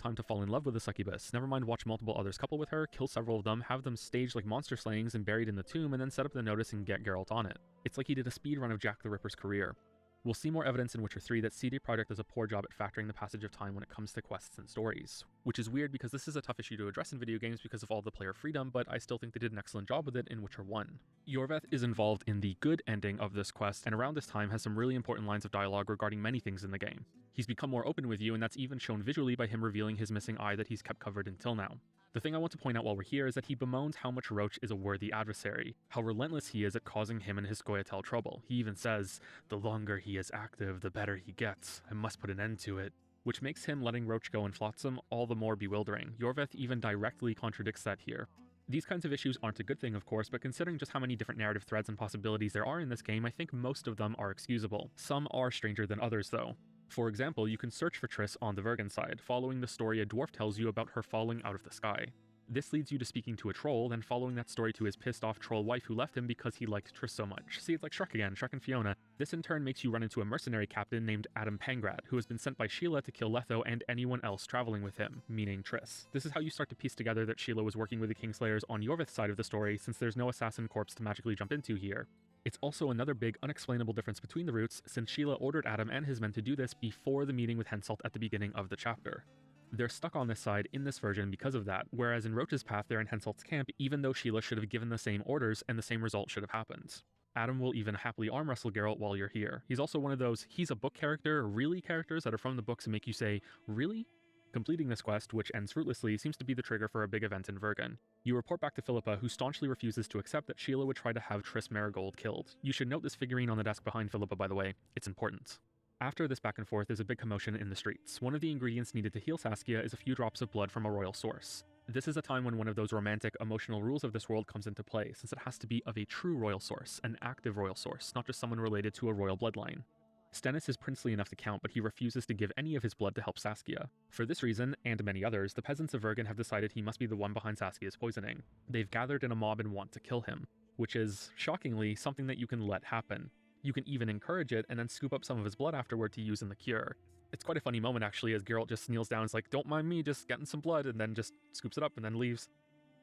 Time to fall in love with a succubus. Never mind watch multiple others couple with her, kill several of them, have them staged like monster slayings and buried in the tomb, and then set up the notice and get Geralt on it. It's like he did a speedrun of Jack the Ripper's career. We'll see more evidence in Witcher 3 that CD Projekt does a poor job at factoring the passage of time when it comes to quests and stories. Which is weird because this is a tough issue to address in video games because of all the player freedom, but I still think they did an excellent job with it in Witcher 1. Iorveth is involved in the good ending of this quest, and around this time has some really important lines of dialogue regarding many things in the game. He's become more open with you, and that's even shown visually by him revealing his missing eye that he's kept covered until now. The thing I want to point out while we're here is that he bemoans how much Roach is a worthy adversary, how relentless he is at causing him and his Scoia'tael trouble. He even says, "The longer he is active, the better he gets. I must put an end to it." Which makes him letting Roach go in Flotsam all the more bewildering. Iorveth even directly contradicts that here. These kinds of issues aren't a good thing, of course, but considering just how many different narrative threads and possibilities there are in this game, I think most of them are excusable. Some are stranger than others, though. For example, you can search for Triss on the Vergen side, following the story a dwarf tells you about her falling out of the sky. This leads you to speaking to a troll, then following that story to his pissed-off troll wife who left him because he liked Triss so much. See, it's like Shrek again, Shrek and Fiona. This in turn makes you run into a mercenary captain named Adam Pangrat, who has been sent by Sheila to kill Letho and anyone else traveling with him, meaning Triss. This is how you start to piece together that Sheila was working with the Kingslayers on Iorveth's side of the story, since there's no assassin corpse to magically jump into here. It's also another big unexplainable difference between the routes, since Sheila ordered Adam and his men to do this before the meeting with Henselt at the beginning of the chapter. They're stuck on this side in this version because of that, whereas in Roach's path they're in Henselt's camp even though Sheila should have given the same orders and the same result should have happened. Adam will even happily arm wrestle Geralt while you're here. He's also one of those he's a book character, really characters that are from the books and make you say, really? Completing this quest, which ends fruitlessly, seems to be the trigger for a big event in Vergen. You report back to Philippa, who staunchly refuses to accept that Sheila would try to have Triss Merigold killed. You should note this figurine on the desk behind Philippa, by the way. It's important. After this back and forth, there's a big commotion in the streets. One of the ingredients needed to heal Saskia is a few drops of blood from a royal source. This is a time when one of those romantic, emotional rules of this world comes into play, since it has to be of a true royal source, an active royal source, not just someone related to a royal bloodline. Stennis is princely enough to count, but he refuses to give any of his blood to help Saskia. For this reason, and many others, the peasants of Vergen have decided he must be the one behind Saskia's poisoning. They've gathered in a mob and want to kill him, which is, shockingly, something that you can let happen. You can even encourage it and then scoop up some of his blood afterward to use in the cure. It's quite a funny moment actually, as Geralt just kneels down and is like, "Don't mind me, just getting some blood," and then just scoops it up and then leaves.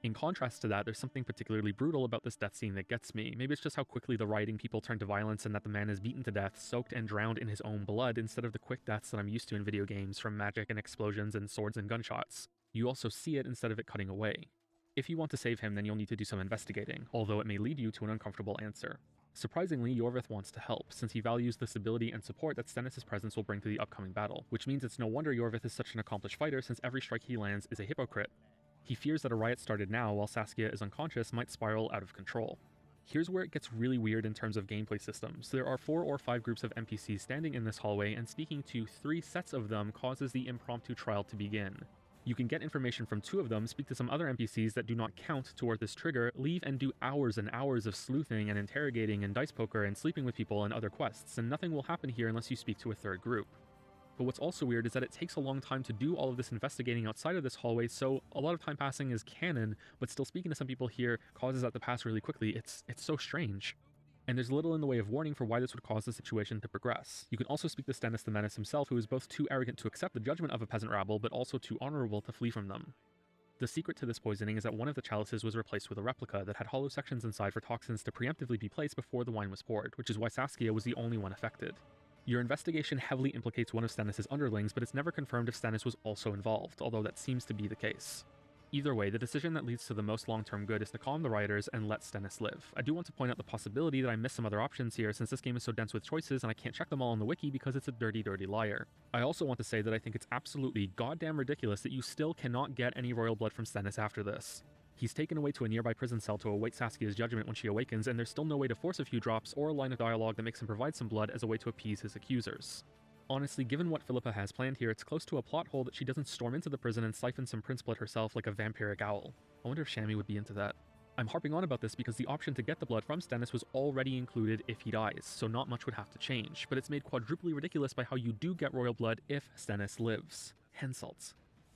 In contrast to that, there's something particularly brutal about this death scene that gets me. Maybe it's just how quickly the rioting people turn to violence and that the man is beaten to death, soaked and drowned in his own blood, instead of the quick deaths that I'm used to in video games from magic and explosions and swords and gunshots. You also see it instead of it cutting away. If you want to save him, then you'll need to do some investigating, although it may lead you to an uncomfortable answer. Surprisingly, Iorveth wants to help, since he values the stability and support that Stennis' presence will bring to the upcoming battle, which means it's no wonder Iorveth is such an accomplished fighter since every strike he lands is a hypocrite. He fears that a riot started now while Saskia is unconscious might spiral out of control. Here's where it gets really weird in terms of gameplay systems. There are 4 or 5 groups of NPCs standing in this hallway, and speaking to 3 sets of them causes the impromptu trial to begin. You can get information from 2 of them, speak to some other NPCs that do not count toward this trigger, leave and do hours and hours of sleuthing and interrogating and dice poker and sleeping with people and other quests, and nothing will happen here unless you speak to a 3rd group. But what's also weird is that it takes a long time to do all of this investigating outside of this hallway, so a lot of time passing is canon, but still speaking to some people here causes that to pass really quickly. It's so strange. And there's little in the way of warning for why this would cause the situation to progress. You can also speak to Stennis the Menace himself, who is both too arrogant to accept the judgment of a peasant rabble, but also too honorable to flee from them. The secret to this poisoning is that one of the chalices was replaced with a replica that had hollow sections inside for toxins to preemptively be placed before the wine was poured, which is why Saskia was the only one affected. Your investigation heavily implicates one of Stennis' underlings, but it's never confirmed if Stennis was also involved, although that seems to be the case. Either way, the decision that leads to the most long-term good is to calm the rioters and let Stennis live. I do want to point out the possibility that I missed some other options here, since this game is so dense with choices and I can't check them all on the wiki because it's a dirty, dirty liar. I also want to say that I think it's absolutely goddamn ridiculous that you still cannot get any royal blood from Stennis after this. He's taken away to a nearby prison cell to await Saskia's judgment when she awakens, and there's still no way to force a few drops or a line of dialogue that makes him provide some blood as a way to appease his accusers. Honestly, given what Philippa has planned here, it's close to a plot hole that she doesn't storm into the prison and siphon some prince blood herself like a vampiric owl. I wonder if Shammy would be into that. I'm harping on about this because the option to get the blood from Stennis was already included if he dies, so not much would have to change, but it's made quadruply ridiculous by how you do get royal blood if Stennis lives. Henselt.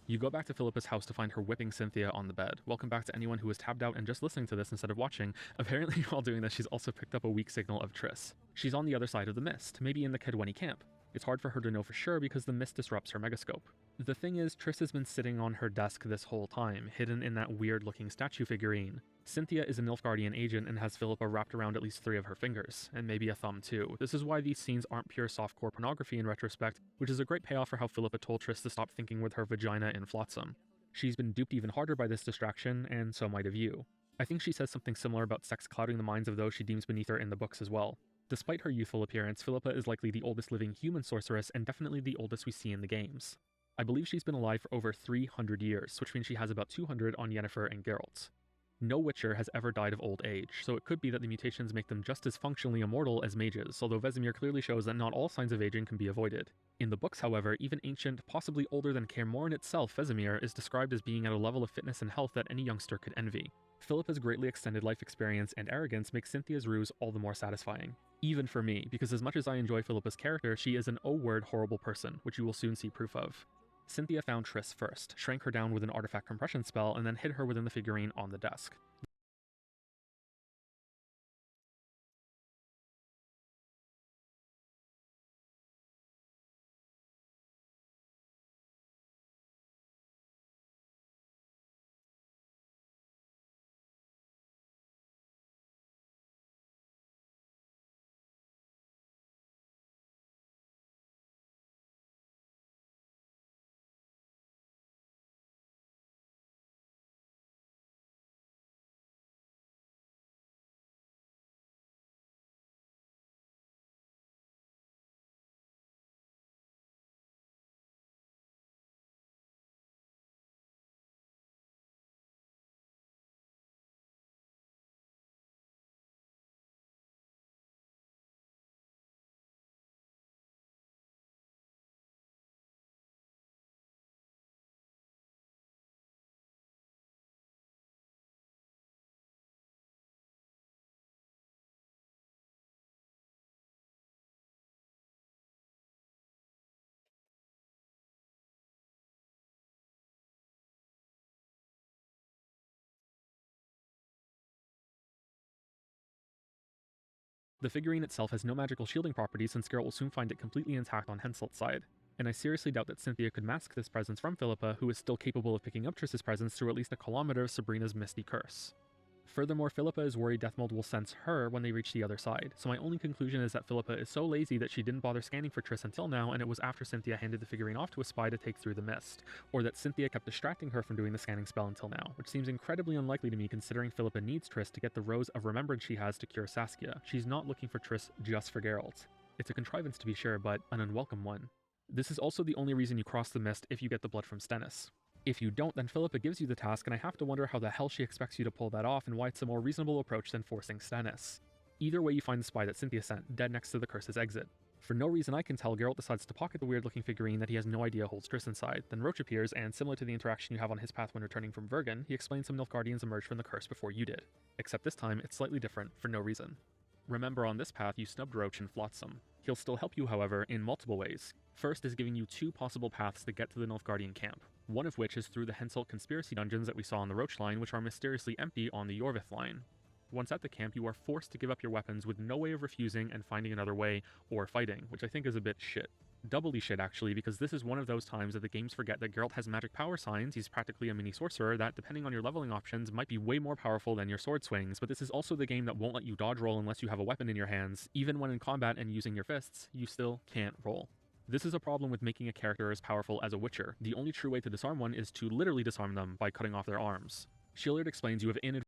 You go back to Philippa's house to find her whipping Cynthia on the bed. Welcome back to anyone who is tabbed out and just listening to this instead of watching. Apparently while doing this, she's also picked up a weak signal of Triss. She's on the other side of the mist, maybe in the Kaedweni camp. It's hard for her to know for sure because the mist disrupts her megascope. The thing is, Triss has been sitting on her desk this whole time, hidden in that weird-looking statue figurine. Cynthia is a Nilfgaardian agent and has Philippa wrapped around at least 3 of her fingers, and maybe a thumb too. This is why these scenes aren't pure softcore pornography in retrospect, which is a great payoff for how Philippa told Triss to stop thinking with her vagina in Flotsam. She's been duped even harder by this distraction, and so might have you. I think she says something similar about sex clouding the minds of those she deems beneath her in the books as well. Despite her youthful appearance, Philippa is likely the oldest living human sorceress and definitely the oldest we see in the games. I believe she's been alive for over 300 years, which means she has about 200 on Yennefer and Geralt. No Witcher has ever died of old age, so it could be that the mutations make them just as functionally immortal as mages, although Vesemir clearly shows that not all signs of aging can be avoided. In the books, however, even ancient, possibly older than Kaer Morhen itself, Vesemir is described as being at a level of fitness and health that any youngster could envy. Philippa's greatly extended life experience and arrogance make Cynthia's ruse all the more satisfying. Even for me, because as much as I enjoy Philippa's character, she is an O-word horrible person, which you will soon see proof of. Cynthia found Triss first, shrank her down with an artifact compression spell, and then hid her within the figurine on the desk. The figurine itself has no magical shielding properties since Geralt will soon find it completely intact on Henselt's side, and I seriously doubt that Cynthia could mask this presence from Philippa, who is still capable of picking up Triss's presence through at least a kilometer of Sabrina's misty curse. Furthermore, Philippa is worried Deathmold will sense her when they reach the other side, so my only conclusion is that Philippa is so lazy that she didn't bother scanning for Triss until now, and it was after Cynthia handed the figurine off to a spy to take through the mist, or that Cynthia kept distracting her from doing the scanning spell until now, which seems incredibly unlikely to me considering Philippa needs Triss to get the Rose of Remembrance she has to cure Saskia. She's not looking for Triss just for Geralt. It's a contrivance to be sure, but an unwelcome one. This is also the only reason you cross the mist if you get the blood from Stennis. If you don't, then Philippa gives you the task, and I have to wonder how the hell she expects you to pull that off and why it's a more reasonable approach than forcing Stennis. Either way, you find the spy that Cynthia sent, dead next to the curse's exit. For no reason I can tell, Geralt decides to pocket the weird-looking figurine that he has no idea holds Triss inside. Then Roach appears, and similar to the interaction you have on his path when returning from Vergen, he explains some Nilfgaardians emerged from the curse before you did. Except this time, it's slightly different, for no reason. Remember, on this path, you snubbed Roach in Flotsam. He'll still help you, however, in multiple ways. First is giving you 2 possible paths to get to the Nilfgaardian camp, one of which is through the Henselt conspiracy dungeons that we saw on the Roach line, which are mysteriously empty on the Yorvith line. Once at the camp, you are forced to give up your weapons with no way of refusing and finding another way, or fighting, which I think is a bit shit. Doubly shit, actually, because this is one of those times that the games forget that Geralt has magic power signs. He's practically a mini sorcerer that, depending on your leveling options, might be way more powerful than your sword swings, but this is also the game that won't let you dodge roll unless you have a weapon in your hands. Even when in combat and using your fists, you still can't roll. This is a problem with making a character as powerful as a Witcher. The only true way to disarm one is to literally disarm them by cutting off their arms. Shillard explains you have inadvertently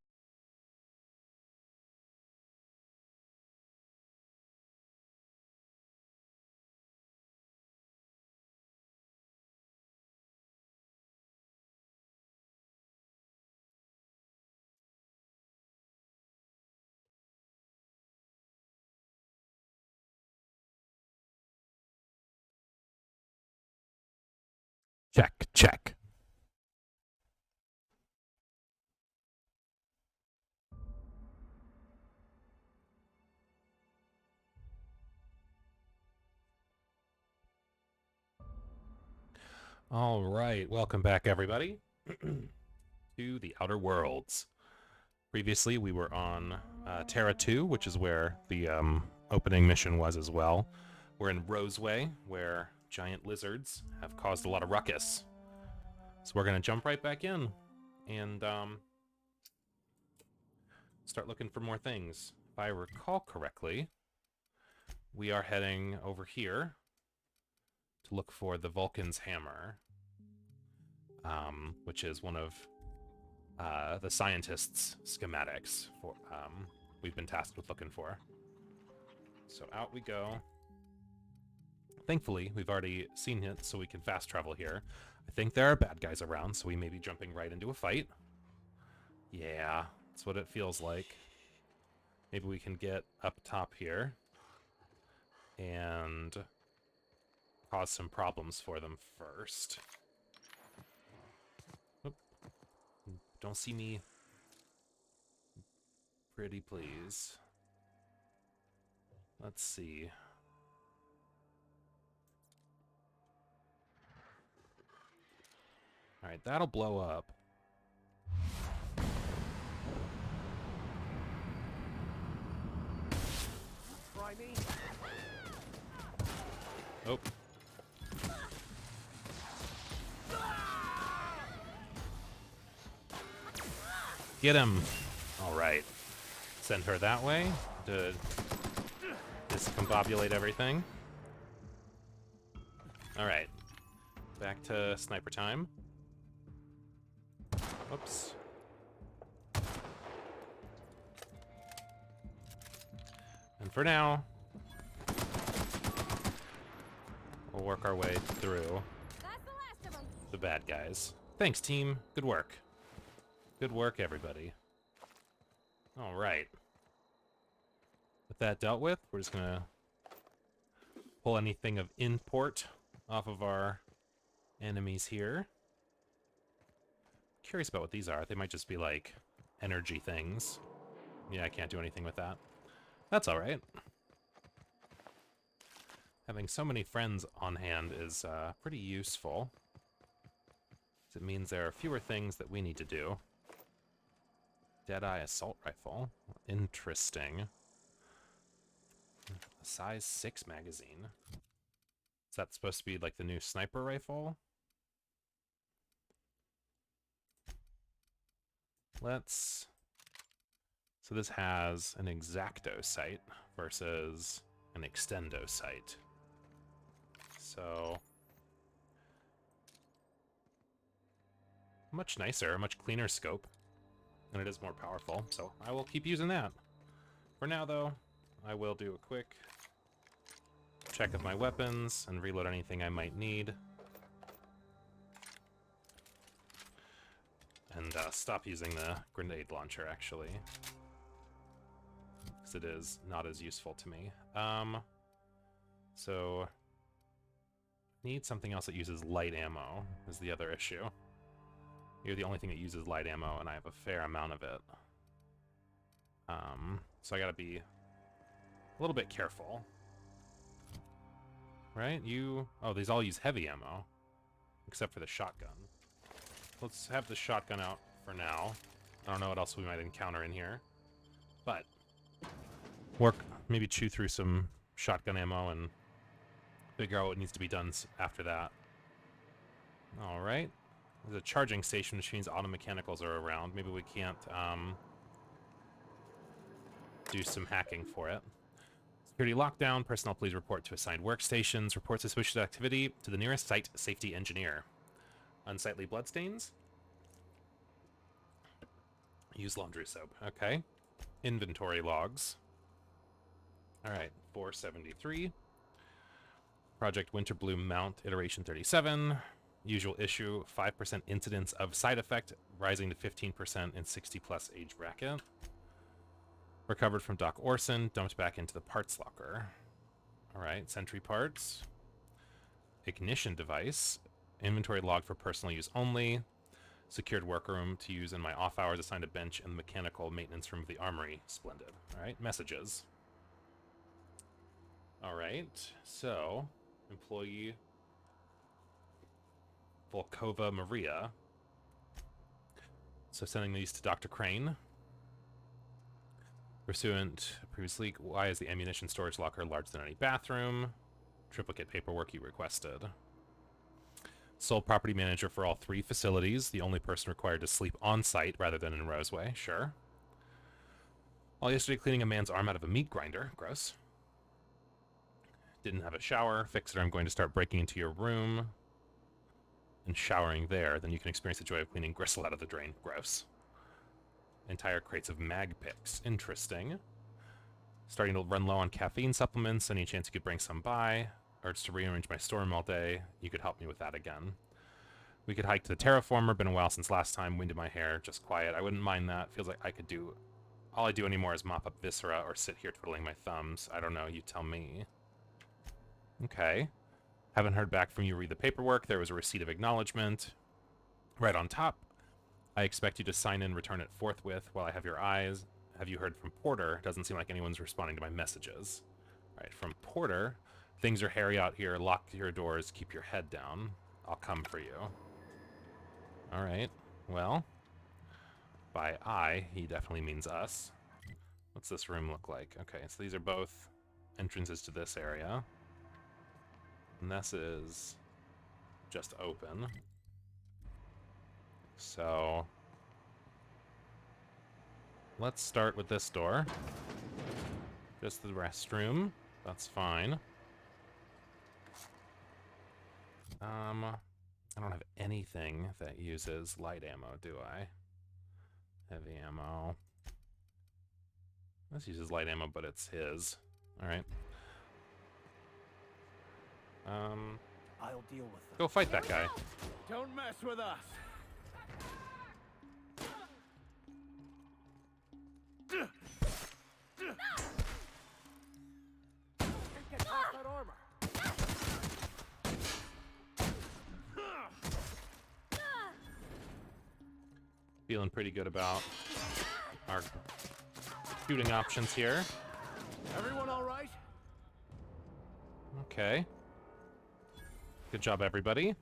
Check, check. All right, welcome back, everybody, to the Outer Worlds. Previously, we were on Terra 2, which is where the opening mission was as well, We're in Roseway, where giant lizards have caused a lot of ruckus. So we're going to jump right back in and start looking for more things. If I recall correctly, we are heading over here to look for the Vulcan's Hammer, which is one of the scientists' schematics for we've been tasked with looking for. So out we go. Thankfully, we've already seen it, so we can fast travel here. I think there are bad guys around, so we may be jumping right into a fight. Yeah, that's what it feels like. Maybe we can get up top here and cause some problems for them first. Oop. Don't see me. Pretty please. Let's see. Alright, that'll blow up. Try me. Oh. Get him! Alright. Send her that way to discombobulate everything. Alright. Back to sniper time. Whoops. And for now, we'll work our way through the bad guys. Thanks, team. Good work. Good work, everybody. All right. With that dealt with, we're just gonna pull anything of import off of our enemies here. Curious about what these are. They might just be like energy things. Yeah, I can't do anything with that. That's all right. Having so many friends on hand is pretty useful. It means there are fewer things that we need to do. Deadeye assault rifle. Interesting. A size 6 magazine. Is that supposed to be like the new sniper rifle? Let's... So this has an exacto sight versus an extendo sight. So... much nicer, much cleaner scope. And it is more powerful, so I will keep using that. For now, though, I will do a quick check of my weapons and reload anything I might need. And stop using the grenade launcher, actually. Because it is not as useful to me. So... need something else that uses light ammo, is the other issue. You're the only thing that uses light ammo, and I have a fair amount of it. So I gotta be a little bit careful. Right? Oh, these all use heavy ammo. Except for the shotgun. Let's have the shotgun out for now. I don't know what else we might encounter in here. But, maybe chew through some shotgun ammo and figure out what needs to be done after that. Alright. There's a charging station, which means auto mechanicals are around. Maybe we can't do some hacking for it. Security lockdown. Personnel, please report to assigned workstations. Report suspicious activity to the nearest site safety engineer. Unsightly bloodstains. Use laundry soap. Okay. Inventory logs. Alright, 473. Project Winterbloom Mount, iteration 37. Usual issue, 5% incidence of side effect, rising to 15% in 60-plus age bracket. Recovered from Doc Orson, dumped back into the parts locker. Alright, sentry parts. Ignition device. Inventory log for personal use only. Secured workroom to use in my off hours, assigned a bench in the mechanical maintenance room of the armory. Splendid. Alright, messages. Alright, so, employee Volkova Maria. So sending these to Dr. Crane. Pursuant previous leak, why is the ammunition storage locker larger than any bathroom? triplicate paperwork you requested. Sole property manager for all 3 facilities. The only person required to sleep on site rather than in Roseway. Sure. All yesterday cleaning a man's arm out of a meat grinder. Gross. Didn't have a shower. Fixer, I'm going to start breaking into your room and showering there. Then you can experience the joy of cleaning gristle out of the drain. Gross. Entire crates of mag picks. Interesting. Starting to run low on caffeine supplements. Any chance you could bring some by? Urge to rearrange my storeroom all day. You could help me with that again. We could hike to the terraformer. Been a while since last time. Wind in my hair. Just quiet. I wouldn't mind that. Feels like I could do... All I do anymore is mop up viscera or sit here twiddling my thumbs. I don't know. You tell me. Okay. Haven't heard back from you. Read the paperwork. There was a receipt of acknowledgement. Right on top. I expect you to sign in, return it forthwith while I have your eyes. Have you heard from Porter? Doesn't seem like anyone's responding to my messages. All right, from Porter. Things are hairy out here. Lock your doors. Keep your head down. I'll come for you. All right. Well, by I, he definitely means us. What's this room look like? Okay, so these are both entrances to this area. And this is just open. So let's start with this door. Just the restroom. That's fine. I don't have anything that uses light ammo, do I? Heavy ammo. This uses light ammo, but it's his. Alright. I'll deal with them. Go fight that guy. Don't mess with us. Get past that armor. Feeling pretty good about our shooting options here. Everyone all right? Okay. Good job, everybody.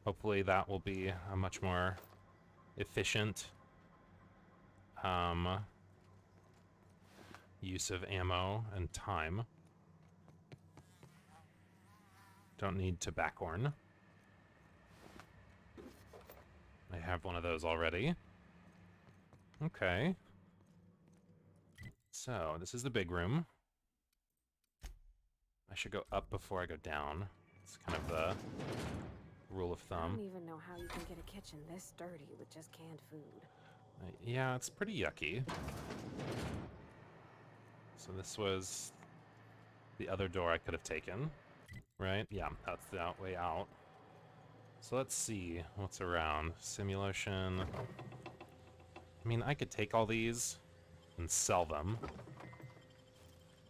Hopefully that will be a much more efficient use of ammo and time. Don't need tobaccorn. I have one of those already. Okay. So, this is the big room. I should go up before I go down. It's kind of the rule of I thumb. don't even know how you can get a kitchen this dirty with just canned food. Yeah, it's pretty yucky. So this was the other door I could have taken, right? Yeah, that's the way out. So let's see what's around. Simulation. I mean, I could take all these and sell them.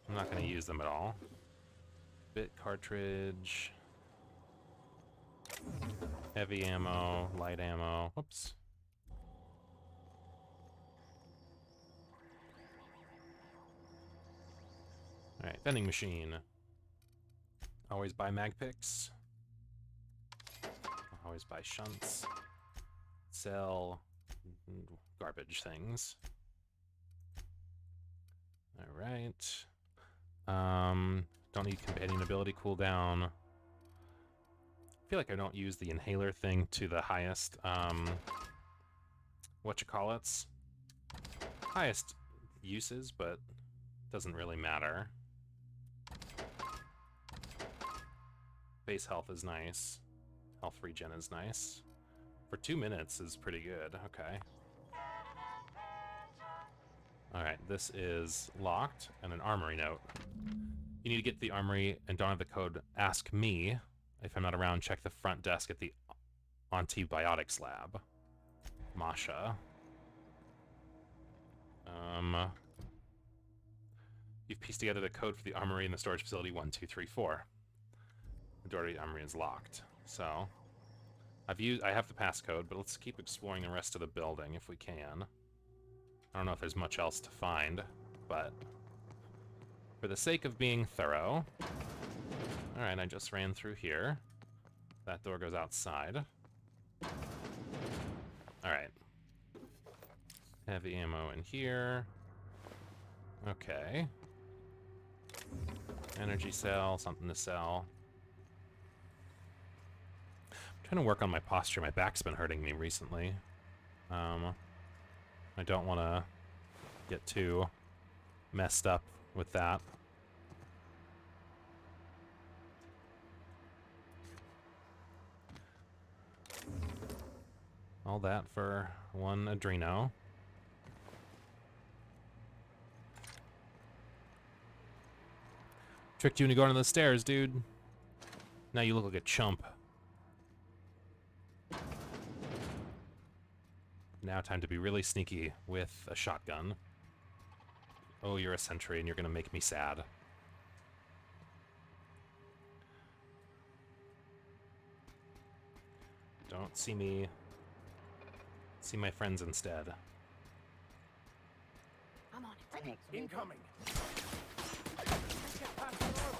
I'm not going to use them at all. Bit cartridge. Heavy ammo, light ammo. Whoops. Alright, vending machine. Always buy mag picks. Always buy shunts. Sell garbage things. Alright. Don't need companion ability cooldown. I feel like I don't use the inhaler thing to the highest, whatchamacallits? Highest uses, but doesn't really matter. Base health is nice. Health regen is nice. For 2 minutes is pretty good. Okay. Alright, this is locked and an armory note. You need to get to the armory and don't have the code Ask Me. If I'm not around, check the front desk at the antibiotics lab. Masha. You've pieced together the code for the armory in the storage facility 1234. The door to the armory is locked. So, I have the passcode, but let's keep exploring the rest of the building if we can. I don't know if there's much else to find, but for the sake of being thorough. Alright, I just ran through here. That door goes outside. Alright. Heavy ammo in here. Okay. Energy cell, something to sell. I'm trying to work on my posture. My back's been hurting me recently. I don't want to get too messed up with that. All that for one Adreno. Tricked you into going to the stairs, dude. Now you look like a chump. Now time to be really sneaky with a shotgun. Oh, you're a sentry and you're gonna make me sad. Don't see me. See my friends instead. I'm on it. Incoming. Let's get past that armor.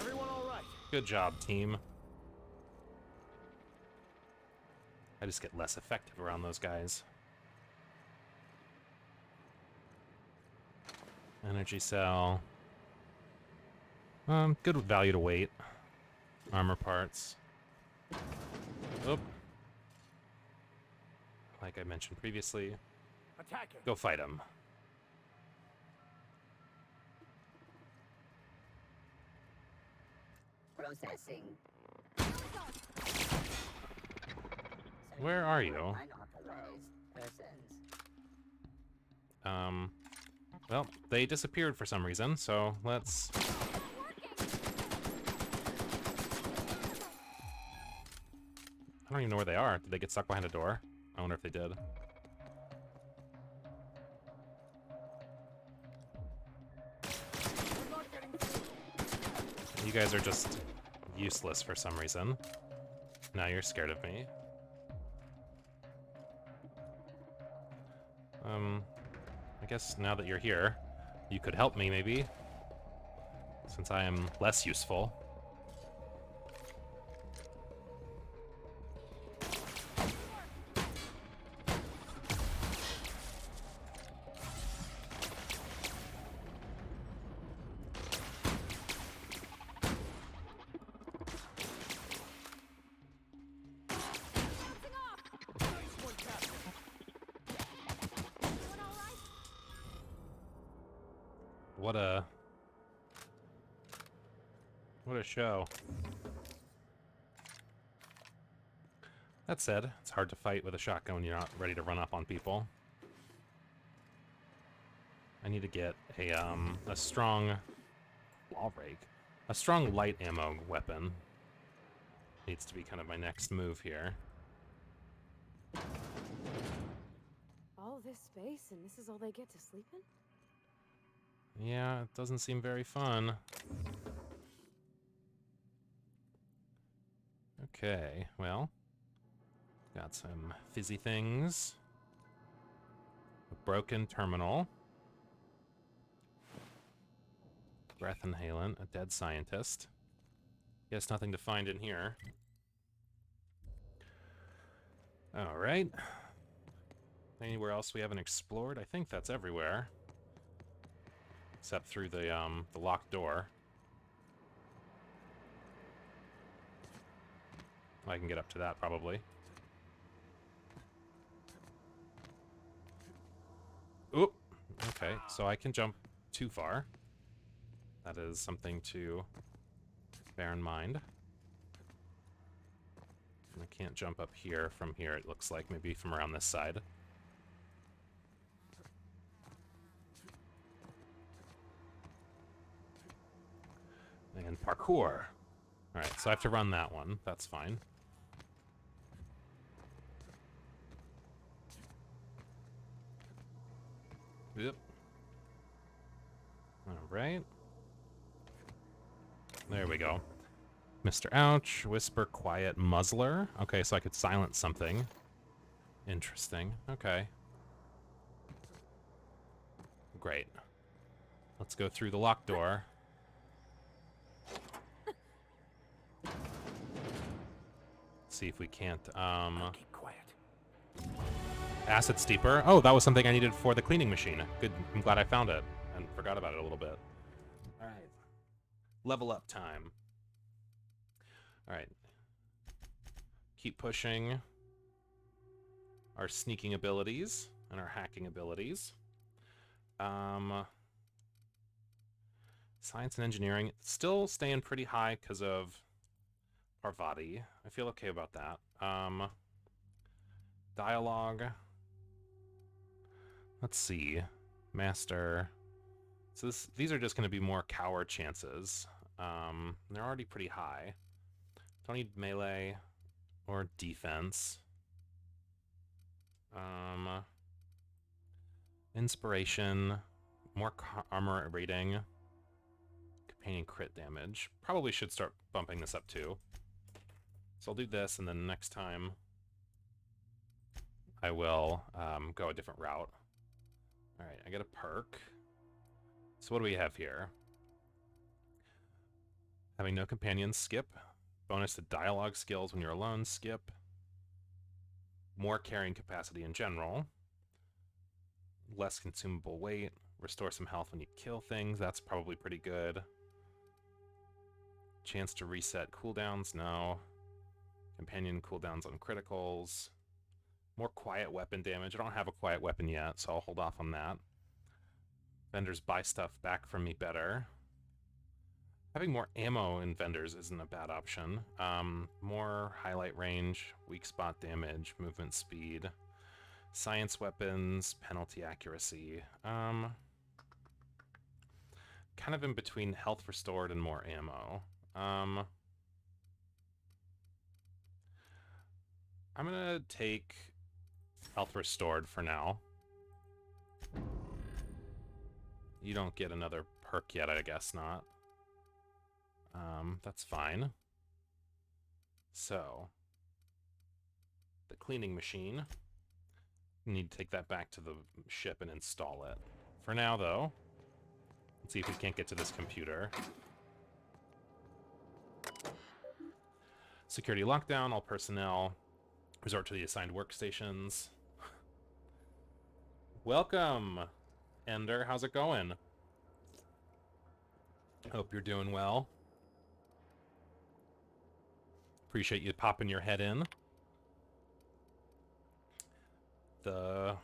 Everyone all right? Good job, team. I just get less effective around those guys. Energy cell. Good value to weight. Armor parts. Oop. Like I mentioned previously, Attacking. go fight him. Processing. Where are you? Unauthorized persons. Well, they disappeared for some reason, so let's... I don't even know where they are. Did they get stuck behind a door? I wonder if they did. You guys are just useless for some reason. Now you're scared of me. I guess now that you're here, you could help me, maybe. Since I am less useful. What a show. That said, it's hard to fight with a shotgun when you're not ready to run up on people. I need to get a strong wall rake. A strong light ammo weapon needs to be kind of my next move here. All this space and this is all they get to sleep in? Yeah, it doesn't seem very fun. Okay, well, got some fizzy things. A broken terminal. Breath inhalant, a dead scientist. Guess nothing to find in here. Alright. Anywhere else we haven't explored? I think that's everywhere. Except through the locked door. I can get up to that, probably. Oop! Okay, so I can jump too far. That is something to bear in mind. And I can't jump up here from here, it looks like. Maybe from around this side. And parkour. Alright, so I have to run that one. That's fine. Yep. Alright. There we go. Mr. Ouch, whisper, quiet, muzzler. Okay, so I could silence something. Interesting. Okay. Great. Let's go through the locked door. See if we can't, Keep quiet. Acid steeper. Oh, that was something I needed for the cleaning machine. Good. I'm glad I found it and forgot about it a little bit. All right. Level up time. All right. Keep pushing our sneaking abilities and our hacking abilities. Science and engineering still staying pretty high because of Parvati. I feel okay about that. Dialogue. Let's see. Master. So these are just going to be more coward chances. They're already pretty high. Don't need melee or defense. Inspiration. More armor rating. Companion crit damage. Probably should start bumping this up too. So I'll do this, and then next time I will go a different route. Alright, I get a perk. So what do we have here? Having no companions, skip. Bonus to dialogue skills when you're alone, skip. More carrying capacity in general. Less consumable weight. Restore some health when you kill things. That's probably pretty good. Chance to reset cooldowns, no. Companion cooldowns on criticals. More quiet weapon damage. I don't have a quiet weapon yet, so I'll hold off on that. Vendors buy stuff back from me better. Having more ammo in vendors isn't a bad option. More highlight range, weak spot damage, movement speed, science weapons, penalty accuracy. Kind of in between health restored and more ammo. I'm gonna take health restored for now. You don't get another perk yet, I guess not. That's fine. So, the cleaning machine. Need to take that back to the ship and install it. For now, though, let's see if we can't get to this computer. Security lockdown, all personnel. Resort to the assigned workstations. Welcome, Ender. How's it going? Hope you're doing well. Appreciate you popping your head in. The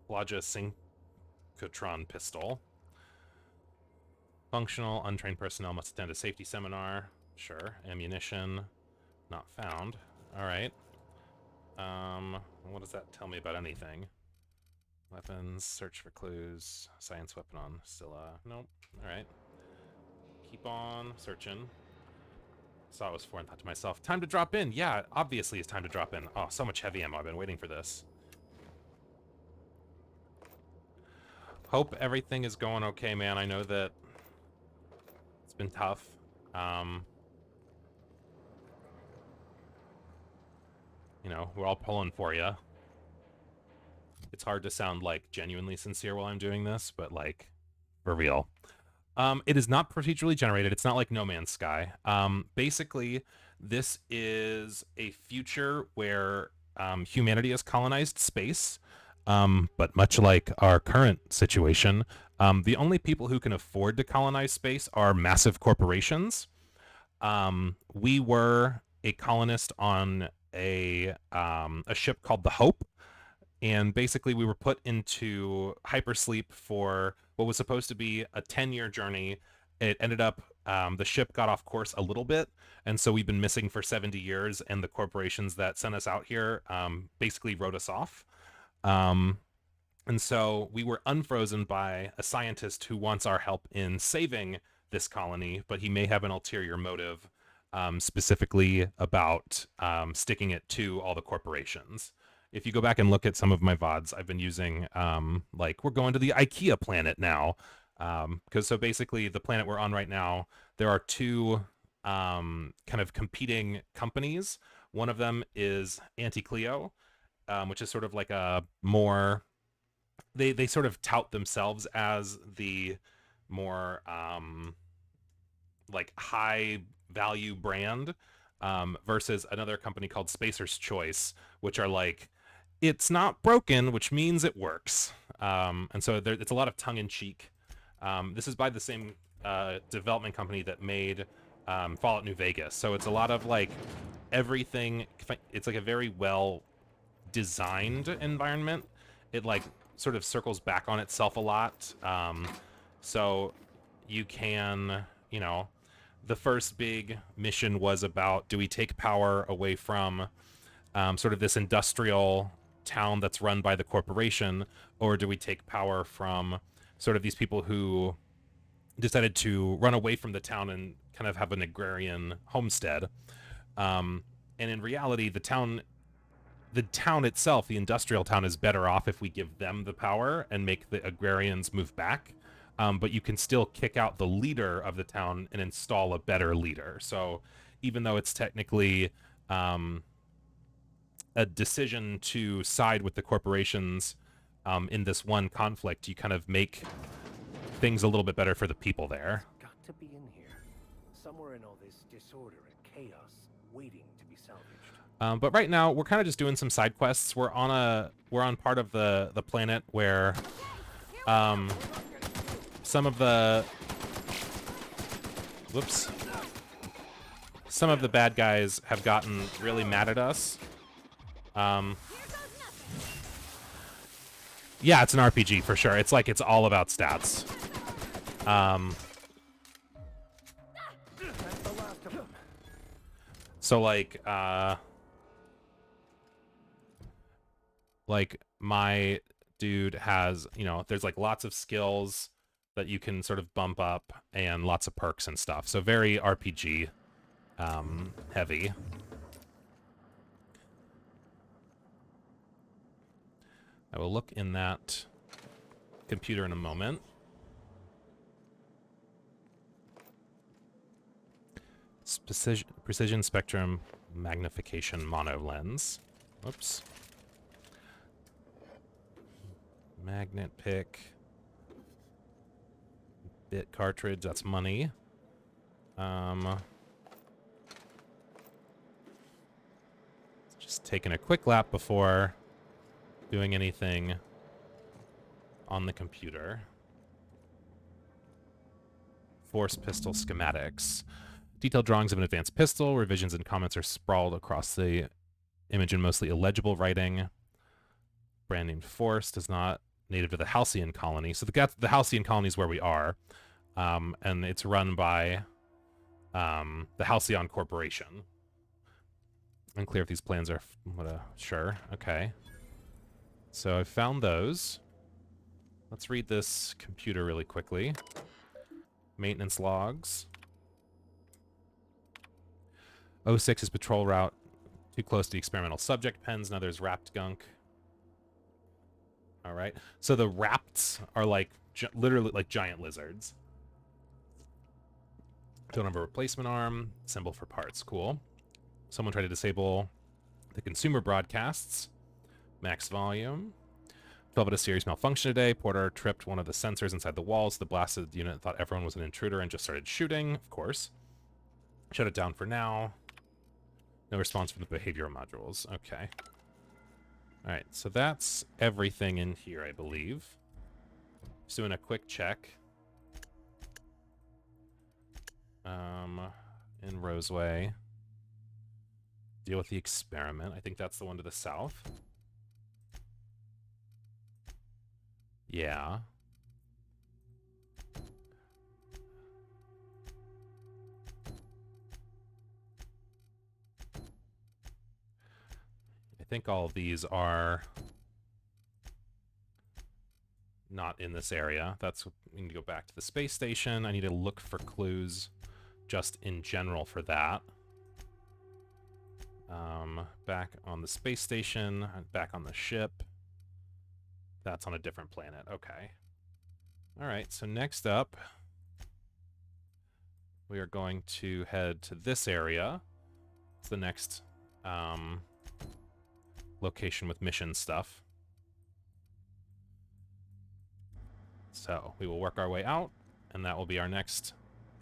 Blaja Synchrotron pistol. Functional, untrained personnel must attend a safety seminar. Sure. Ammunition, not found. Alright. What does that tell me about anything? Weapons, search for clues, science weapon on Scylla. Nope. Alright. Keep on searching. Saw it was 4 and thought to myself, time to drop in. Yeah, obviously it's time to drop in. Oh, so much heavy ammo. I've been waiting for this. Hope everything is going okay, man. I know that it's been tough. You know, we're all pulling for you. It's hard to sound, like, genuinely sincere while I'm doing this, but, like, for real. It is not procedurally generated. It's not like No Man's Sky. Basically, this is a future where humanity has colonized space, but much like our current situation, the only people who can afford to colonize space are massive corporations. We were a colonist on a ship called the Hope, and basically we were put into hypersleep for what was supposed to be a 10-year journey. It ended up, the ship got off course a little bit, and so we've been missing for 70 years, and the corporations that sent us out here basically wrote us off. And so we were unfrozen by a scientist who wants our help in saving this colony, but he may have an ulterior motive, specifically about sticking it to all the corporations. If you go back and look at some of my VODs, I've been using, like, we're going to the IKEA planet now. Because so basically the planet we're on right now, there are two kind of competing companies. One of them is Anti-Cleo, which is sort of like a more, they sort of tout themselves as the more like high value brand, versus another company called Spacer's Choice, which are like it's not broken, which means it works. And so it's a lot of tongue-in-cheek. This is by the same development company that made Fallout New Vegas. So it's a lot of like everything. It's like a very well designed environment. It like sort of circles back on itself a lot. So you can, you know, the first big mission was about, do we take power away from sort of this industrial town that's run by the corporation, or do we take power from sort of these people who decided to run away from the town and kind of have an agrarian homestead? And in reality, the town itself, the industrial town, is better off if we give them the power and make the agrarians move back. But you can still kick out the leader of the town and install a better leader. So even though it's technically a decision to side with the corporations in this one conflict, you kind of make things a little bit better for the people there. Got to be in here. Somewhere in all this disorder and chaos, waiting to be salvaged. But right now, we're kind of just doing some side quests. We're on part of the planet where some of the bad guys have gotten really mad at us. Yeah, it's an RPG for sure. It's like it's all about stats. That's the last of them. So like my dude has, you know, there's like lots of skills that you can sort of bump up and lots of perks and stuff. So very RPG heavy. I will look in that computer in a moment. Precision spectrum magnification mono lens. Whoops. Magnet pick. Bit cartridge, that's money. Just taking a quick lap before doing anything on the computer. Force pistol schematics. Detailed drawings of an advanced pistol. Revisions and comments are sprawled across the image in mostly illegible writing. Brand named Force does not native to the Halcyon colony. So the Halcyon colony is where we are. And it's run by the Halcyon Corporation. Unclear if these plans are... sure, okay. So I found those. Let's read this computer really quickly. Maintenance logs. 06 is patrol route too close to the experimental subject pens. Now there's wrapped gunk. All right. So the wrapped are like literally like giant lizards. Don't have a replacement arm. Symbol for parts. Cool. Someone tried to disable the consumer broadcasts. Max volume. 12 at a series malfunction today. Porter tripped one of the sensors inside the walls. The blasted unit thought everyone was an intruder and just started shooting. Of course. Shut it down for now. No response from the behavioral modules. Okay. Alright, so that's everything in here, I believe. Just doing a quick check. In Roseway. Deal with the experiment. I think that's the one to the south. Yeah. I think all of these are not in this area. That's, we need to go back to the space station. I need to look for clues just in general for that. Back on the space station, back on the ship. That's on a different planet. Okay. All right, so next up, we are going to head to this area. It's the next location with mission stuff. So we will work our way out, and that will be our next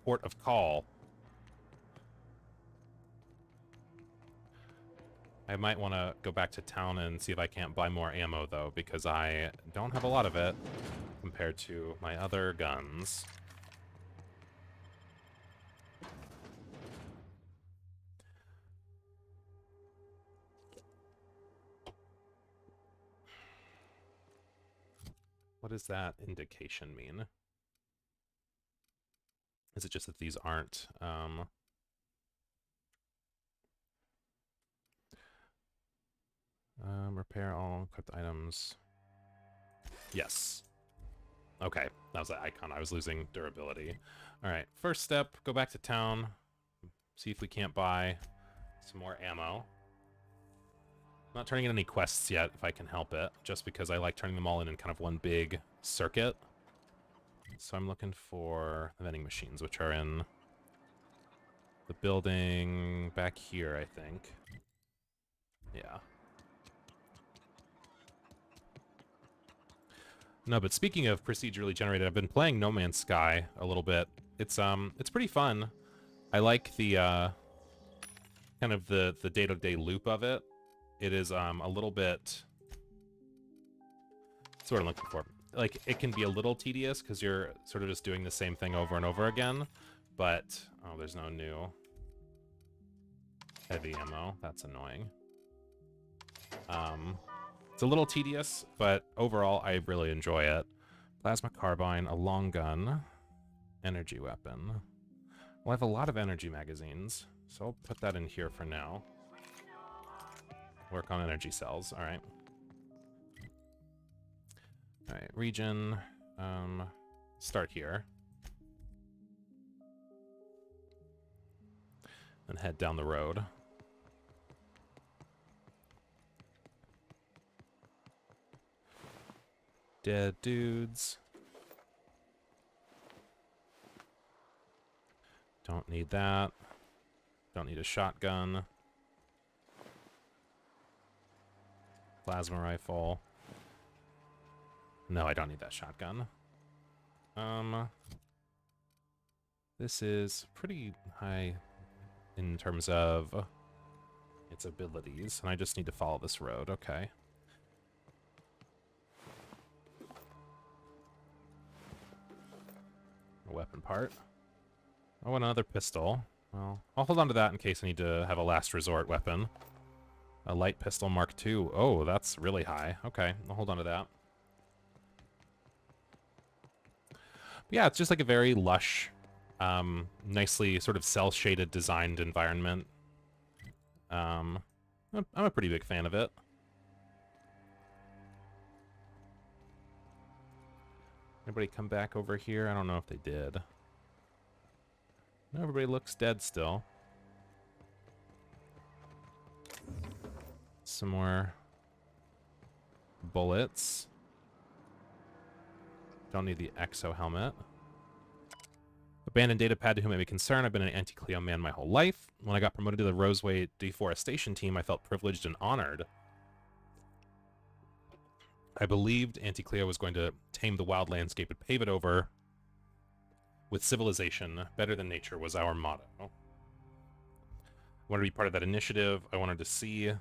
port of call. I might want to go back to town and see if I can't buy more ammo, though, because I don't have a lot of it compared to my other guns. What does that indication mean? Is it just that these aren't, repair all equipped items. Yes. Okay, that was the icon. I was losing durability. Alright, first step, go back to town. See if we can't buy some more ammo. Not turning in any quests yet, if I can help it, just because I like turning them all in kind of one big circuit. So I'm looking for the vending machines, which are in the building back here, I think. Yeah. No, but speaking of procedurally generated, I've been playing No Man's Sky a little bit. It's pretty fun. I like the kind of the day-to-day loop of it. It is a little bit. That's what I'm looking for. Like, it can be a little tedious because you're sort of just doing the same thing over and over again. But oh, there's no new heavy ammo. That's annoying. It's a little tedious, but overall, I really enjoy it. Plasma carbine, a long gun, energy weapon. Well, I have a lot of energy magazines, so I'll put that in here for now. Work on energy cells, all right. All right, region, start here. And head down the road. Dead dudes. Don't need that. Don't need a shotgun. Plasma rifle. No, I don't need that shotgun. This is pretty high in terms of its abilities, and I just need to follow this road. Okay. A weapon part. Oh, another pistol. Well, I'll hold on to that in case I need to have a last resort weapon. A light pistol Mark II. Oh, that's really high. Okay, I'll hold on to that. But yeah, it's just like a very lush, nicely sort of cel-shaded designed environment. I'm a pretty big fan of it. Anybody come back over here? I don't know if they did. No, everybody looks dead still. Some more bullets. Don't need the exo helmet. Abandoned data pad to whom I may be concerned. I've been an anti-Cleo man my whole life. When I got promoted to the Roseway deforestation team, I felt privileged and honored. I believed Anti-Cleo was going to tame the wild landscape and pave it over with civilization. Better than nature was our motto. I wanted to be part of that initiative. I wanted to see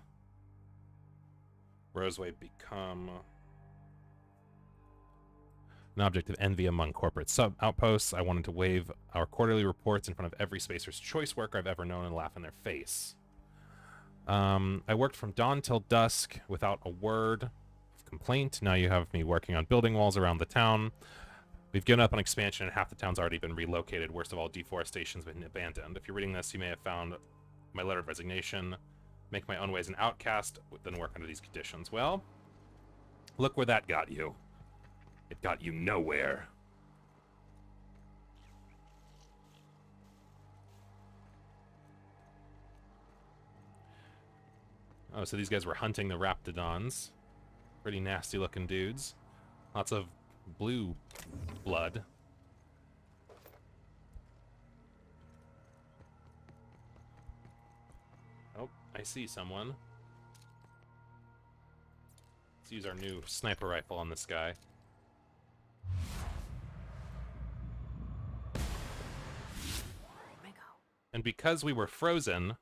Roseway become an object of envy among corporate sub-outposts. I wanted to wave our quarterly reports in front of every Spacer's Choice worker I've ever known and laugh in their face. I worked from dawn till dusk without a word of complaint. Now you have me working on building walls around the town. We've given up on expansion and half the town's already been relocated. Worst of all, deforestation's been abandoned. If you're reading this, you may have found my letter of resignation. Make my own way as an outcast, then work under these conditions. Well, look where that got you. It got you nowhere. Oh, so these guys were hunting the Raptidons. Pretty nasty looking dudes. Lots of blue blood. Oh, I see someone. Let's use our new sniper rifle on this guy. And because we were frozen,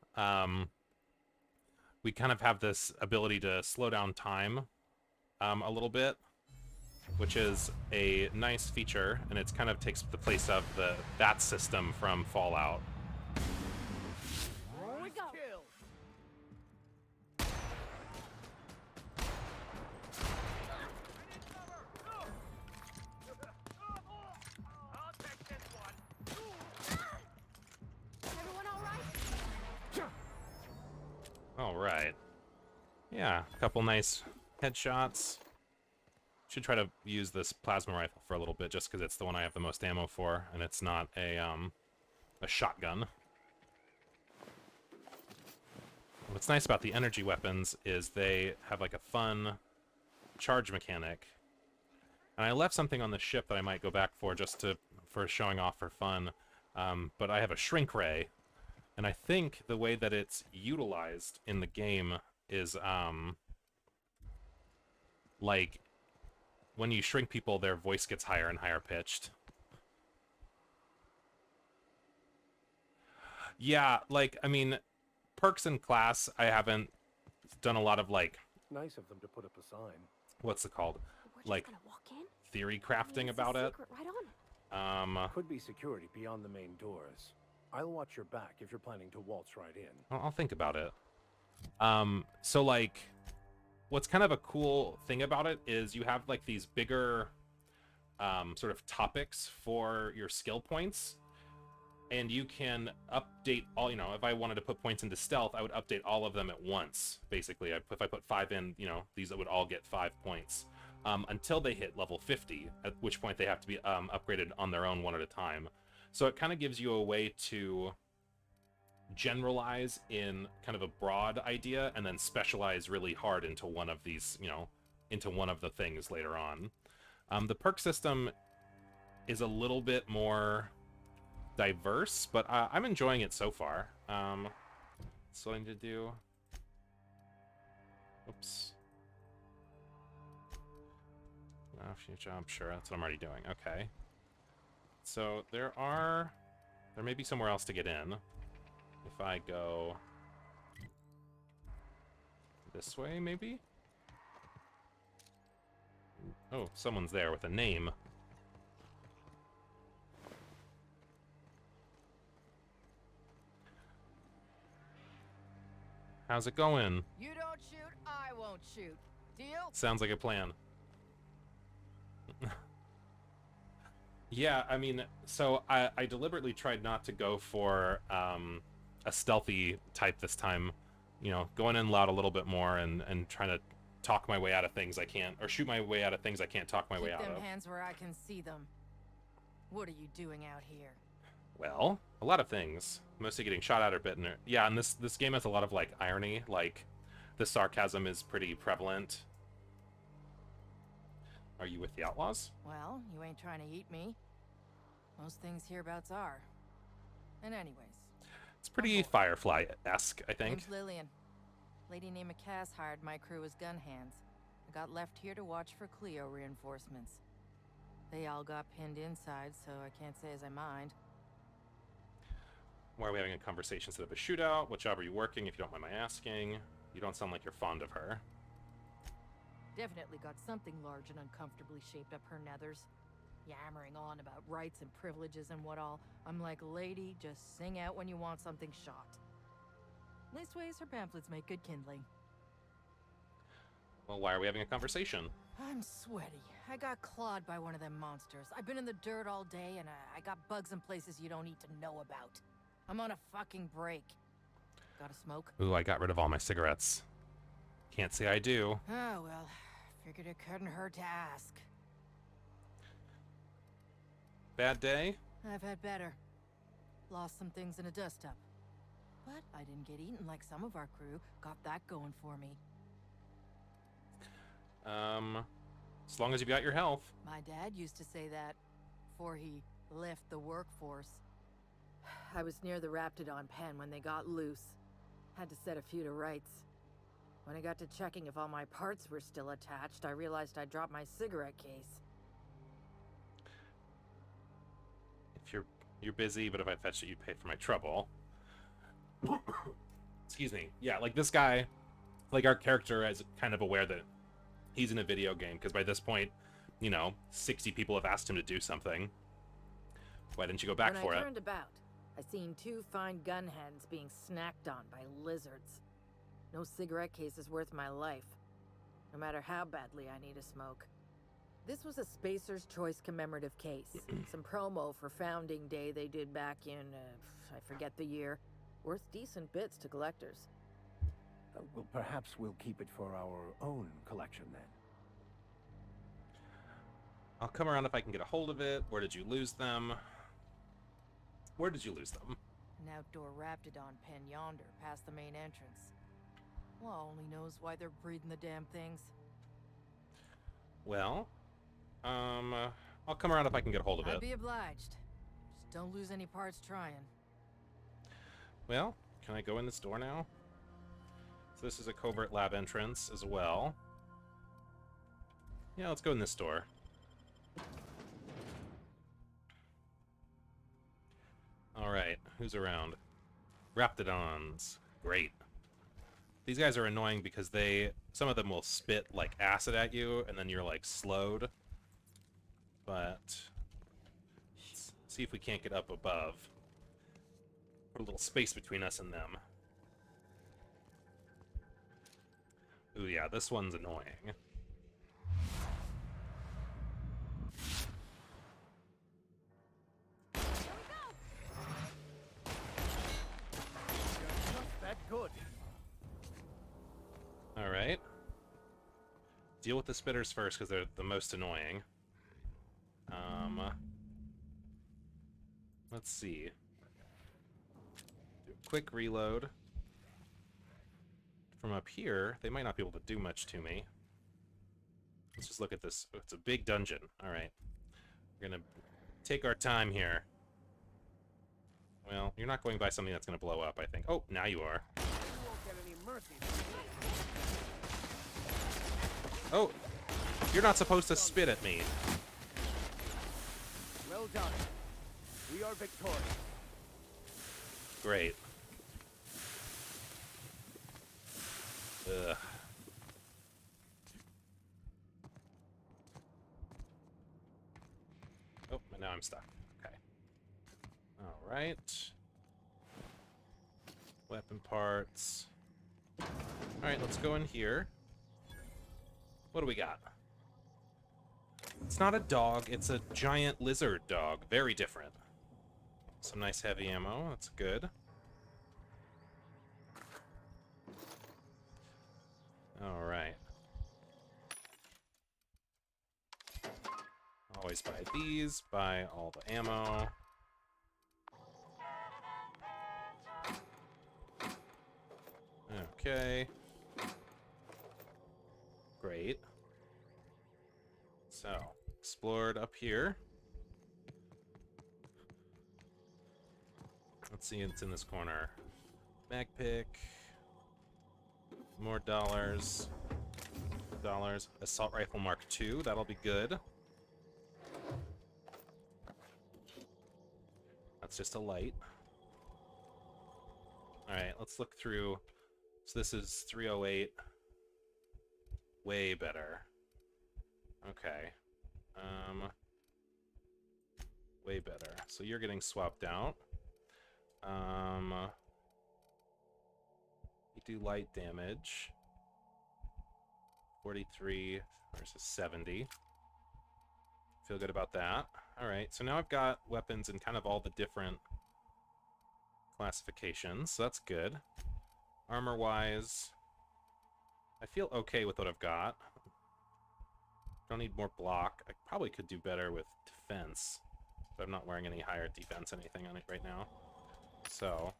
we kind of have this ability to slow down time a little bit, which is a nice feature, and it's kind of takes the place of that system from Fallout. Here we go. Everyone all right? All right. Yeah, a couple nice headshots. Should try to use this plasma rifle for a little bit, just because it's the one I have the most ammo for, and it's not a shotgun. What's nice about the energy weapons is they have like a fun charge mechanic. And I left something on the ship that I might go back for just for showing off for fun. But I have a shrink ray, and I think the way that it's utilized in the game is like when you shrink people, their voice gets higher and higher pitched. Yeah, like, I mean, perks in class, I haven't done a lot of, like... Nice of them to put up a sign. What's it called? We're Like, just gonna walk in? theory I crafting mean, it's a about it. secret right on it. Could be security beyond the main doors. I'll watch your back if you're planning to waltz right in. I'll think about it. So, like, what's kind of a cool thing about it is you have, like, these bigger sort of topics for your skill points. And you can update all, you know, if I wanted to put points into stealth, I would update all of them at once, basically. If I put 5 in, you know, these would all get 5 points. Until they hit level 50, at which point they have to be upgraded on their own one at a time. So it kind of gives you a way to generalize in kind of a broad idea and then specialize really hard into one of these, you know, into one of the things later on. The perk system is a little bit more diverse, but I'm enjoying it so far. So I need to do... Oops. Jump, sure, that's what I'm already doing. Okay. So there may be somewhere else to get in. If I go this way, maybe? Oh, someone's there with a name. How's it going? You don't shoot, I won't shoot. Deal? Sounds like a plan. Yeah, I mean, so I deliberately tried not to go for a stealthy type this time. You know, going in loud a little bit more and trying to talk my way out of things I can't, or shoot my way out of things I can't talk my way out Keep them of. hands where I can see them. What are you doing out here? Well, a lot of things. Mostly getting shot at or bitten. Yeah, and this game has a lot of, like, irony. Like, the sarcasm is pretty prevalent. Are you with the Outlaws? Well, you ain't trying to eat me. Most things hereabouts are. And anyways. It's pretty Firefly-esque, I think. Name's Lillian. Lady named Cass hired my crew as gun hands. I got left here to watch for Cleo reinforcements. They all got pinned inside, so I can't say as I mind. Why are we having a conversation instead of a shootout? What job are you working, if you don't mind my asking? You don't sound like you're fond of her. Definitely got something large and uncomfortably shaped up her nethers. Yammering on about rights and privileges and what all. I'm like, lady, just sing out when you want something shot. Leastways, her pamphlets make good kindling. Well, why are we having a conversation? I'm sweaty. I got clawed by one of them monsters. I've been in the dirt all day, and I got bugs in places you don't need to know about. I'm on a fucking break. Got a smoke? Ooh, I got rid of all my cigarettes. Can't say I do. Oh, well, figured it couldn't hurt to ask. Bad day? I've had better. Lost some things in a dust-up. But I didn't get eaten like some of our crew. Got that going for me. As long as you've got your health. My dad used to say that before he left the workforce. I was near the Raptidon pen when they got loose. Had to set a few to rights. When I got to checking if all my parts were still attached, I realized I dropped my cigarette case. If you're busy, but if I fetched it, you'd pay for my trouble. Excuse me. Yeah, like this guy, Like, our character is kind of aware that he's in a video game, because by this point, 60 people have asked him to do something. Why didn't you go back for When it? I turned about, I seen 2 fine gun hands being snacked on by lizards. No cigarette case is worth my life, no matter how badly I need a smoke. This was a Spacer's Choice commemorative case. Some promo for Founding Day they did back in, I forget the year. Worth decent bits to collectors. Well, perhaps we'll keep it for our own collection then. I'll come around if I can get a hold of it. Where did you lose them? Where did you lose them? An outdoor Raptidon pen yonder, past the main entrance. Law only knows why they're breeding the damn things. Well, I'll come around if I can get a hold of I'd it. be obliged. Just don't lose any parts trying. Well, can I go in this door now? So this is a covert lab entrance as well. Yeah, let's go in this door. Alright, who's around? Raptidons. Great. These guys are annoying because some of them will spit, like, acid at you, and then you're, like, slowed. But let's see if we can't get up above. Put a little space between us and them. Ooh, yeah, this one's annoying. That good. Alright. Deal with the spitters first, because they're the most annoying. Let's see. Do a quick reload. From up here, they might not be able to do much to me. Let's just look at this. It's a big dungeon. Alright. We're gonna take our time here. Well, you're not going by something that's gonna blow up, I think. Oh, now you are. You won't get any mercy. Oh! You're not supposed to spit at me. Well done. We are victorious. Great. Ugh. Oh, and now I'm stuck. Okay. Alright. Weapon parts. Alright, let's go in here. What do we got? It's not a dog, it's a giant lizard dog. Very different. Some nice heavy ammo, that's good. Alright. Always buy these, buy all the ammo. Okay. Great. So, explored up here. Let's see what's in this corner. Mag pick. More dollars. Assault rifle Mark II. That'll be good. That's just a light. Alright, let's look through. So this is 308. Way better. Okay. Way better. So you're getting swapped out. You do light damage. 43 versus 70. Feel good about that. Alright, so now I've got weapons in kind of all the different classifications, so that's good. Armor-wise, I feel okay with what I've got. Don't need more block. I probably could do better with defense, but I'm not wearing any higher defense anything on it right now. So,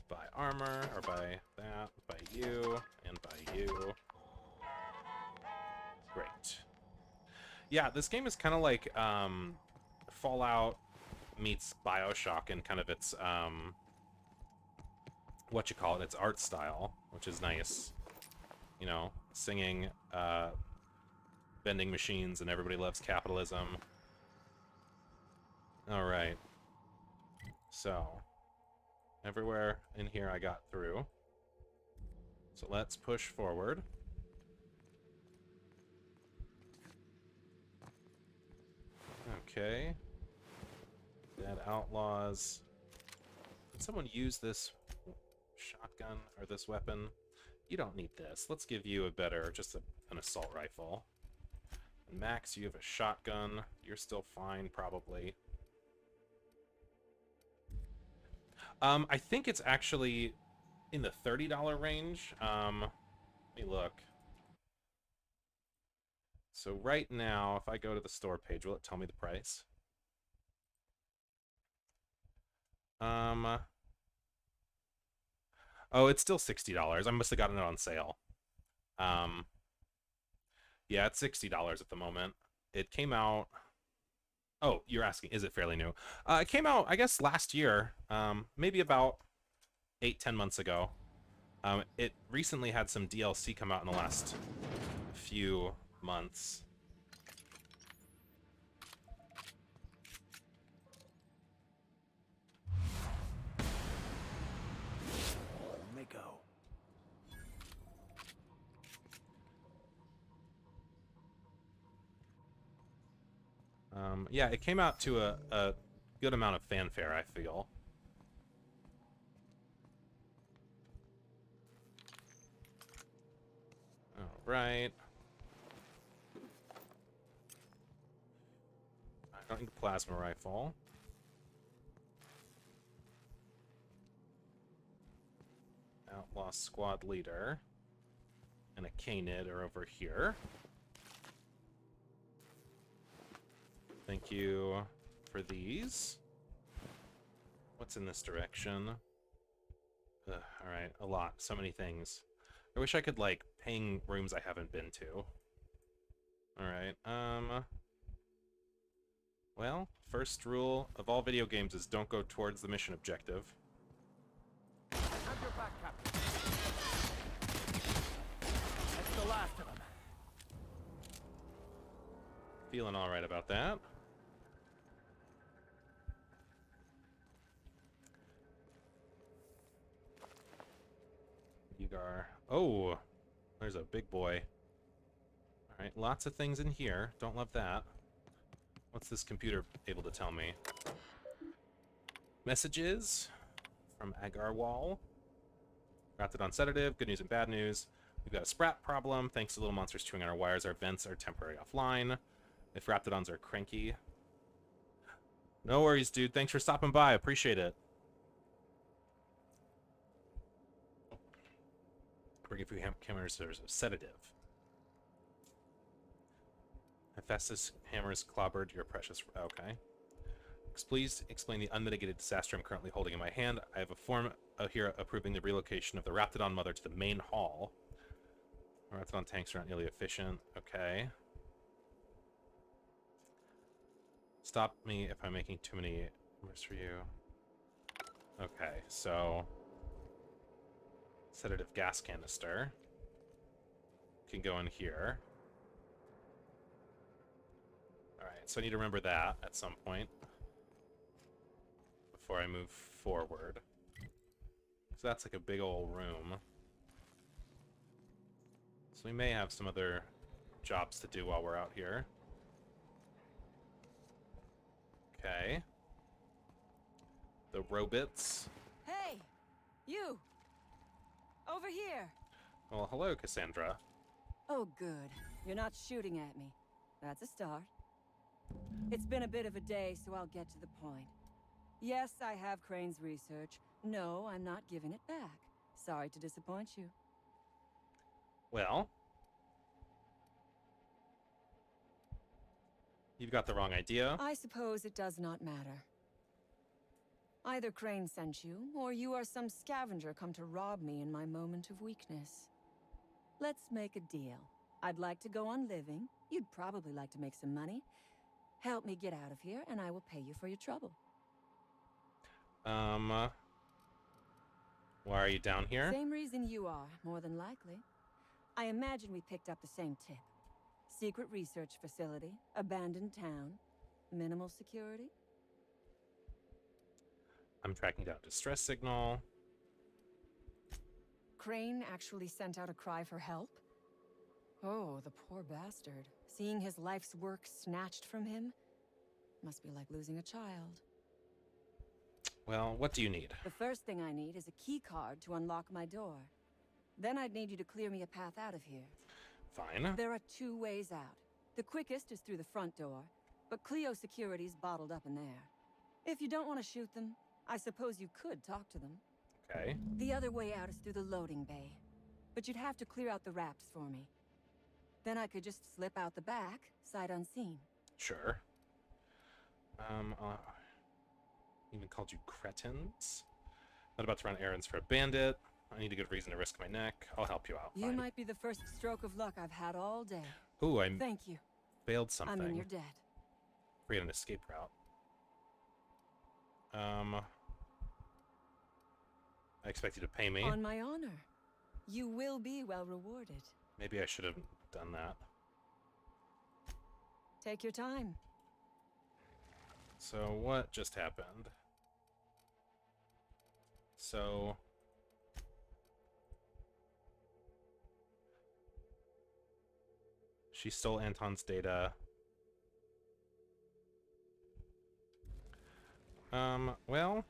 buy armor, or buy that, buy you, and buy you. Great. Yeah, this game is kind of like Fallout meets BioShock in kind of its, its art style, which is nice. You know, singing, vending machines, and everybody loves capitalism. Alright. So, everywhere in here I got through. So let's push forward. Okay. Dead outlaws. Did someone use this shotgun or this weapon? You don't need this. Let's give you a better, just an assault rifle. And Max, you have a shotgun. You're still fine, probably. I think it's actually in the $30 range. Let me look. So right now, if I go to the store page, will it tell me the price? Oh, it's still $60. I must have gotten it on sale. Yeah, it's $60 at the moment. It came out... Oh, you're asking, is it fairly new? It came out, I guess, last year. Maybe about 8-10 months ago. It recently had some DLC come out in the last few months. May go. Yeah, it came out to a good amount of fanfare, I feel. All right. I don't need a plasma rifle. Outlaw squad leader. And a K-Nid are over here. Thank you for these. What's in this direction? Alright, a lot. So many things. I wish I could, like, ping rooms I haven't been to. Alright, well, first rule of all video games is don't go towards the mission objective. Have your back, Captain. That's the last of them. Feeling alright about that. Ugar. Oh, there's a big boy. Alright, lots of things in here. Don't love that. What's this computer able to tell me? Messages from Agarwal. Raptidon sedative. Good news and bad news. We've got a sprat problem. Thanks to little monsters chewing on our wires, our vents are temporarily offline. If Raptidons are cranky. No worries, dude. Thanks for stopping by. Appreciate it. Bring a few hammers. There's a sedative. Hephaestus hammers clobbered your precious... Okay. Please explain the unmitigated disaster I'm currently holding in my hand. I have a form here approving the relocation of the Raptidon mother to the main hall. Raptidon tanks are not nearly efficient. Okay. Stop me if I'm making too many numbers for you. Okay, so... Sedative gas canister. Can go in here. Alright, so I need to remember that at some point. Before I move forward. So that's like a big old room. So we may have some other jobs to do while we're out here. Okay. The robots. Hey! You! Over here! Well, hello, Cassandra. Oh, good. You're not shooting at me. That's a start. It's been a bit of a day, so I'll get to the point. Yes, I have Crane's research. No, I'm not giving it back. Sorry to disappoint you. Well, you've got the wrong idea. I suppose it does not matter. Either Crane sent you, or you are some scavenger come to rob me in my moment of weakness. Let's make a deal. I'd like to go on living. You'd probably like to make some money. Help me get out of here, and I will pay you for your trouble. Why are you down here? Same reason you are, more than likely. I imagine we picked up the same tip. Secret research facility, abandoned town, minimal security. I'm tracking down distress signal. Crane actually sent out a cry for help? Oh, the poor bastard. Seeing his life's work snatched from him must be like losing a child. Well, what do you need? The first thing I need is a key card to unlock my door. Then I'd need you to clear me a path out of here. Fine. There are 2 ways out. The quickest is through the front door, but Cleo Security's bottled up in there. If you don't want to shoot them, I suppose you could talk to them. Okay. The other way out is through the loading bay, but you'd have to clear out the wraps for me. Then I could just slip out the back, sight unseen. Sure. Even called you cretins. Not about to run errands for a bandit. I need a good reason to risk my neck. I'll help you out. You Fine. might be the first stroke of luck I've had all day. Ooh, I Thank you. failed something. I mean, you're dead. Create an escape route. I expect you to pay me. On my honor. You will be well rewarded. Maybe I should have done that. Take your time. So what just happened? So she stole Anton's data. Well,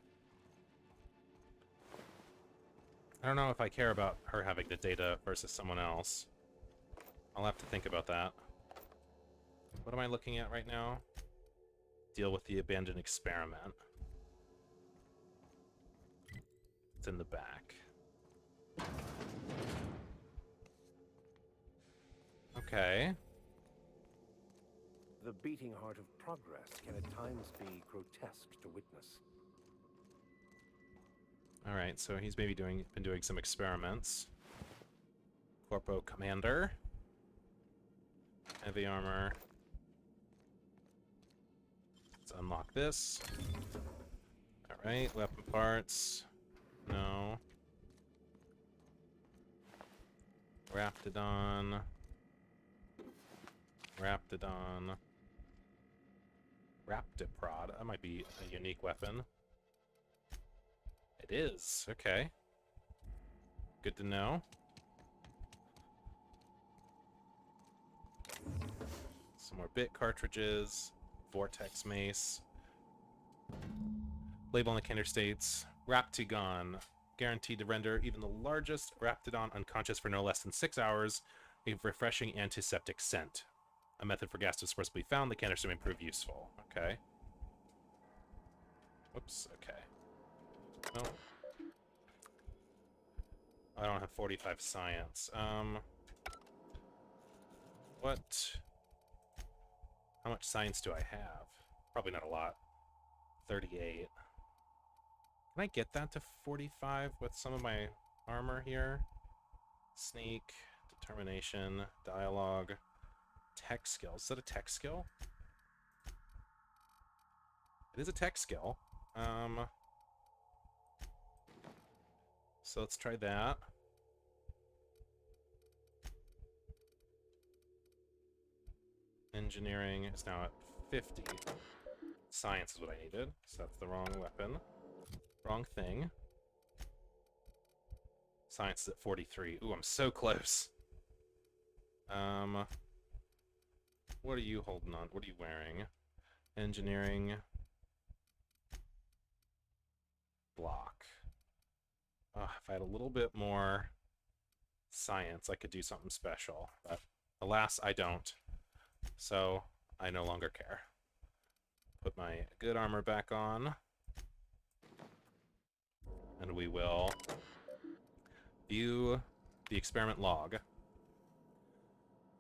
I don't know if I care about her having the data versus someone else. I'll have to think about that. What am I looking at right now? Deal with the abandoned experiment. It's in the back. Okay. The beating heart of progress can at times be grotesque to witness. Alright, so he's maybe been doing some experiments. Corpo Commander. Heavy armor. Let's unlock this. Alright, weapon parts. No. Raptidon. Raptidon. Raptiprod. That might be a unique weapon. It is. Okay. Good to know. Some more bit cartridges. Vortex mace. Label on the counter states, Raptigon. Guaranteed to render even the largest Raptidon unconscious for no less than 6 hours. A refreshing antiseptic scent. A method for gas to forcibly found. The canister may prove useful. Okay. Whoops. Okay. No. I don't have 45 science. What? How much science do I have? Probably not a lot. 38. Can I get that to 45 with some of my armor here? Sneak, determination, dialogue, tech skills. Is that a tech skill? It is a tech skill. So let's try that. Engineering is now at 50. Science is what I needed, so that's the wrong weapon. Wrong thing. Science is at 43. Ooh, I'm so close. What are you holding on? What are you wearing? Engineering. Block. If I had a little bit more science, I could do something special. But alas, I don't. So, I no longer care. Put my good armor back on. And we will view the experiment log.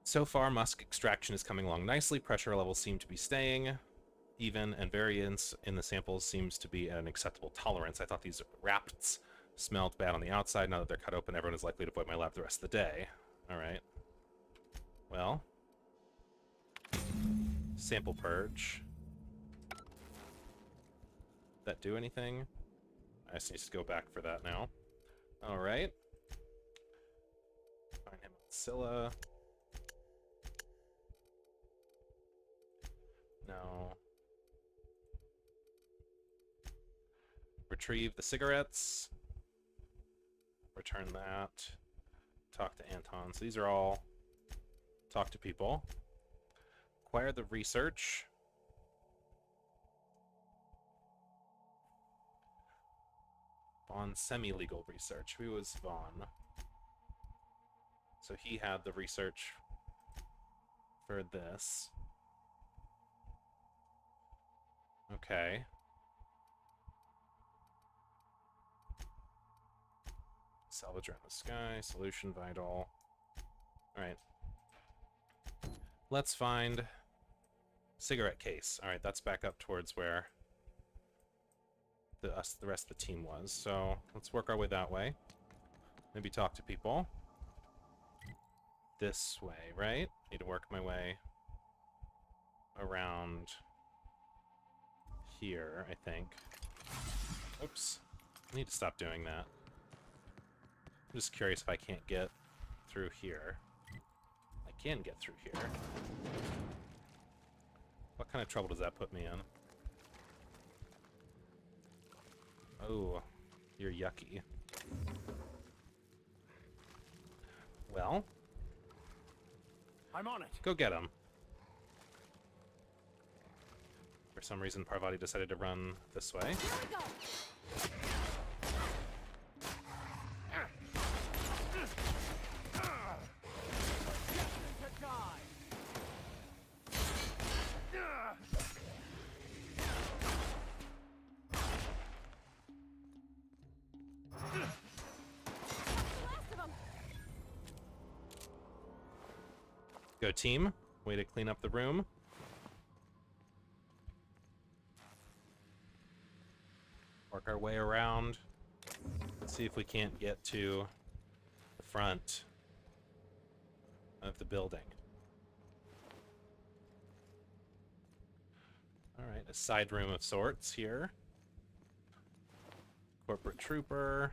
So far, musk extraction is coming along nicely. Pressure levels seem to be staying even, and variance in the samples seems to be at an acceptable tolerance. I thought these rapts smelled bad on the outside. Now that they're cut open, everyone is likely to avoid my lab the rest of the day. Alright. Well. Sample purge. That do anything? I just need to go back for that now. Alright. Find him with Scylla. No. Retrieve the cigarettes. return that. Talk to Anton. So these are all talk to people. Acquire the research. Vaughn semi-legal research. Who was Vaughn? So he had the research for this. Okay. Salvage around the sky. Solution vital. Alright. Let's find cigarette case. Alright, that's back up towards where the rest of the team was. So let's work our way that way. Maybe talk to people. This way, right? Need to work my way around here, I think. Oops. I need to stop doing that. I'm just curious if I can't get through here. I can get through here. What kind of trouble does that put me in? Oh, you're yucky. Well, I'm on it. go get him. For some reason, Parvati decided to run this way. Here we go. Go team. Way to clean up the room. Work our way around. See if we can't get to the front of the building. Alright, a side room of sorts here. Corporate trooper.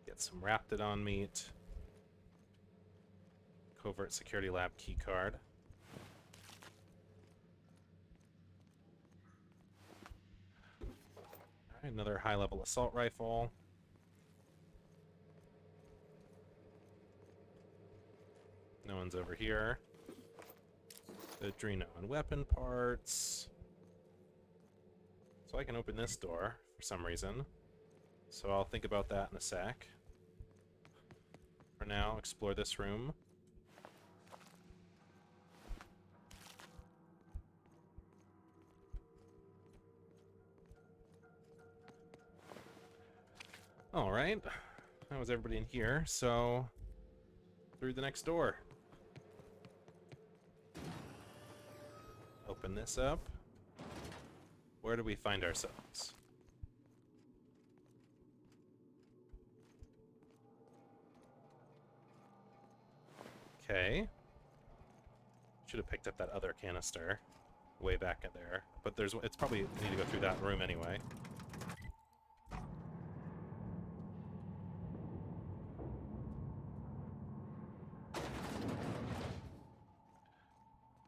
Get some Raptidon meat. Covert security lab keycard. Alright, another high-level assault rifle. No one's over here. Adreno and weapon parts. So I can open this door for some reason. So I'll think about that in a sec. For now, explore this room. Alright, that was everybody in here, so through the next door. Open this up. Where do we find ourselves? Okay. Should have picked up that other canister way back in there, but it's probably need to go through that room anyway.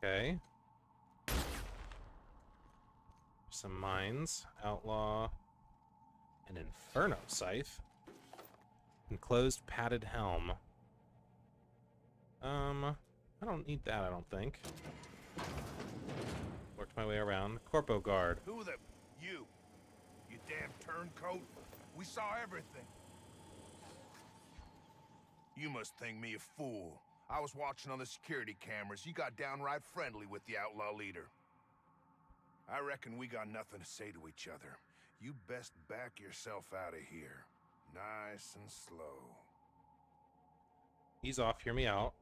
Okay. Some mines. Outlaw. An Inferno Scythe. Enclosed padded helm. I don't need that, I don't think. Worked my way around. Corpo Guard. Who the... You? You damn turncoat? We saw everything. You must think me a fool. I was watching on the security cameras. You got downright friendly with the outlaw leader. I reckon we got nothing to say to each other. You best back yourself out of here. Nice and slow. Ease off, hear me out.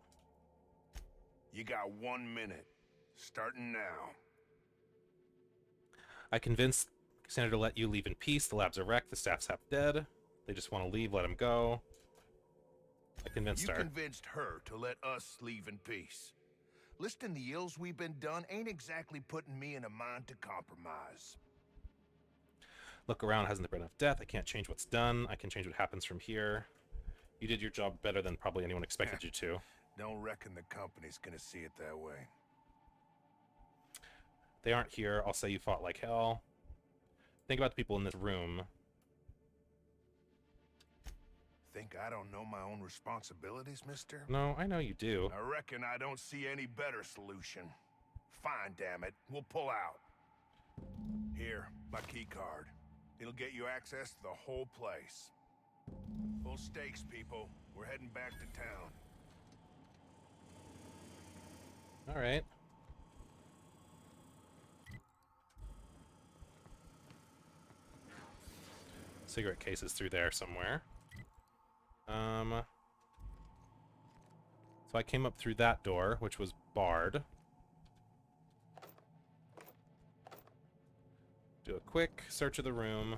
You got 1 minute. Starting now. I convinced Cassandra to let you leave in peace. The labs are wrecked. The staff's half dead. They just want to leave. Let them go. I convinced her. You convinced her to let us leave in peace. Listing the ills we've been done ain't exactly putting me in a mind to compromise. Look around. Hasn't there been enough death? I can't change what's done. I can change what happens from here. You did your job better than probably anyone expected you to. Don't reckon the company's gonna see it that way. They aren't here. I'll say you fought like hell. Think about the people in this room. think I don't know my own responsibilities, mister? No, I know you do. I reckon I don't see any better solution. Fine, damn it. We'll pull out. Here, my key card. It'll get you access to the whole place. Full stakes, people. We're heading back to town. All right. Cigarette case is through there somewhere. So I came up through that door, which was barred. Do a quick search of the room.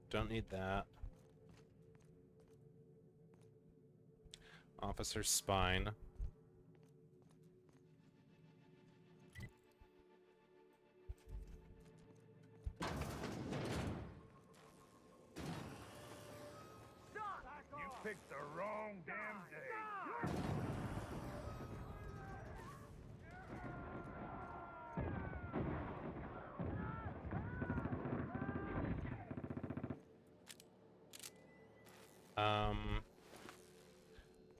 Don't need that. Officer's spine. You picked the wrong damn day.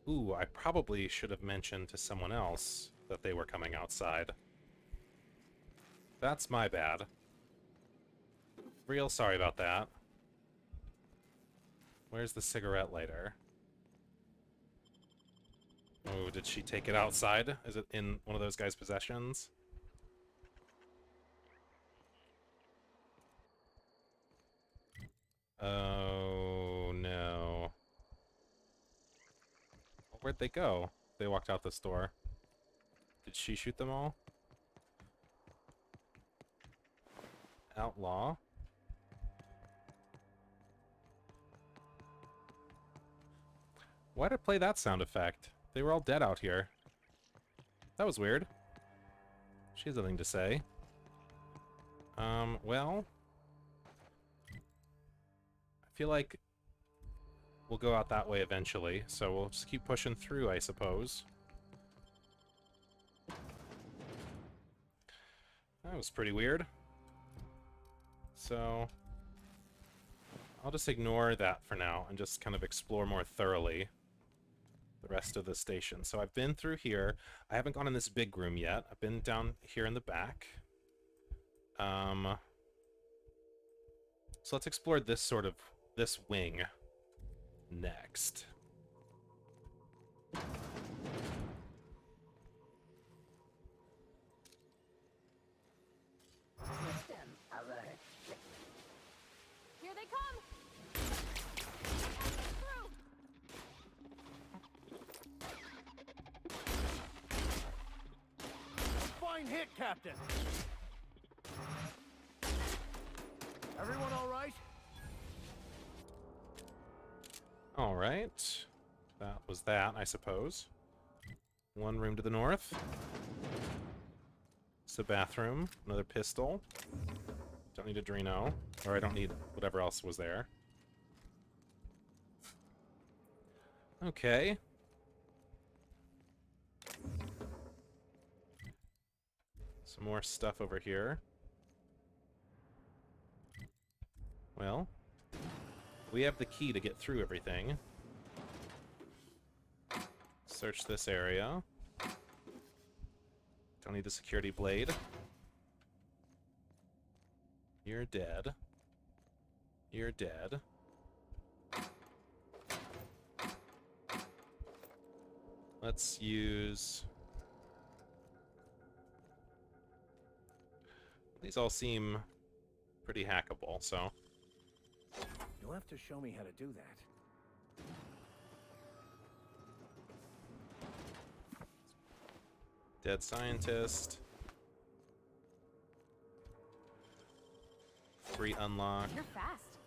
Ooh, I probably should have mentioned to someone else that they were coming outside. That's my bad. Real sorry about that. Where's the cigarette lighter? Oh, did she take it outside? Is it in one of those guys' possessions? Oh, no. Where'd they go? They walked out this door. Did she shoot them all? Outlaw. Why'd it play that sound effect? They were all dead out here. That was weird. She has nothing to say. Well... I feel like we'll go out that way eventually, so we'll just keep pushing through, I suppose. That was pretty weird. So... I'll just ignore that for now and just kind of explore more thoroughly the rest of the station. So I've been through here. I haven't gone in this big room yet. I've been down here in the back. So let's explore this this wing next. Here they come! Through! Fine hit, Captain! Everyone all right? All right. That was that, I suppose. One room to the north. It's a bathroom. Another pistol. Don't need a Drino. Or I don't need whatever else was there. Okay. Some more stuff over here. Well, we have the key to get through everything. Search this area. Don't need the security blade. You're dead. You're dead. Let's use... These all seem pretty hackable, so... You'll have to show me how to do that. Dead scientist. Free unlock. You're fast.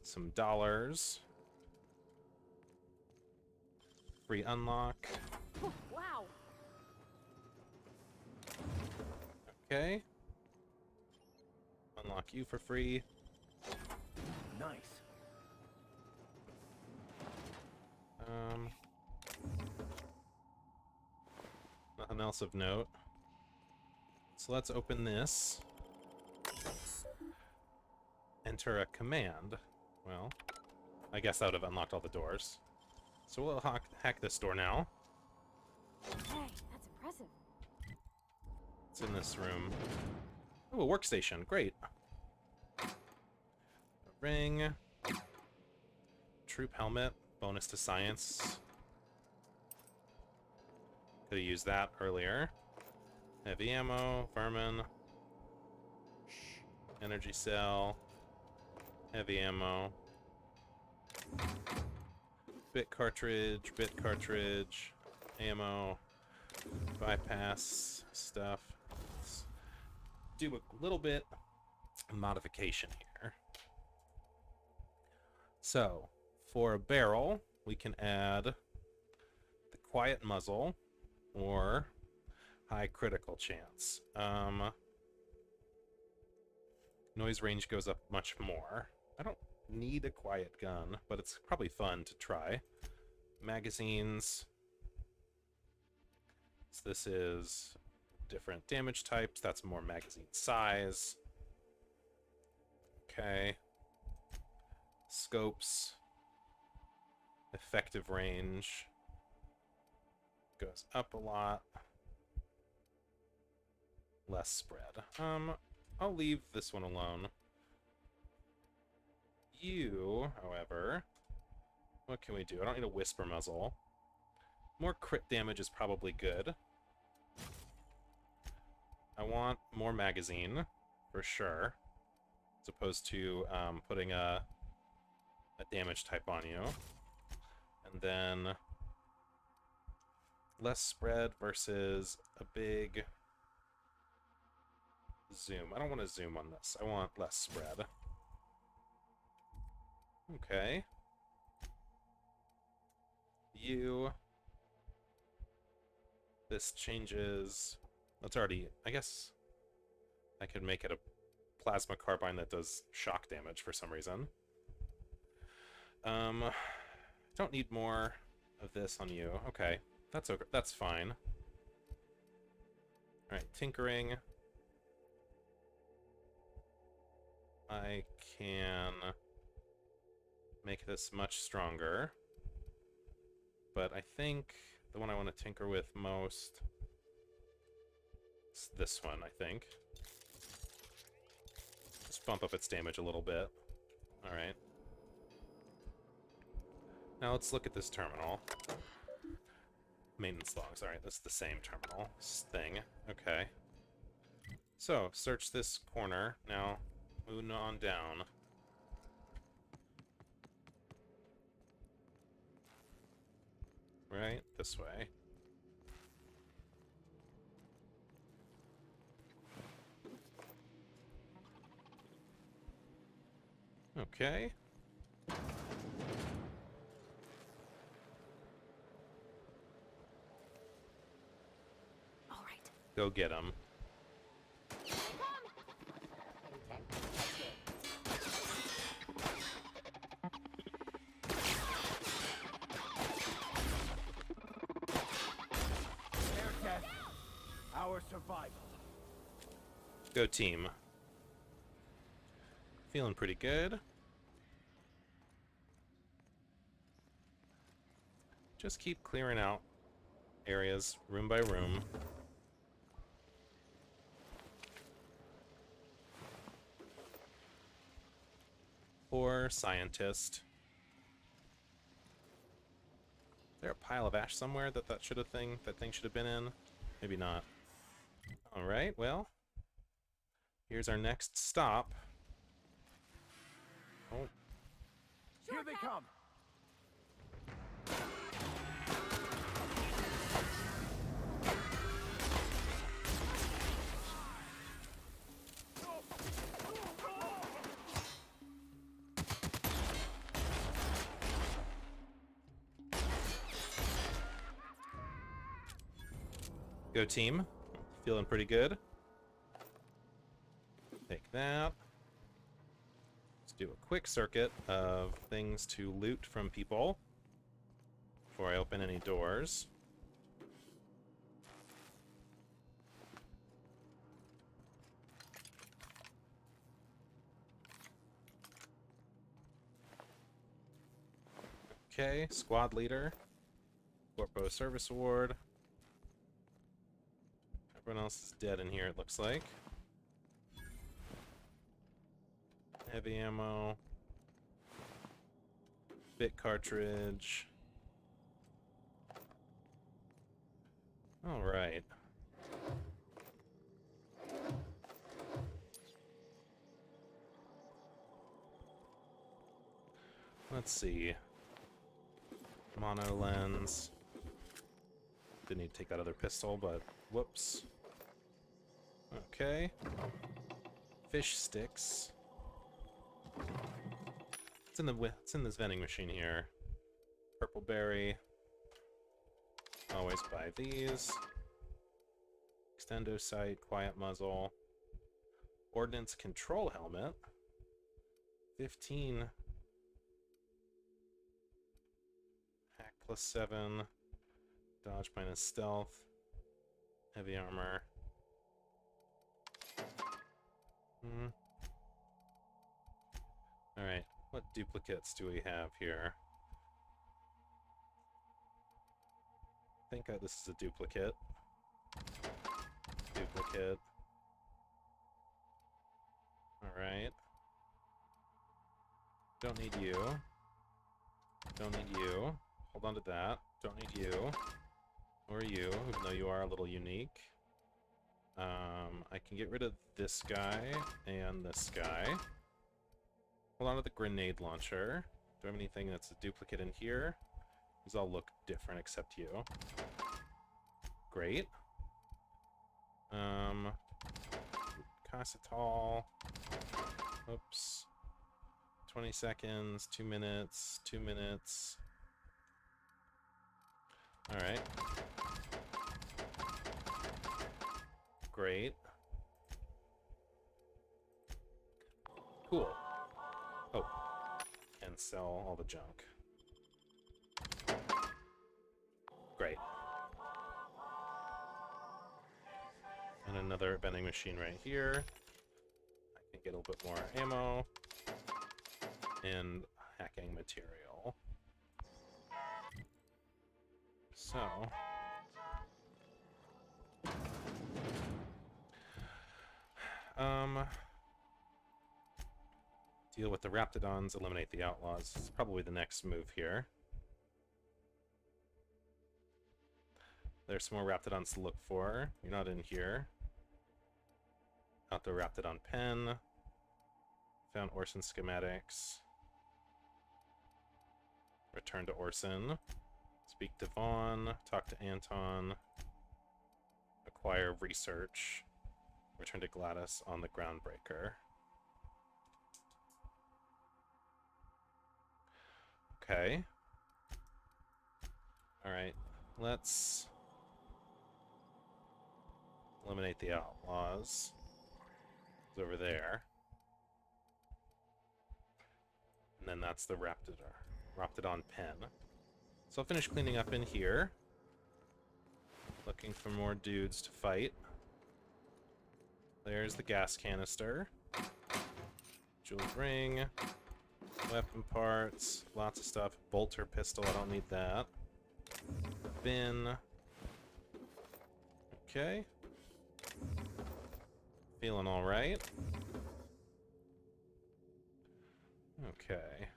Some dollars. Free unlock. Whew, wow. Okay. Unlock you for free. Nice. Nothing else of note. So let's open this. enter a command. Well, I guess that would have unlocked all the doors. So we'll hack this door now. Hey, that's impressive. It's in this room. Oh, a workstation. Great. A ring. Troop helmet. Bonus to science. Could have used that earlier. Heavy ammo. Vermin. Energy cell. Heavy ammo. Bit cartridge. Ammo. Bypass stuff. Let's do a little bit of modification here. So, for a barrel, we can add the quiet muzzle or high critical chance. Noise range goes up much more. I don't need a quiet gun, but it's probably fun to try. Magazines. So this is different damage types. That's more magazine size. Okay. Scopes. Effective range. Goes up a lot. Less spread. I'll leave this one alone. You, however... What can we do? I don't need a whisper muzzle. More crit damage is probably good. I want more magazine, for sure. As opposed to putting a damage type on you. And then... less spread versus a big... zoom. I don't want to zoom on this. I want less spread. Okay. You... This changes... That's already... I guess I could make it a plasma carbine that does shock damage for some reason. Don't need more of this on you. Okay. That's okay. That's fine. Alright, tinkering. I can make this much stronger. But I think the one I want to tinker with most is this one, I think. Just bump up its damage a little bit. Alright. Now let's look at this terminal. Maintenance logs. Alright, that's the same terminal thing. Okay. So, search this corner. Now, moving on down. Right? This way. Okay. All right. Go get him. Their death, our survival. Go team. Feeling pretty good. Just keep clearing out areas room by room. Poor scientist. Is there a pile of ash somewhere that thing should have been in? Maybe not. All right, well, here's our next stop. Oh, Here they come. go team. Feeling pretty good. Take that. Let's do a quick circuit of things to loot from people before I open any doors. Okay, squad leader. Corpo service award. Everyone else is dead in here, it looks like. Heavy ammo. Bit cartridge. Alright. Let's see. Mono lens. Didn't need to take that other pistol, but whoops. Okay. Fish sticks. It's in this vending machine here. Purple berry. Always buy these. Extendo sight, quiet muzzle. Ordnance control helmet. 15. Hack +7. Dodge minus stealth. Heavy armor. Alright, what duplicates do we have here? I think this is a duplicate. Duplicate. Alright. Don't need you. Don't need you. Hold on to that. Don't need you. Or you, even though you are a little unique. I can get rid of this guy and this guy. Hold on to the grenade launcher. Do I have anything that's a duplicate in here? These all look different except you. Great. Cassitol. Oops. 20 seconds, 2 minutes, 2 minutes. Alright. Great. Cool. Oh. And sell all the junk. Great. And another vending machine right here. I can get a little bit more ammo. And hacking material. So... deal with the Raptidons, eliminate the Outlaws. It's probably the next move here. There's some more Raptidons to look for. You're not in here. Out the Raptidon pen. Found Orson schematics. Return to Orson. Speak to Vaughn. Talk to Anton. Acquire research. Return to Gladys on the Groundbreaker. Okay. Alright, let's eliminate the Outlaws. It's over there. And then that's the Raptidon pen. So I'll finish cleaning up in here. Looking for more dudes to fight. There's the gas canister. Jeweled ring. Weapon parts. Lots of stuff. Bolter pistol, I don't need that. Bin. Okay. Feeling alright. Okay.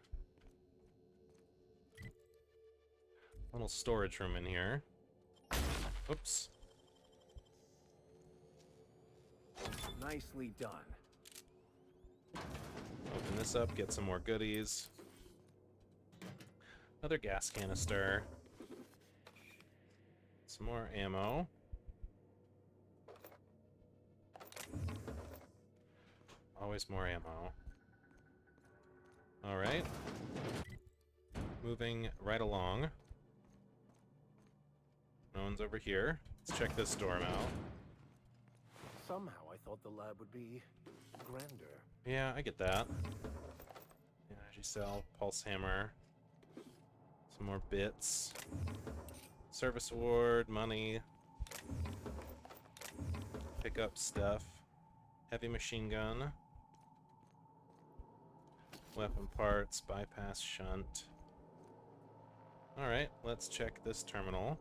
Little storage room in here. Oops. Nicely done. Open this up, get some more goodies. Another gas canister. Some more ammo. Always more ammo. Alright. Moving right along. No one's over here. Let's check this dorm out. Somehow I thought the lab would be grander. Yeah, I get that. Energy cell, pulse hammer. Some more bits. Service award, money. Pick up stuff. Heavy machine gun. Weapon parts, bypass shunt. Alright, let's check this terminal.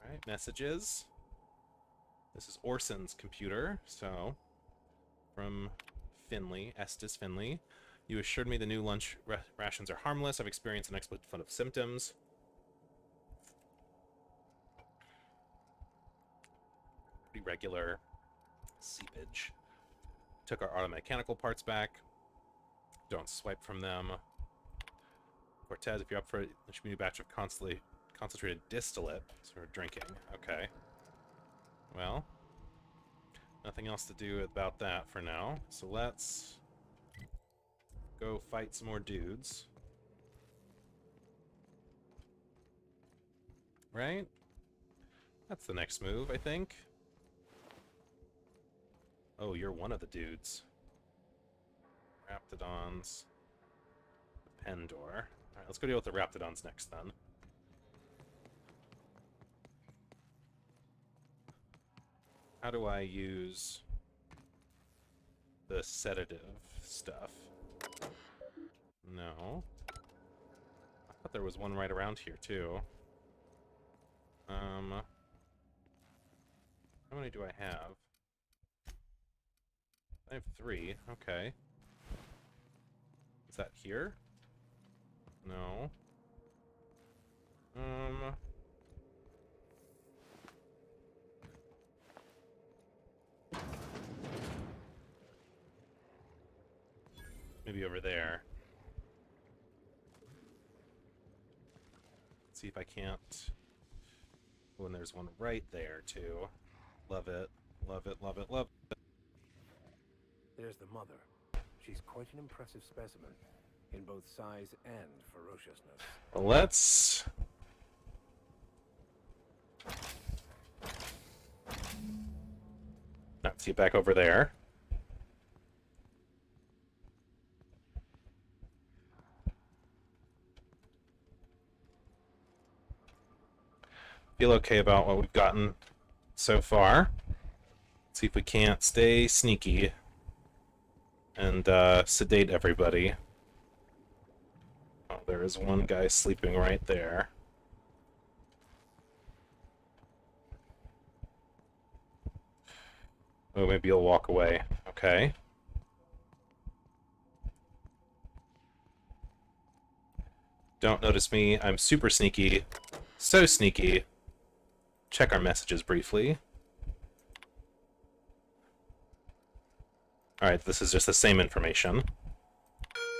Alright, messages. This is Orson's computer, so... From Finley, Estes Finley. You assured me the new lunch rations are harmless. I've experienced an expletive of symptoms. Pretty regular seepage. Took our automechanical parts back. Don't swipe from them. Cortez, if you're up for it, there should be a batch of concentrated distillate. So we're drinking. Okay. Well, nothing else to do about that for now. So let's go fight some more dudes. Right? That's the next move, I think. Oh, you're one of the dudes. Raptidons. Pendor. Alright, let's go deal with the Raptidons next, then. How do I use the sedative stuff? No. I thought there was one right around here, too. How many do I have? I have 3. Okay. Is that here? No. Maybe over there. Let's see if I can't... Oh, and there's one right there, too. Love it. Love it, love it, love it. There's the mother. She's quite an impressive specimen, in both size and ferociousness. Well, let's... Let's get back over there. Feel okay about what we've gotten so far. See if we can't stay sneaky and sedate everybody. Oh, there is one guy sleeping right there. Oh, maybe he'll walk away. Okay. Don't notice me. I'm super sneaky. So sneaky. Check our messages briefly. Alright, this is just the same information.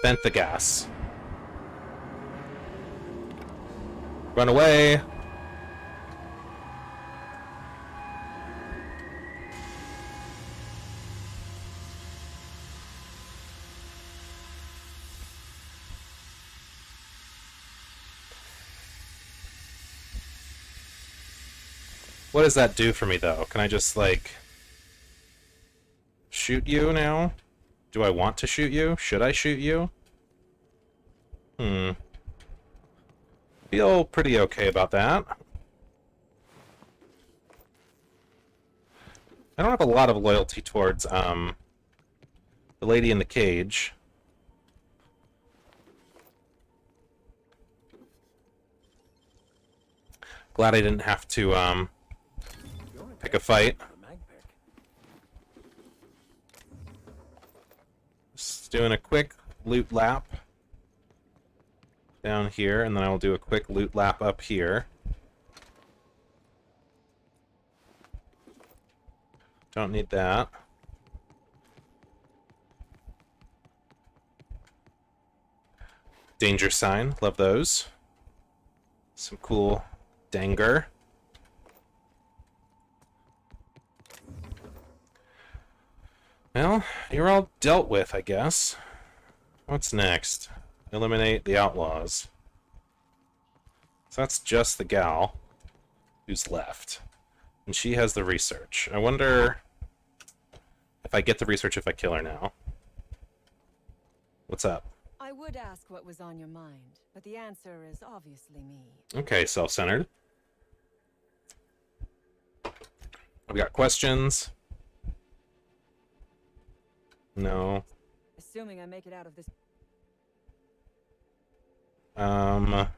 Vent the gas. Run away! What does that do for me, though? Can I just, like... shoot you now? Do I want to shoot you? Should I shoot you? Feel pretty okay about that. I don't have a lot of loyalty towards, the lady in the cage. Glad I didn't have to, pick a fight. Just doing a quick loot lap down here, and then I'll do a quick loot lap up here. Don't need that. Danger sign, love those. Some cool danger. Well, you're all dealt with, I guess. What's next? Eliminate the outlaws. So that's just the gal who's left. And she has the research. I wonder if I get the research if I kill her now. What's up? I would ask what was on your mind, but the answer is obviously me. Okay, self-centered. We got questions? No. Assuming I make it out of this... I'll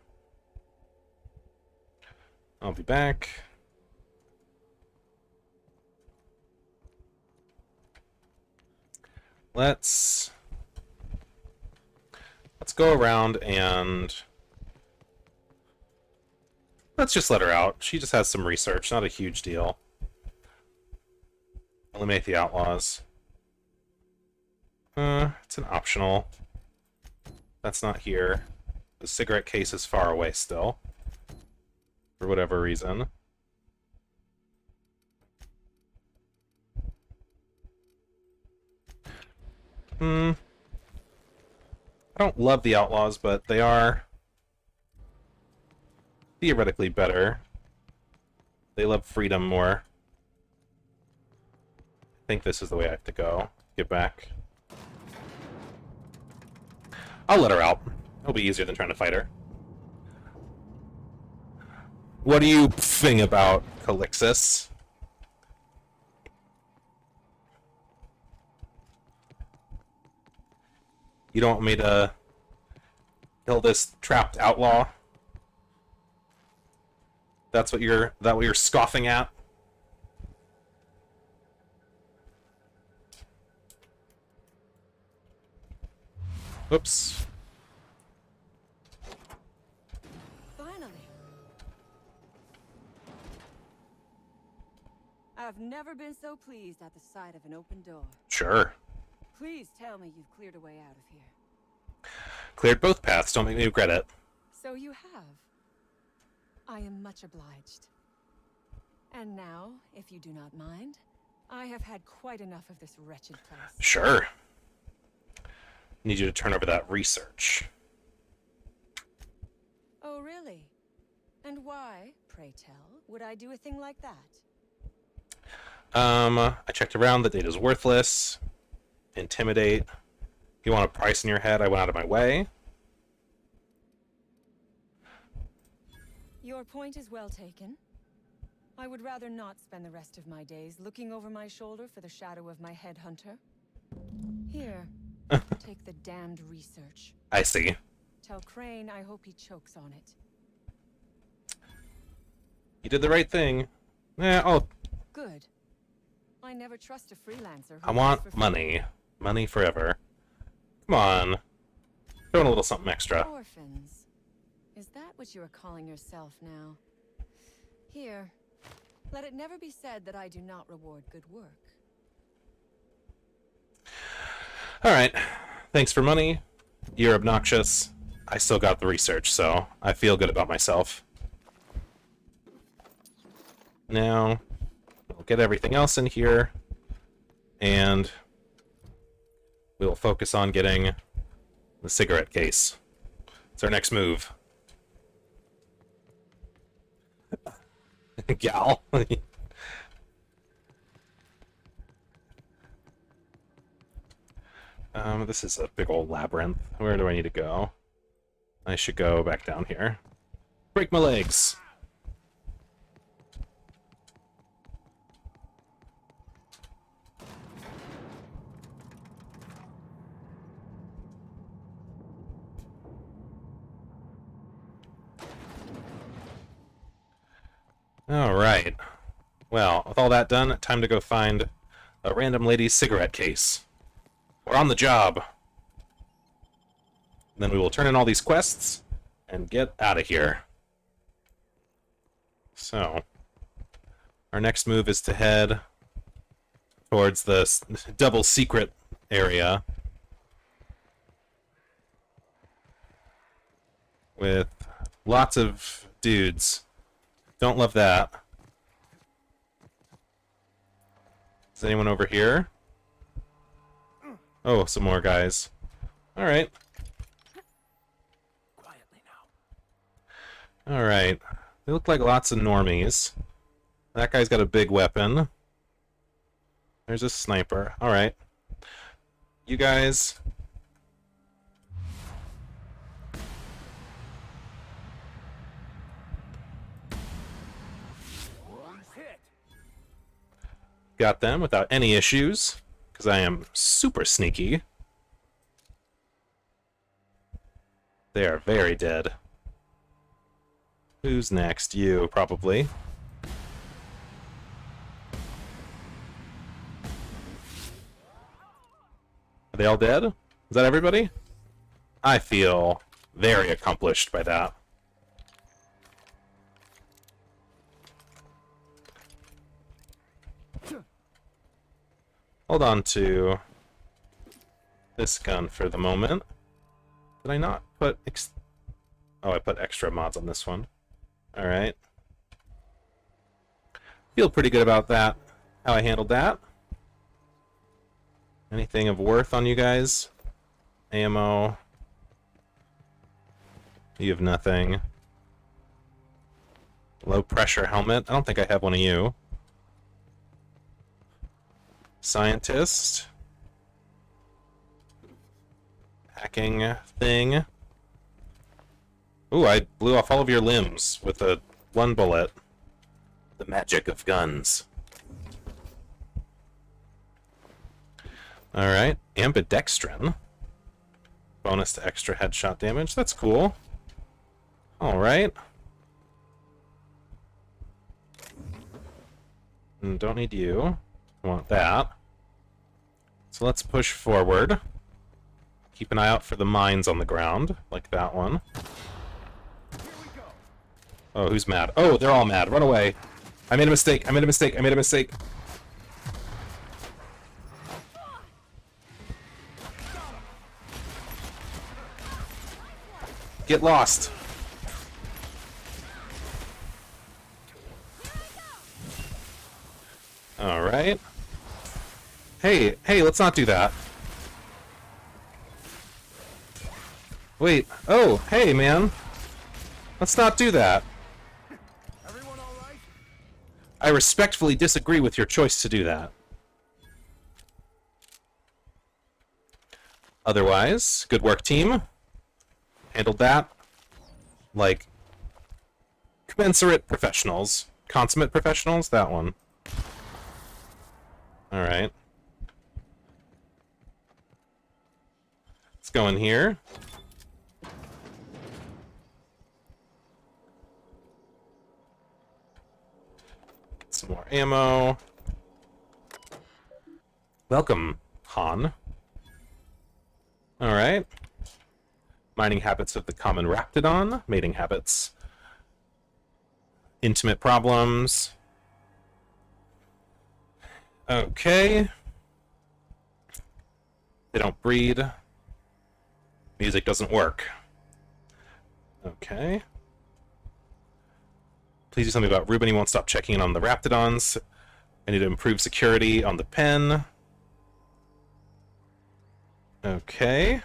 be back. Let's go around and let's just let her out. She just has some research, not a huge deal. Eliminate the outlaws. It's an optional. That's not here. The cigarette case is far away still. For whatever reason. I don't love the outlaws, but they are theoretically better. They love freedom more. I think this is the way I have to go. Get back. I'll let her out. It'll be easier than trying to fight her. What do you think about Calixis? You don't want me to kill this trapped outlaw? That what you're scoffing at? Oops. Finally. I've never been so pleased at the sight of an open door. Sure. Please tell me you've cleared a way out of here. Cleared both paths, don't make me regret it. So you have. I am much obliged. And now, if you do not mind, I have had quite enough of this wretched place. Sure. Need you to turn over that research. Oh, really? And why, pray tell, would I do a thing like that? I checked around, the data's worthless. Intimidate. You want a price in your head, I went out of my way. Your point is well taken. I would rather not spend the rest of my days looking over my shoulder for the shadow of my headhunter. Here, take the damned research. I see. Tell Crane I hope he chokes on it. You did the right thing. Oh, Good. I never trust a freelancer. I want money. Money forever. Come on. Throw in a little something extra. Orphans. Is that what you are calling yourself now? Here. Let it never be said that I do not reward good work. Alright. Thanks for money. You're obnoxious. I still got the research, so I feel good about myself. Now, we'll get everything else in here, and we'll focus on getting the cigarette case. It's our next move. Gal. This is a big old labyrinth. Where do I need to go? I should go back down here. Break my legs! Alright. Well, with all that done, time to go find a random lady's cigarette case. We're on the job. Then we will turn in all these quests and get out of here. So, our next move is to head towards the double secret area with lots of dudes. Don't love that. Is anyone over here? Oh, some more guys. Alright. Quietly now. Alright. They look like lots of normies. That guy's got a big weapon. There's a sniper. Alright. You guys... Hit. got them without any issues, because I am super sneaky. They are very dead. Who's next? You, probably. Are they all dead? Is that everybody? I feel very accomplished by that. Hold on to this gun for the moment. Did I not put oh, I put extra mods on this one. Alright. Feel pretty good about that, how I handled that. Anything of worth on you guys? Ammo. You have nothing. Low pressure helmet. I don't think I have one of you. Scientist. Hacking thing. Ooh, I blew off all of your limbs with a one bullet. The magic of guns. Alright, ambidextrin. Bonus to extra headshot damage. That's cool. Alright. Don't need you. Want that. So let's push forward. Keep an eye out for the mines on the ground, like that one. Oh, who's mad? Oh, they're all mad. Run away. I made a mistake. I made a mistake. I made a mistake. Get lost. Alright. Hey, let's not do that. Wait, oh, hey, man. Let's not do that. Everyone all right? I respectfully disagree with your choice to do that. Otherwise, good work, team. Handled that like commensurate professionals. Consummate professionals, that one. Alright. Let's go in here. Get some more ammo. Welcome, Han. Alright. Mining habits of the common Raptidon. Mating habits. Intimate problems. Okay. They don't breed. Music doesn't work. Okay. Please do something about Ruben. He won't stop checking in on the Raptidons. I need to improve security on the pen. Okay.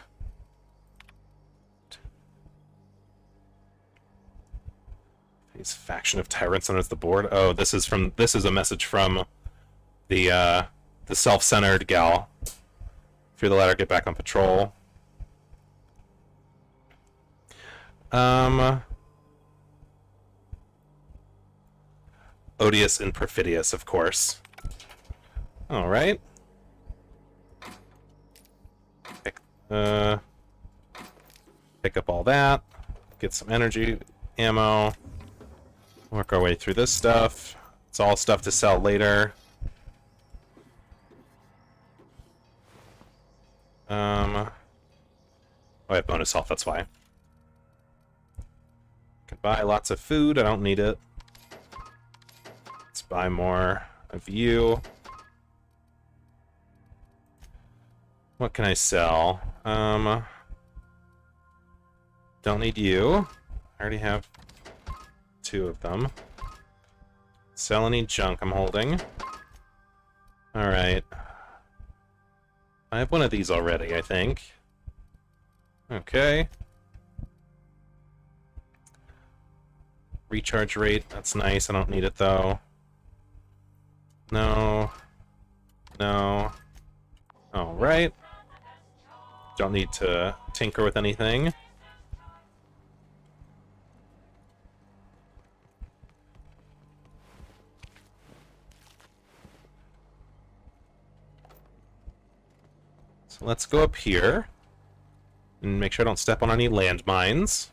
His faction of tyrants under the board. Oh, this is a message from the self-centered gal. Fear the latter, get back on patrol. Odious and perfidious, of course. Alright. Pick up all that. Get some energy, ammo. Work our way through this stuff. It's all stuff to sell later. Oh, I have bonus health, that's why. Could buy lots of food, I don't need it. Let's buy more of you. What can I sell? Don't need you. I already have 2 of them. Sell any junk I'm holding. Alright. I have one of these already, I think. Okay. Recharge rate, that's nice. I don't need it, though. No. No. Alright. Don't need to tinker with anything. So let's go up here. And make sure I don't step on any landmines.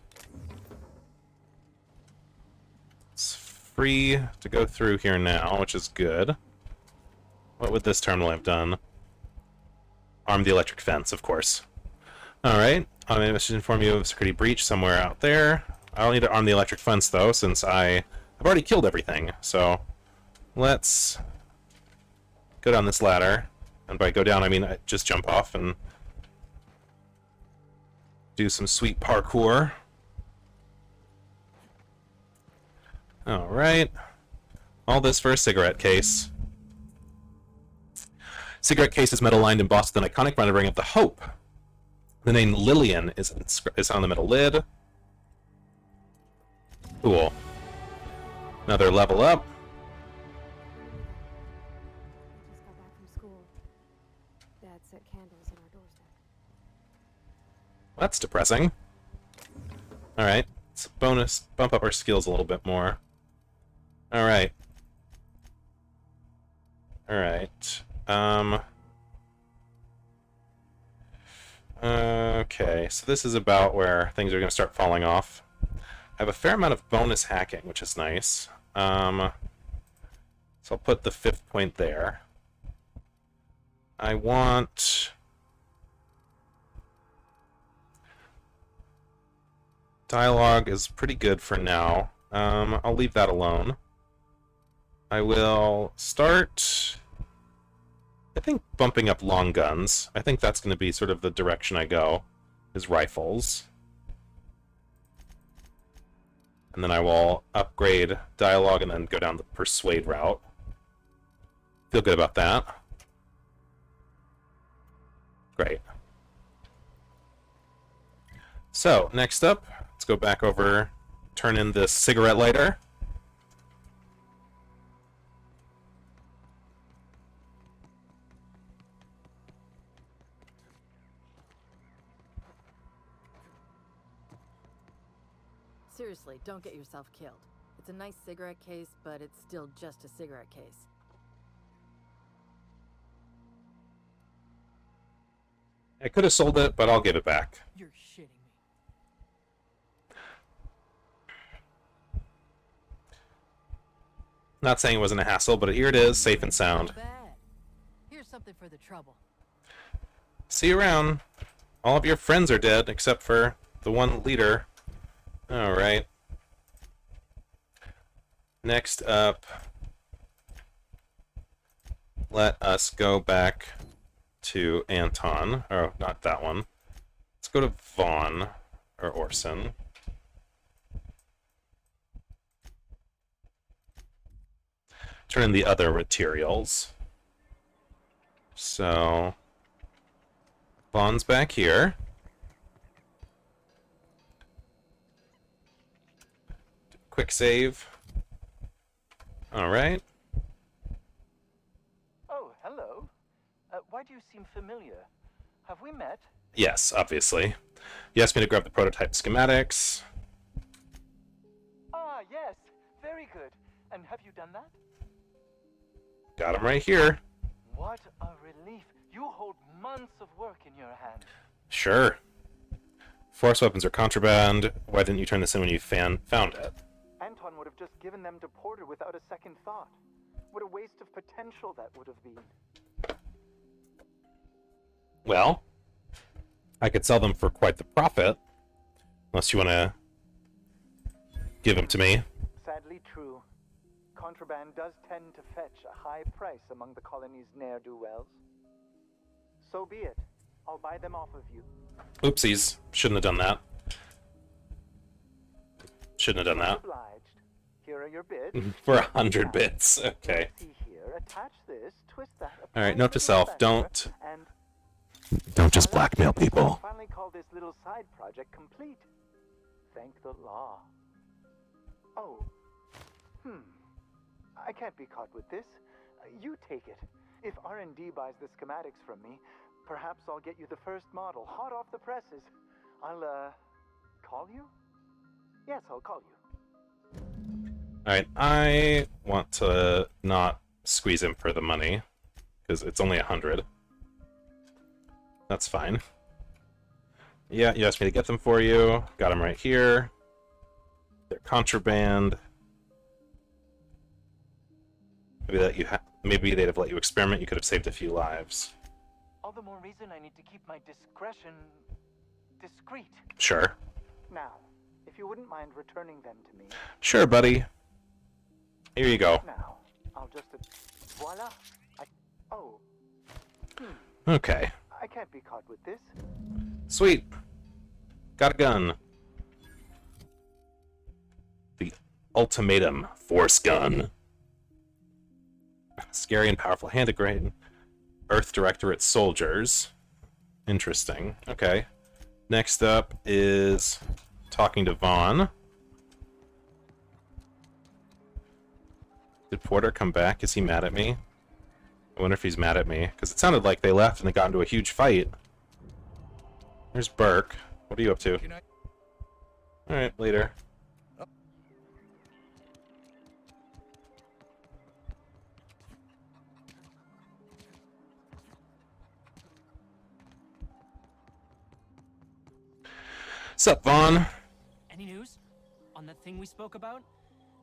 It's free to go through here now, which is good. What would this terminal have done? Arm the electric fence, of course. Alright, automated message to inform you of a security breach somewhere out there. I don't need to arm the electric fence, though, since I've already killed everything. So, let's go down this ladder. And by go down, I mean I just jump off and do some sweet parkour. Alright. All this for a cigarette case. Cigarette case is metal-lined embossed with an iconic rendering of the Hope. The name Lillian is on the metal lid. Cool. Another level up. I just got back from school. Dad set candles on our doorstep. That's depressing. Alright. It's a bonus. Bump up our skills a little bit more. Alright. Alright. Okay, so this is about where things are going to start falling off. I have a fair amount of bonus hacking, which is nice. So I'll put the 5th point there. I want... Dialogue is pretty good for now. I'll leave that alone. I will start... I think bumping up long guns. I think that's going to be sort of the direction I go, is rifles. And then I will upgrade dialogue and then go down the persuade route. Feel good about that. Great. So, next up, let's go back over, turn in this cigarette lighter. Seriously, don't get yourself killed. It's a nice cigarette case, but it's still just a cigarette case. I could have sold it, but I'll give it back. You're shitting me. Not saying it wasn't a hassle, but here it is, safe and sound. Bad. Here's something for the trouble. See you around. All of your friends are dead, except for the one leader. Alright. Next up, let us go back to Anton. Oh, not that one. Let's go to Vaughn, or Orson. Turn in the other materials. So, Vaughn's back here. Quick save. Alright. Oh, hello. Why do you seem familiar? Have we met? Yes, obviously. You asked me to grab the prototype schematics. Ah, yes. Very good. And have you done that? Got them right here. What a relief. You hold months of work in your hand. Sure. Force weapons are contraband. Why didn't you turn this in when you found it? Anton would have just given them to Porter without a second thought. What a waste of potential that would have been. Well, I could sell them for quite the profit. Unless you want to give them to me. Sadly true. Contraband does tend to fetch a high price among the colony's ne'er-do-wells. So be it. I'll buy them off of you. Oopsies. Shouldn't have done that. Shouldn't have done that. Obliged. Here are your bids. For 100 bits. Okay. See here. Attach this, twist that. Alright, note to self. Don't And just blackmail people. finally call this little side project complete. Thank the law. Oh. I can't be caught with this. You take it. If R&D buys the schematics from me, perhaps I'll get you the first model, hot off the presses. I'll, call you? Yes, I'll call you. Alright, I want to not squeeze him for the money, because it's only 100. That's fine. Yeah, you asked me to get them for you. Got them right here. They're contraband. Maybe they'd have let you experiment. You could have saved a few lives. All the more reason I need to keep my discretion discreet. Sure. Now, if you wouldn't mind returning them to me. Sure, buddy. Here you go. Now, I'll just... voila. Oh. Okay. I can't be caught with this. Sweet. Got a gun. The Ultimatum Force Gun. Scary and powerful hand grenade. Earth Directorate soldiers. Interesting. Okay. Next up is talking to Vaughn. Did Porter come back? Is he mad at me? I wonder if he's mad at me. Because it sounded like they left and they got into a huge fight. There's Burke. What are you up to? Alright, later. Sup, Vaughn? Any news on that thing we spoke about?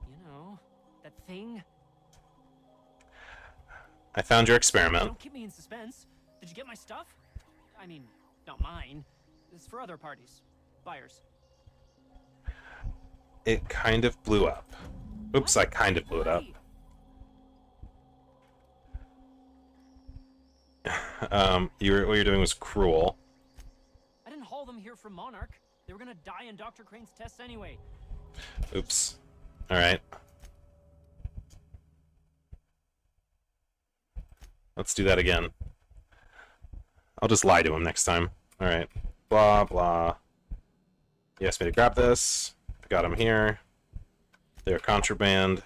You know, that thing? I found your experiment. Don't keep me in suspense. Did you get my stuff? I mean, not mine. It's for other parties. Buyers. It kind of blew up. Oops, I kind of blew it up. What you're doing was cruel. I didn't haul them here from Monarch. They were gonna die in Dr. Crane's tests anyway. Oops. Alright. Let's do that again. I'll just lie to him next time. Alright. Blah, blah. He asked me to grab this. I got them here. They're contraband.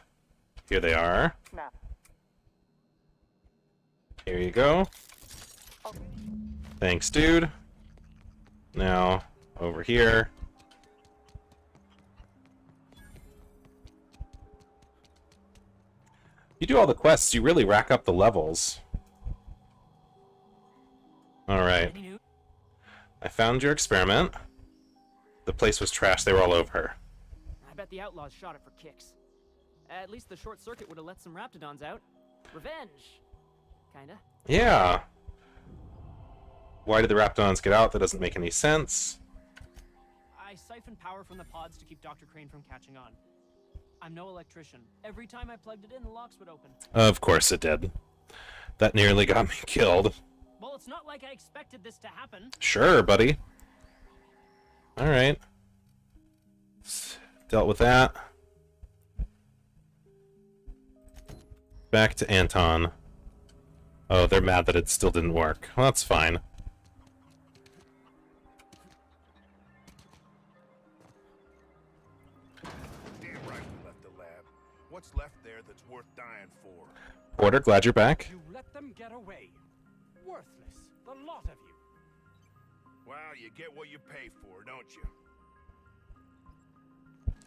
Here they are. Now. Here you go. Okay. Thanks, dude. Now, over here. You do all the quests, you really rack up the levels. Alright. I found your experiment. The place was trashed, they were all over her. I bet the outlaws shot it for kicks. At least the short circuit would have let some Raptidons out. Revenge. Kinda. Yeah. Why did the Raptidons get out? That doesn't make any sense. I siphoned power from the pods to keep Dr. Crane from catching on. I'm no electrician. Every time I plugged it in, the locks would open. Of course it did. That nearly got me killed. Well, it's not like I expected this to happen. Sure, buddy. Alright. Dealt with that. Back to Anton. Oh, they're mad that it still didn't work. Well, that's fine. Damn right we left the lab. What's left there that's worth dying for? Porter, glad you're back. You let them get away. Worthless, the lot of you. Well, you get what you pay for, don't you?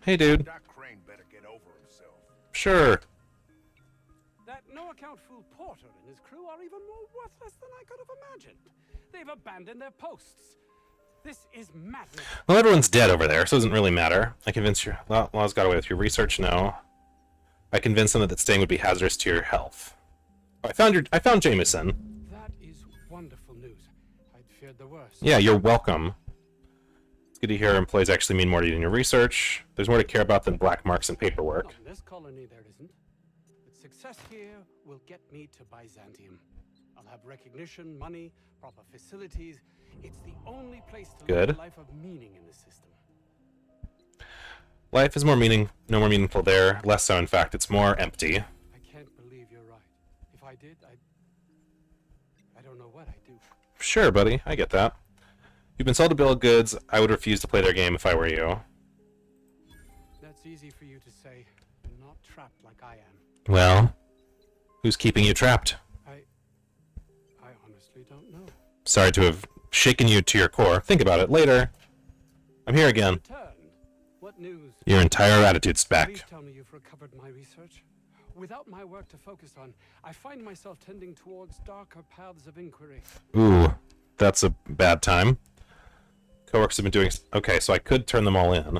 Hey, dude. Doc Crane better get over himself. Sure. That no-account fool Porter and his crew are even more worthless than I could have imagined. They've abandoned their posts. This is madness. Well, everyone's dead over there, so it doesn't really matter. I convinced you. Laws got away with your research. No. I convinced them that staying would be hazardous to your health. Oh, I found Jameson. That is wonderful news. I'd feared the worst. Yeah, you're welcome. It's good to hear employees actually mean more to you in your research. There's more to care about than black marks and paperwork. Not in this colony, there isn't. But success here will get me to Byzantium. I'll have recognition, money, proper facilities. It's the only place to live a life of meaning in the system. Life is no more meaningful there. Less so, in fact. It's more empty. I can't believe you're right. If I did, I don't know what I'd do. Sure, buddy. I get that. You've been sold a bill of goods. I would refuse to play their game if I were you. That's easy for you to say. You're not trapped like I am. Well, who's keeping you trapped? I honestly don't know. Sorry to have shaken you to your core. Think about it later. I'm here again. Returned? What news? Your entire attitude's back. Please tell me you've recovered my research. Without my work to focus on, I find myself tending towards darker paths of inquiry. Ooh, that's a bad time. Coworkers have been doing... Okay, so I could turn them all in.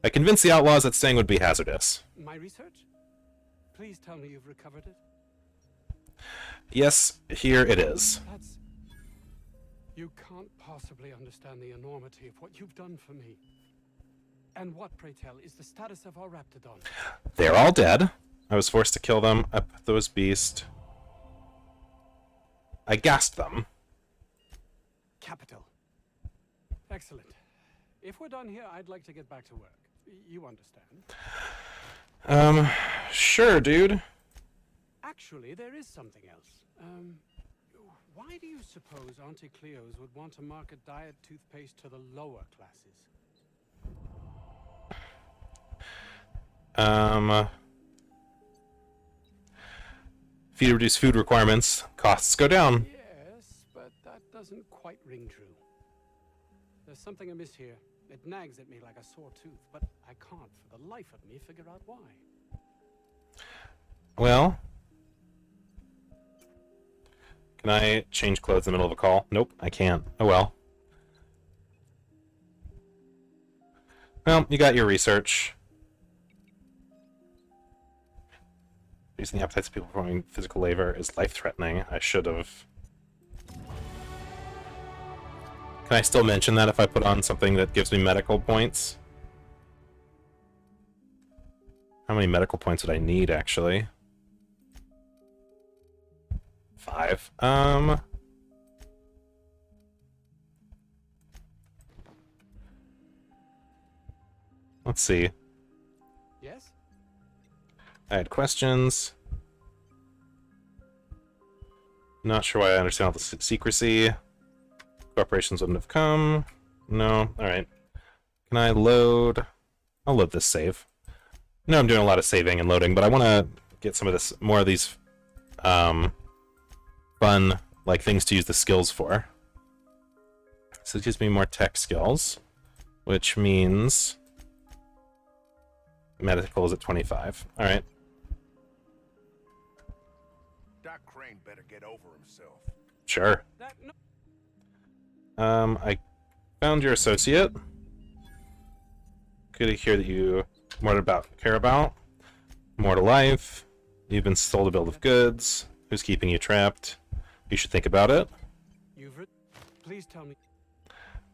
I convinced the outlaws that staying would be hazardous. My research? Please tell me you've recovered it. Yes, here it is. That's... You can't possibly understand the enormity of what you've done for me. And what, pray tell, is the status of our Raptidon? They're all dead. I was forced to kill them. I put those beasts. I gassed them. Capital. Excellent. If we're done here, I'd like to get back to work. You understand? Sure, dude. Actually, there is something else. Why do you suppose Auntie Cleo's would want to market diet toothpaste to the lower classes? If you reduce food requirements, costs go down. Yes, but that doesn't quite ring true. There's something amiss here. It nags at me like a sore tooth, but I can't for the life of me figure out why. Well... Can I change clothes in the middle of a call? Nope, I can't. Oh well. Well, you got your research. Using the appetites of people performing physical labor is life-threatening. I should have. Can I still mention that if I put on something that gives me medical points? How many medical points would I need, actually? 5. Let's see. Yes? I had questions. Not sure why I understand all the secrecy. Corporations wouldn't have come. No. Alright. Can I load? I'll load this save. No, I'm doing a lot of saving and loading, but I want to get some of this, more of these, fun, like, things to use the skills for. So it gives me more tech skills, which means medical is at 25. Alright. Doc Crane better get over himself. Sure. I found your associate. Good to hear that you care about. More to life. You've been sold a bill of goods. Who's keeping you trapped? You should think about it. Please tell me.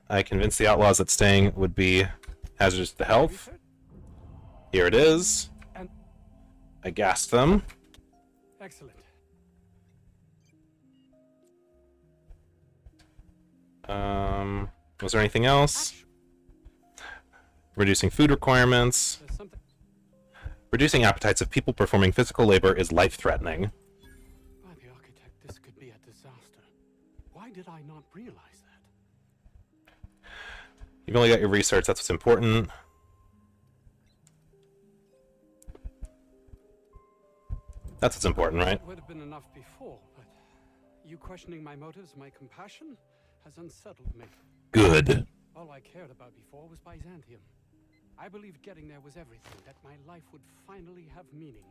I convinced the outlaws that staying would be hazardous to health. Here it is. I gassed them. Excellent. Was there anything else? Reducing food requirements. Reducing appetites of people performing physical labor is life-threatening. By the architect, this could be a disaster. Why did I not realize that? You've only got your research, that's what's important. That's what's important, right? It would have been enough before, but you questioning my motives, my compassion, has unsettled me. Good. All I cared about before was Byzantium. I believed getting there was everything, that my life would finally have meaning.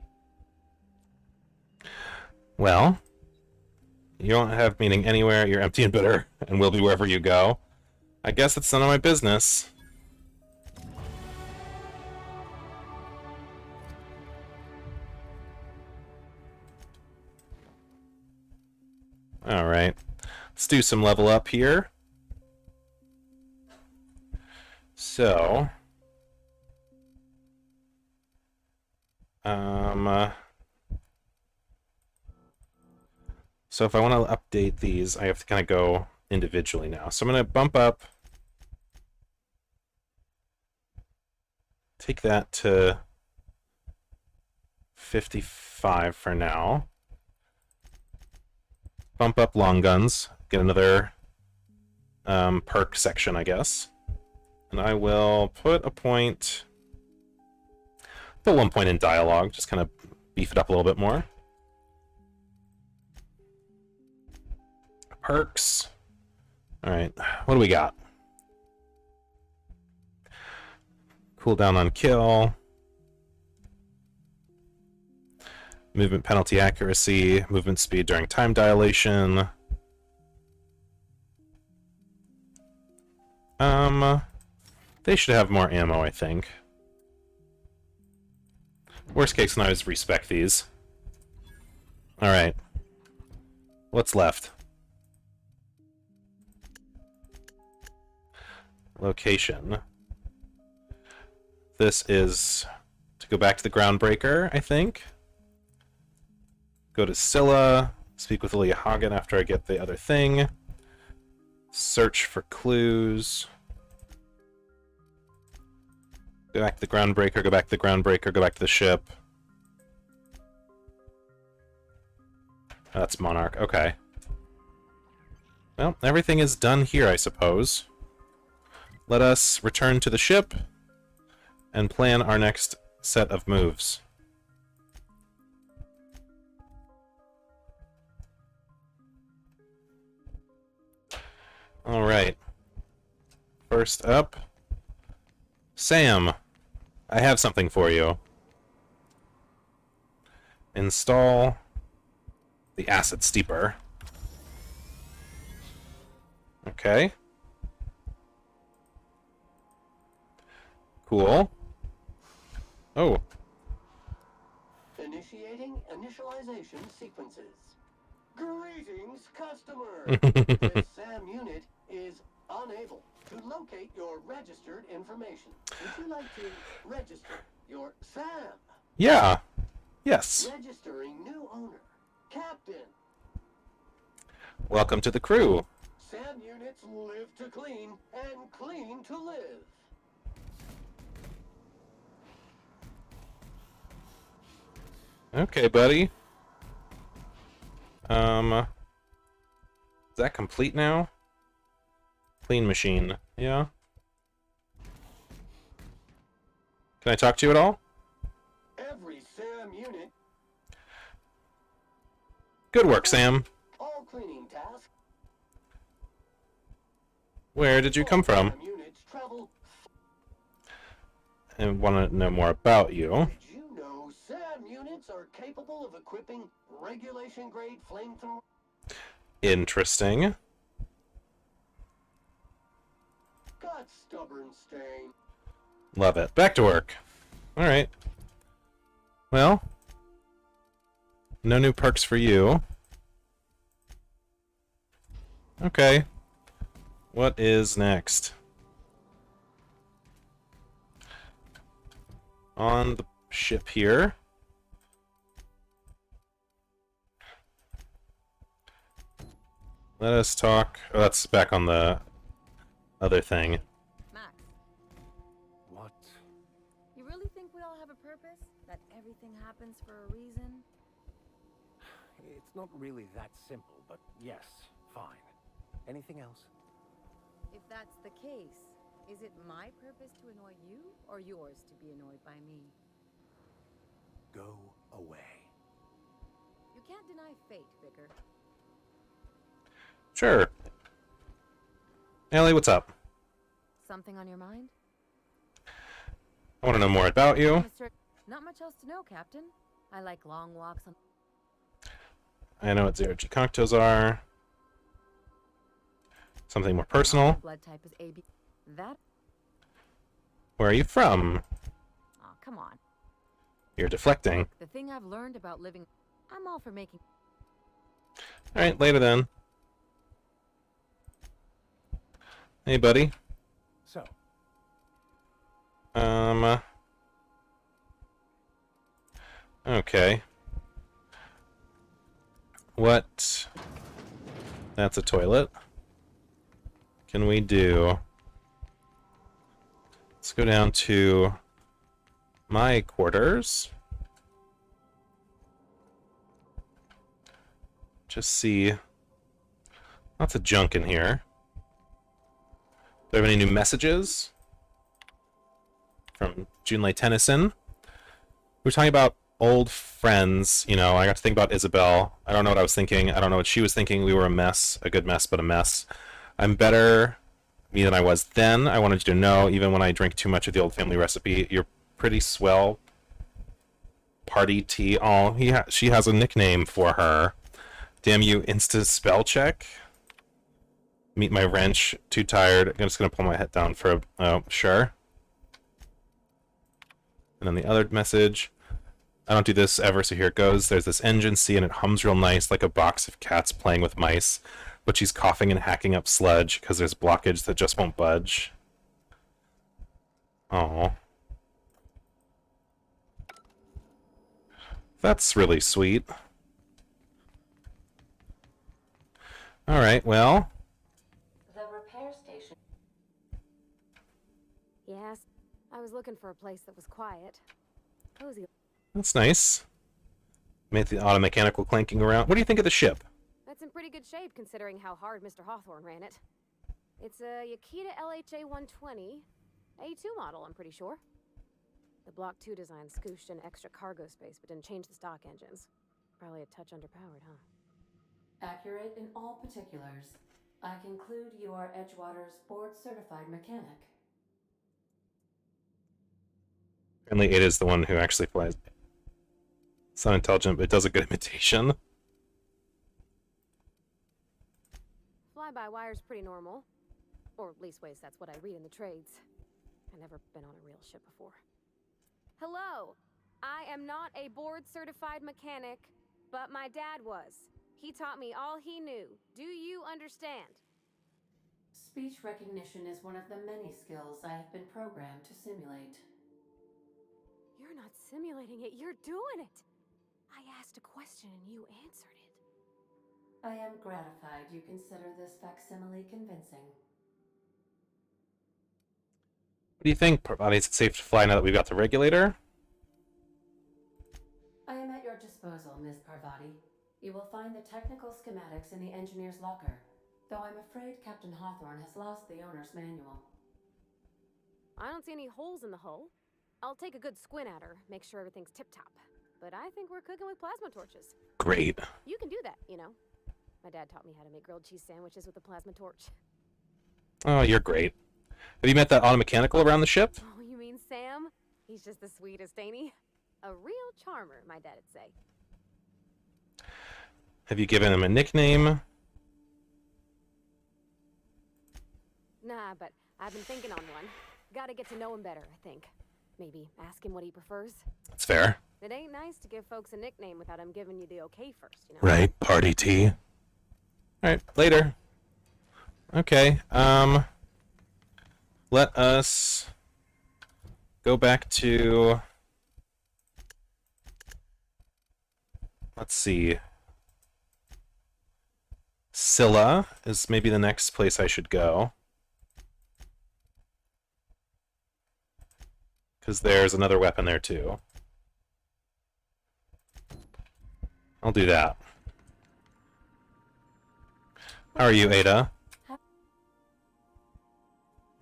Well, you don't have meaning anywhere, you're empty and bitter, and will be wherever you go. I guess it's none of my business. Alright, let's do some level up here. So, so if I want to update these, I have to kind of go individually now. So I'm going to bump up, take that to 55 for now. Bump up long guns, get another perk section, I guess. And I will put a point, put 1 point in dialogue, just kind of beef it up a little bit more. Perks. Alright, what do we got? Cooldown on kill. Movement penalty accuracy, movement speed during time dilation. They should have more ammo, I think. Worst case scenario is respec these. Alright. What's left? Location. This is to go back to the Groundbreaker, I think. Go to Scylla, speak with Ilya Hagen after I get the other thing. Search for clues. Go back to the Groundbreaker, go back to the Groundbreaker, go back to the ship. That's Monarch, okay. Well, everything is done here, I suppose. Let us return to the ship and plan our next set of moves. Alright. First up, Sam, I have something for you. Install the acid steeper. Okay. Cool. Oh. Initiating initialization sequences. Greetings, customer! This SAM unit is unable to locate your registered information. Would you like to register your SAM? Yeah. Yes. Registering new owner. Captain. Welcome to the crew. SAM units live to clean and clean to live. Okay, buddy. Is that complete now? Clean machine. Yeah. Can I talk to you at all? Every SAM unit. Good work, Sam. All cleaning tasks. Where did you come from? SAM units travel. I want to know more about you. Did you know SAM units are capable of equipping regulation-grade flamethrower? Interesting. Got stubborn stain. Love it. Back to work. Alright. Well, no new perks for you. Okay. What is next? On the ship here. Let us talk. Oh, that's back on the other thing. Max, What? you really think we all have a purpose? That everything happens for a reason? It's not really that simple, but yes, fine. Anything else? If that's the case, is it my purpose to annoy you, or yours to be annoyed by me? Go away. You can't deny fate, Vicar. Sure. Ellie, what's up? Something on your mind? I want to know more about you. Mr. Not much else to know, Captain. I like long walks on... I know what zero-G cocktails are. Something more personal. Blood type is AB. That... Where are you from? Aw, come on. You're deflecting. The thing I've learned about living... I'm all for making... Alright, later then. Hey, buddy. So, Okay. What... That's a toilet. Can we do... Let's go down to my quarters. Just see... Lots of junk in here. Do I have any new messages? From Junlei Tennyson. We were talking about old friends. You know, I got to think about Isabel. I don't know what I was thinking. I don't know what she was thinking. We were a mess. A good mess, but a mess. I'm better me than I was then. I wanted you to know, even when I drink too much of the old family recipe, you're pretty swell. Party tea. Oh, she has a nickname for her. Damn you, Insta spell check. Meet my wrench. Too tired. I'm just gonna pull my head down for a... Oh, sure. And then the other message. I don't do this ever, so here it goes. There's this engine C, and it hums real nice, like a box of cats playing with mice. But she's coughing and hacking up sludge, because there's blockage that just won't budge. Oh, that's really sweet. Alright, well... The repair station. Yes, I was looking for a place that was quiet. Cozy. That's nice. Made the auto mechanical clanking around. What do you think of the ship? That's in pretty good shape considering how hard Mr. Hawthorne ran it. It's a Yakita LHA 120, A2 model, I'm pretty sure. The Block 2 design scooshed in extra cargo space but didn't change the stock engines. Probably a touch underpowered, huh? Accurate in all particulars. I conclude you are Edgewater's board-certified mechanic. Apparently Ada is the one who actually flies. It's not intelligent, but it does a good imitation. Fly-by-wire's pretty normal. Or leastways, that's what I read in the trades. I've never been on a real ship before. Hello! I am not a board-certified mechanic, but my dad was. He taught me all he knew. Do you understand? Speech recognition is one of the many skills I have been programmed to simulate. You're not simulating it, you're doing it! I asked a question and you answered it. I am gratified you consider this facsimile convincing. What do you think, Parvati? Is it safe to fly now that we've got the regulator? I am at your disposal, Ms. Parvati. You will find the technical schematics in the engineer's locker, though I'm afraid Captain Hawthorne has lost the owner's manual. I don't see any holes in the hull. I'll take a good squint at her, make sure everything's tip-top. But I think we're cooking with plasma torches. Great. You can do that, you know. My dad taught me how to make grilled cheese sandwiches with a plasma torch. Oh, you're great. Have you met that auto mechanical around the ship? Oh, you mean Sam? He's just the sweetest, ain't he? A real charmer, my dad'd say. Have you given him a nickname? Nah, but I've been thinking on one. Gotta get to know him better, I think. Maybe ask him what he prefers. That's fair. It ain't nice to give folks a nickname without him giving you the okay first, you know? Right, party tea. Alright, later. Okay, let us go back to... Let's see. Scylla is maybe the next place I should go. Because there's another weapon there too. I'll do that. How are you, Ada?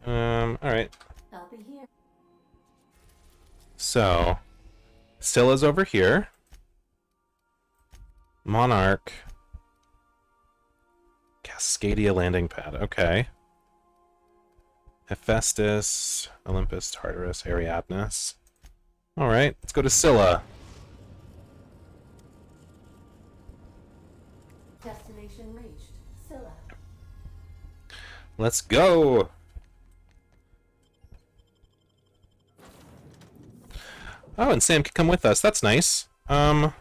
Alright. I'll be here. So, Scylla's over here. Monarch. Cascadia landing pad. Okay. Hephaestus, Olympus, Tartarus, Ariadnes. Alright, let's go to Scylla. Destination reached. Scylla. Let's go! Oh, and Sam can come with us. That's nice. I'll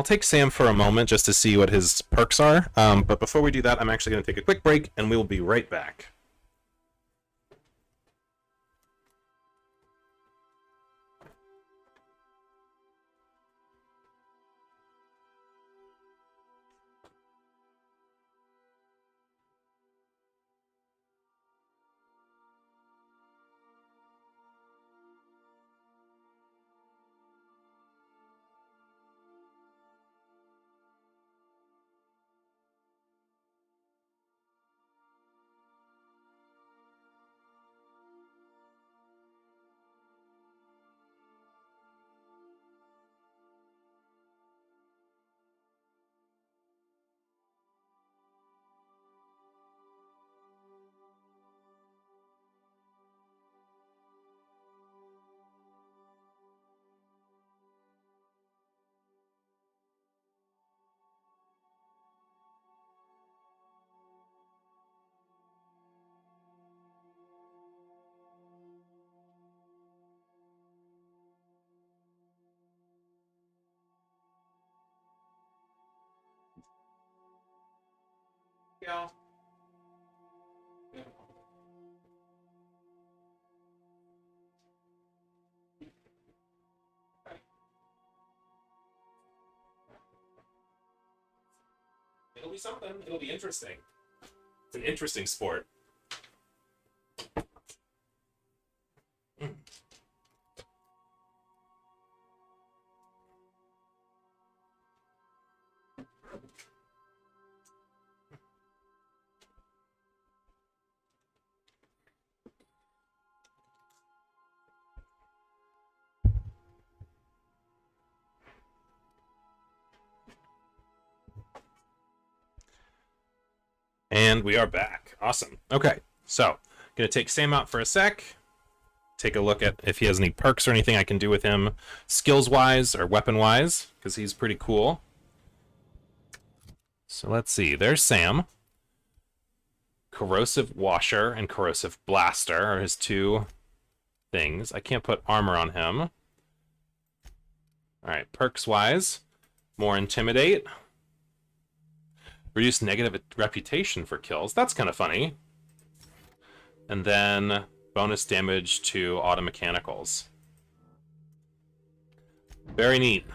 take Sam for a moment just to see what his perks are. But before we do that, I'm actually going to take a quick break, and we will be right back. Gal. It'll be something. It'll be interesting. It's an interesting sport. And we are back. Awesome. Okay, so gonna take Sam out for a sec. Take a look at if he has any perks or anything I can do with him, skills-wise or weapon-wise, because he's pretty cool. So let's see. There's Sam. Corrosive Washer and Corrosive Blaster are his two things. I can't put armor on him. All right, perks-wise, more Intimidate. Reduce negative reputation for kills. That's kind of funny. And then bonus damage to auto mechanicals. Very neat.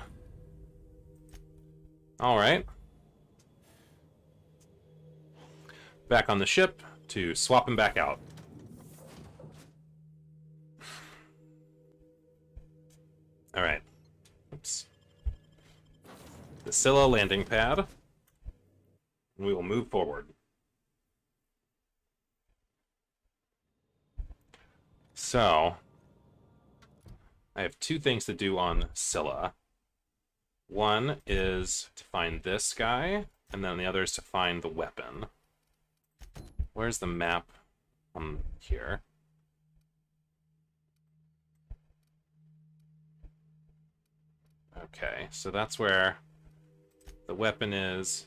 All right. Back on the ship to swap him back out. All right. Oops. The Scylla landing pad. And we will move forward. So, I have two things to do on Scylla. One is to find this guy, and then the other is to find the weapon. Where's the map on here? Okay, so that's where the weapon is.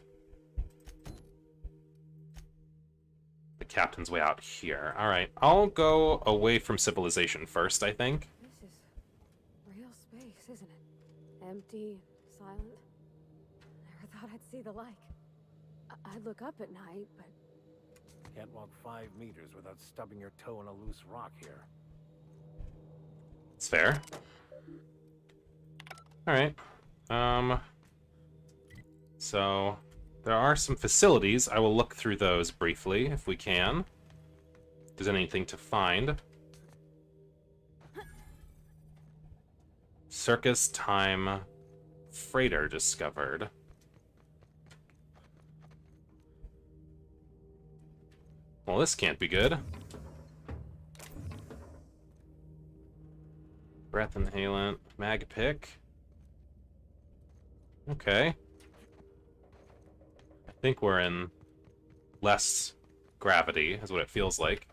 The captain's way out here. Alright, I'll go away from civilization first, I think. This is real space, isn't it? Empty, silent. Never thought I'd see the like. I'd look up at night, but... Can't walk 5 meters without stubbing your toe on a loose rock here. It's fair. Alright. So, there are some facilities. I will look through those briefly, if we can. If there's anything to find. Circus Time Freighter discovered. Well, this can't be good. Breath Inhalant, Mag Pick. Okay. I think we're in less gravity, is what it feels like.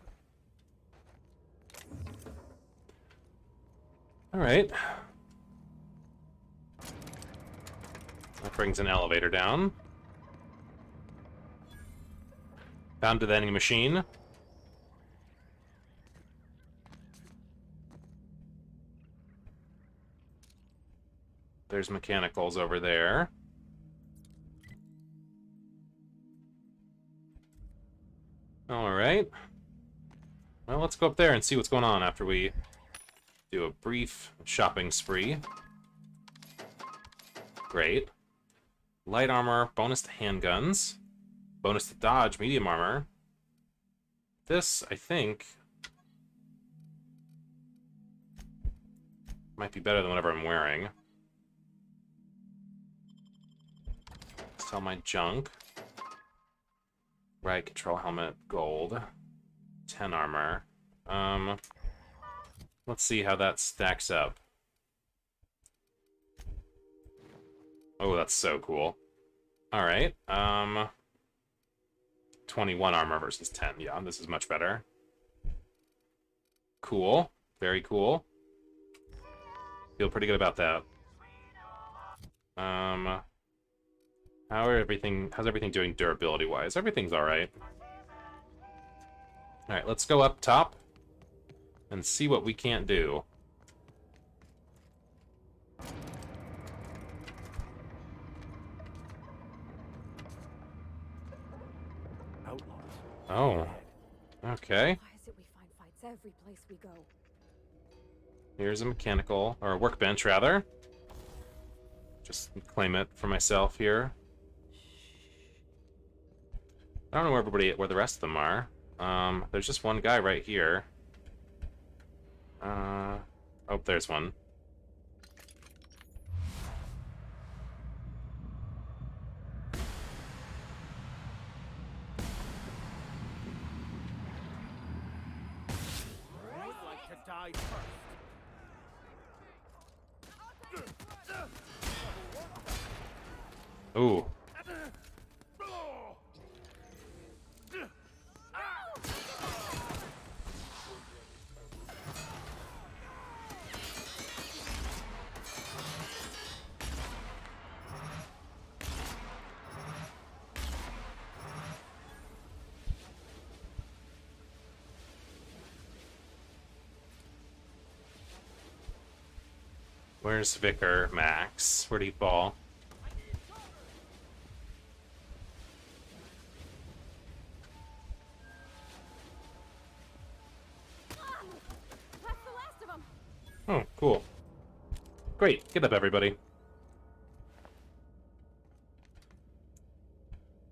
Alright. That brings an elevator down. Bound to the vending machine. There's mechanicals over there. Alright. Well, let's go up there and see what's going on after we do a brief shopping spree. Great. Light armor, bonus to handguns. Bonus to dodge, medium armor. This, I think, might be better than whatever I'm wearing. Sell my junk. Right, control helmet, gold. 10 armor. Let's see how that stacks up. Oh, that's so cool. Alright, 21 armor versus 10. Yeah, this is much better. Cool. Very cool. Feel pretty good about that. How's everything doing durability-wise? Everything's alright. Alright, let's go up top and see what we can't do. Oh. Okay. Why is it we find fights every place we go? Here's a mechanical, or a workbench, rather. Just claim it for myself here. I don't know where the rest of them are. There's just one guy right here. Oh, there's one. I'd like to die first. Ooh. Where's Vicar Max? Where'd he fall? That's the last of them. Oh, cool. Great. Get up, everybody.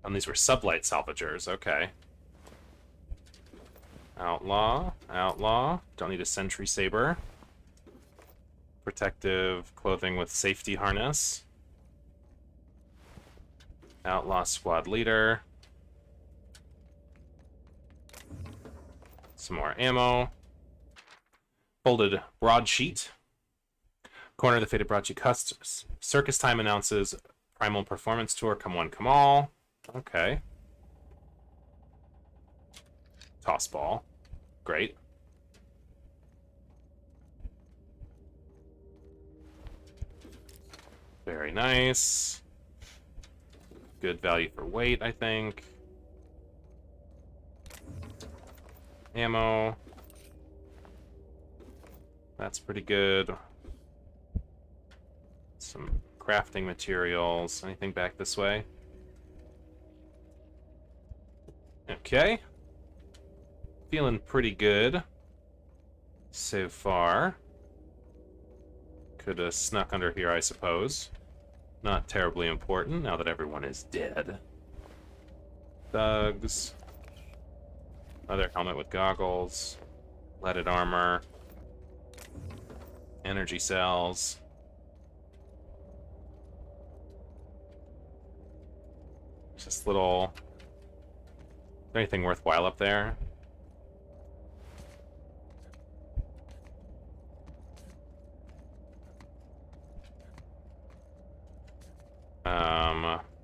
And these were sublight salvagers. Okay. Outlaw. Outlaw. Don't need a sentry saber. Protective clothing with safety harness. Outlaw squad leader. Some more ammo. Folded broadsheet. Corner of the faded broadsheet customs. Circus time announces primal performance tour. Come one, come all. Okay. Toss ball. Great. Very nice. Good value for weight, I think. Ammo. That's pretty good. Some crafting materials. Anything back this way? Okay. Feeling pretty good so far. Could have snuck under here, I suppose. Not terribly important now that everyone is dead. Thugs. Leather helmet with goggles. Leaded armor. Energy cells. Just little... Is there anything worthwhile up there?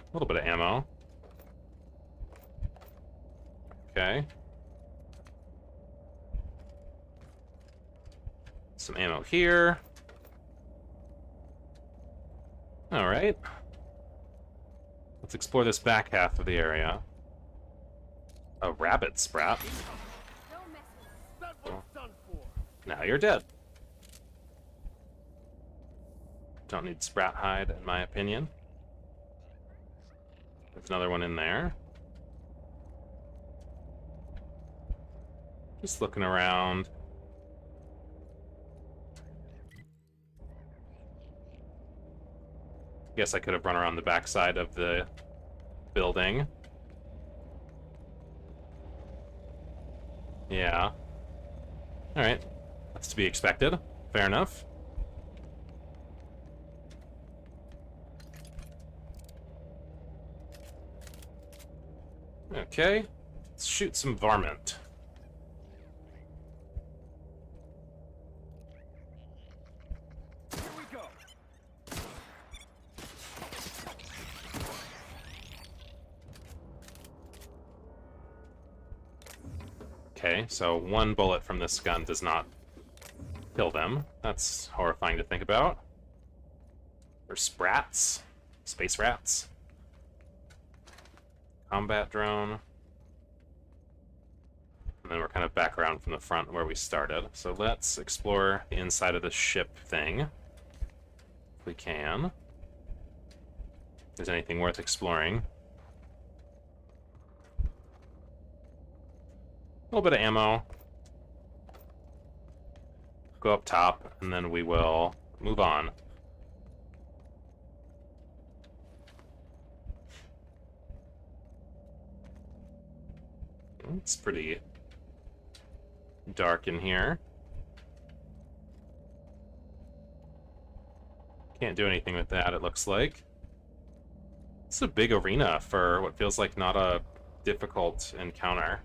A little bit of ammo. Okay. Some ammo here. All right. Let's explore this back half of the area. A rabbit sprat. Oh. Now you're dead. Don't need sprat hide, in my opinion. There's another one in there. Just looking around. Guess I could have run around the backside of the building. Yeah. Alright. That's to be expected. Fair enough. Okay. Let's shoot some varmint. Here we go. Okay, so one bullet from this gun does not kill them. That's horrifying to think about. Or sprats. Space rats. Combat drone. And then we're kind of back around from the front where we started. So let's explore the inside of the ship thing. If we can. If there's anything worth exploring. little bit of ammo. Go up top, and then we will move on. It's pretty dark in here. Can't do anything with that, it looks like. It's a big arena for what feels like not a difficult encounter.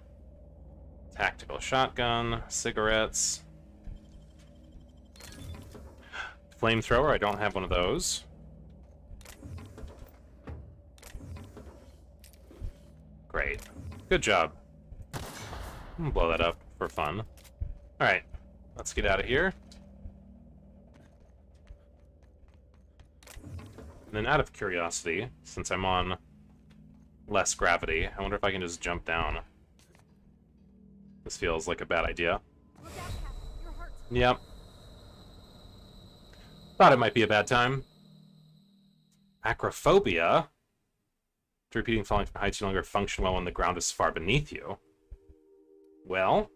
Tactical shotgun, cigarettes. Flamethrower, I don't have one of those. Great. Good job. I'm gonna blow that up for fun. Alright, let's get out of here. And then out of curiosity, since I'm on less gravity, I wonder if I can just jump down. This feels like a bad idea. Yep. Thought it might be a bad time. Acrophobia. Repeating falling from heights no longer function well when the ground is far beneath you. Well,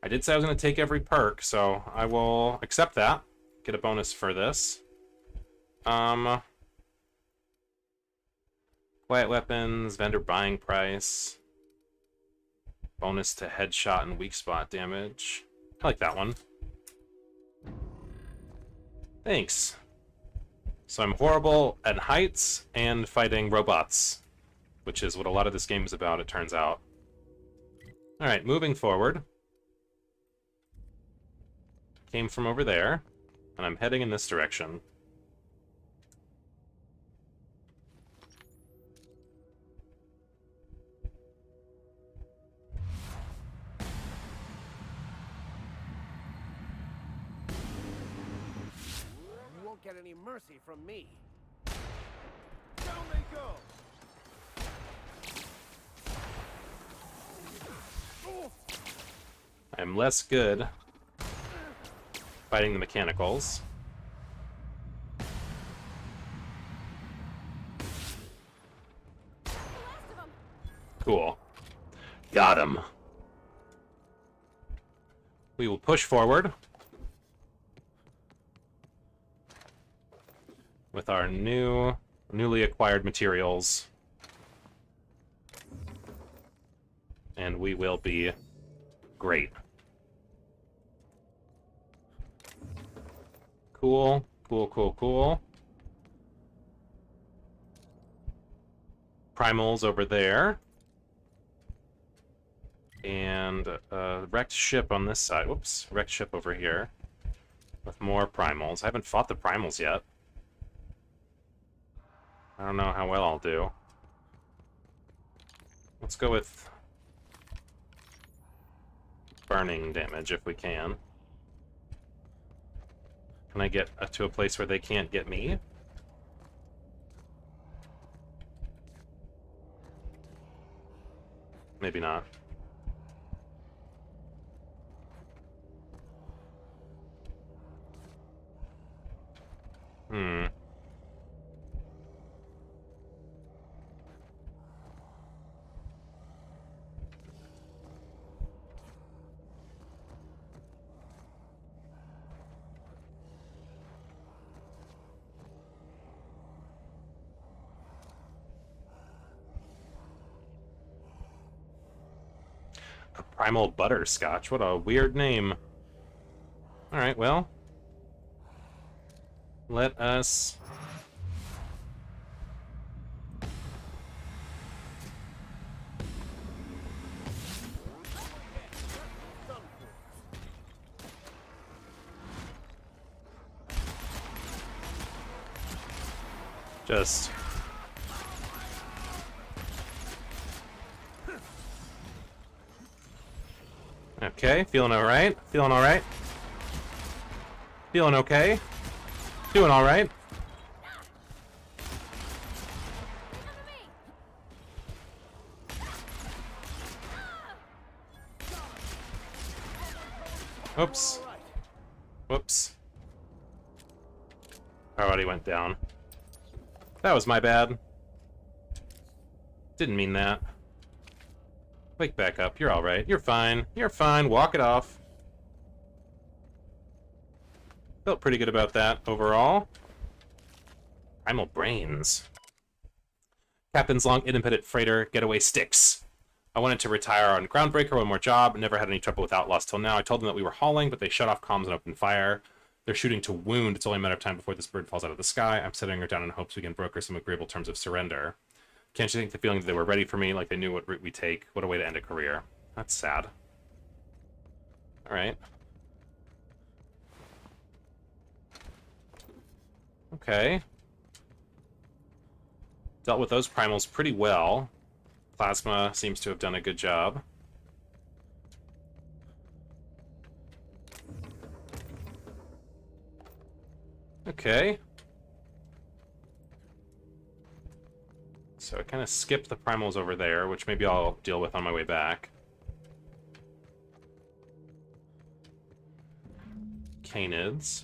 I did say I was going to take every perk, so I will accept that. Get a bonus for this. Quiet weapons, vendor buying price. Bonus to headshot and weak spot damage. I like that one. Thanks. So I'm horrible at heights and fighting robots, which is what a lot of this game is about, it turns out. Alright, moving forward. Came from over there, and I'm heading in this direction. Get any mercy from me. Down they go. I'm less good fighting the mechanicals. Cool. Got him. We will push forward with our newly acquired materials. And we will be great. Cool, cool, cool, cool. Primals over there. And wrecked ship on this side. Whoops, wrecked ship over here. With more primals. I haven't fought the primals yet. I don't know how well I'll do. Let's go with burning damage if we can. Can I get to a place where they can't get me? Maybe not. Primal Butterscotch. What a weird name. Alright, well. Let us... just... Okay, feeling alright. Feeling alright. Feeling okay. Doing alright. Oops. Whoops. Already went down. That was my bad. Didn't mean that. Wake back up. You're alright. You're fine. You're fine. Walk it off. Felt pretty good about that overall. Primal Brains. Captain's long independent freighter getaway sticks. I wanted to retire on Groundbreaker, one more job. Never had any trouble with Outlaws till now. I told them that we were hauling, but they shut off comms and opened fire. They're shooting to wound. It's only a matter of time before this bird falls out of the sky. I'm setting her down in hopes we can broker some agreeable terms of surrender. Can't you think the feeling that they were ready for me, like they knew what route we take? What a way to end a career. That's sad. Alright. Okay. Dealt with those primals pretty well. Plasma seems to have done a good job. Okay. So I kind of skipped the primals over there, which maybe I'll deal with on my way back. Canids.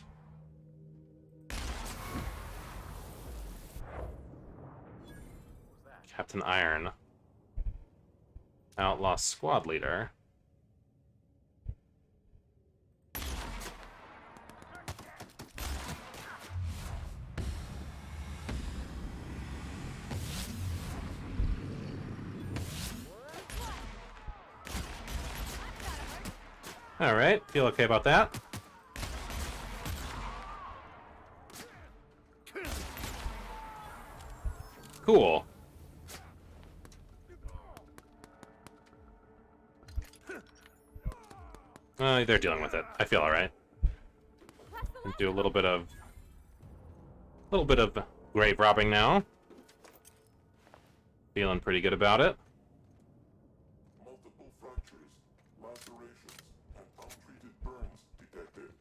Captain Iron. Outlaw squad leader. Alright, feel okay about that. Cool. They're dealing with it. I feel alright. Do a little bit of grave robbing now. Feeling pretty good about it. Multiple fractures, lacerations, and untreated burns detected.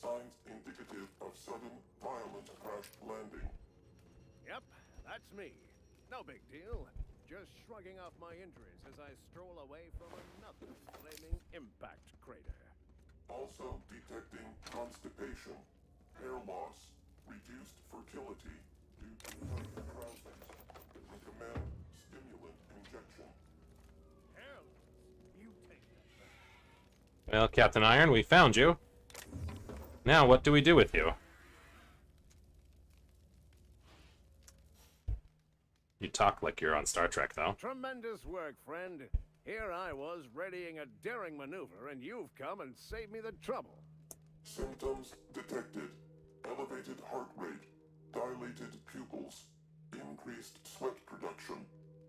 Signs indicative of sudden, violent crash landing. Yep, that's me. No big deal. Just shrugging off my injuries as I stroll away from another flaming impact crater. Also detecting constipation, hair loss, reduced fertility due to night drowsiness. Recommend stimulant injection. Hell, you take that. Well, Captain Iron, we found you. Now, what do we do with you? You talk like you're on Star Trek, though. Tremendous work, friend. Here I was readying a daring maneuver, and you've come and saved me the trouble. Symptoms detected. Elevated heart rate, dilated pupils, increased sweat production.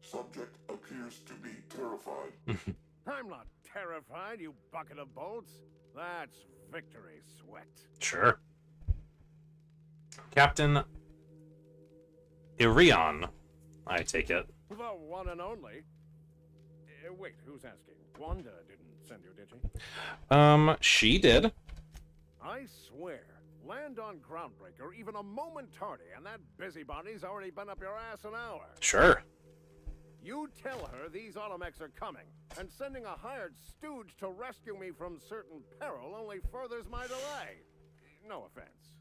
Subject appears to be terrified. I'm not terrified, you bucket of bolts. That's victory sweat. Sure. Captain Irion, I take it. The one and only. Wait, who's asking? Wanda didn't send you, did she? She did. I swear, land on Groundbreaker even a moment tardy, and that busybody's already been up your ass an hour. Sure. You tell her these automechs are coming, and sending a hired stooge to rescue me from certain peril only furthers my delay. No offense.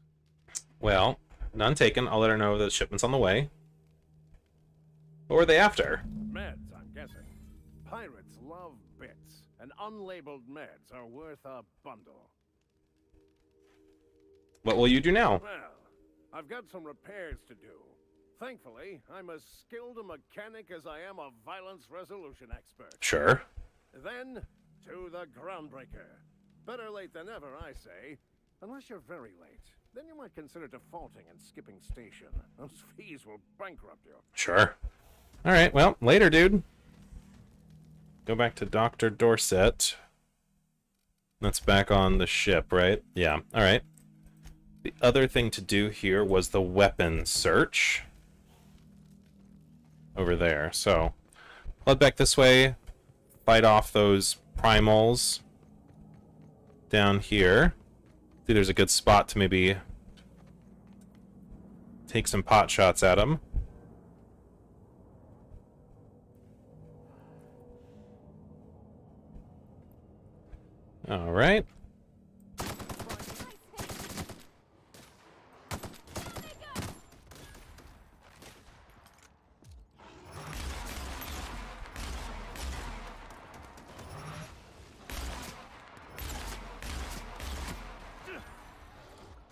Well, none taken. I'll let her know the shipment's on the way. What were they after? Meds, I'm guessing. Pirates love bits, and unlabeled meds are worth a bundle. What will you do now? Well, I've got some repairs to do. Thankfully, I'm as skilled a mechanic as I am a violence resolution expert. Sure. Then, to the Groundbreaker. Better late than never, I say. Unless you're very late. Then you might consider defaulting and skipping station. Those fees will bankrupt you. Sure. Alright, well, later, dude. Go back to Dr. Dorset. That's back on the ship, right? Yeah, alright. The other thing to do here was the weapon search. Over there. So, head back this way. Fight off those primals. Down here. See, there's a good spot to maybe take some pot shots at them. All right.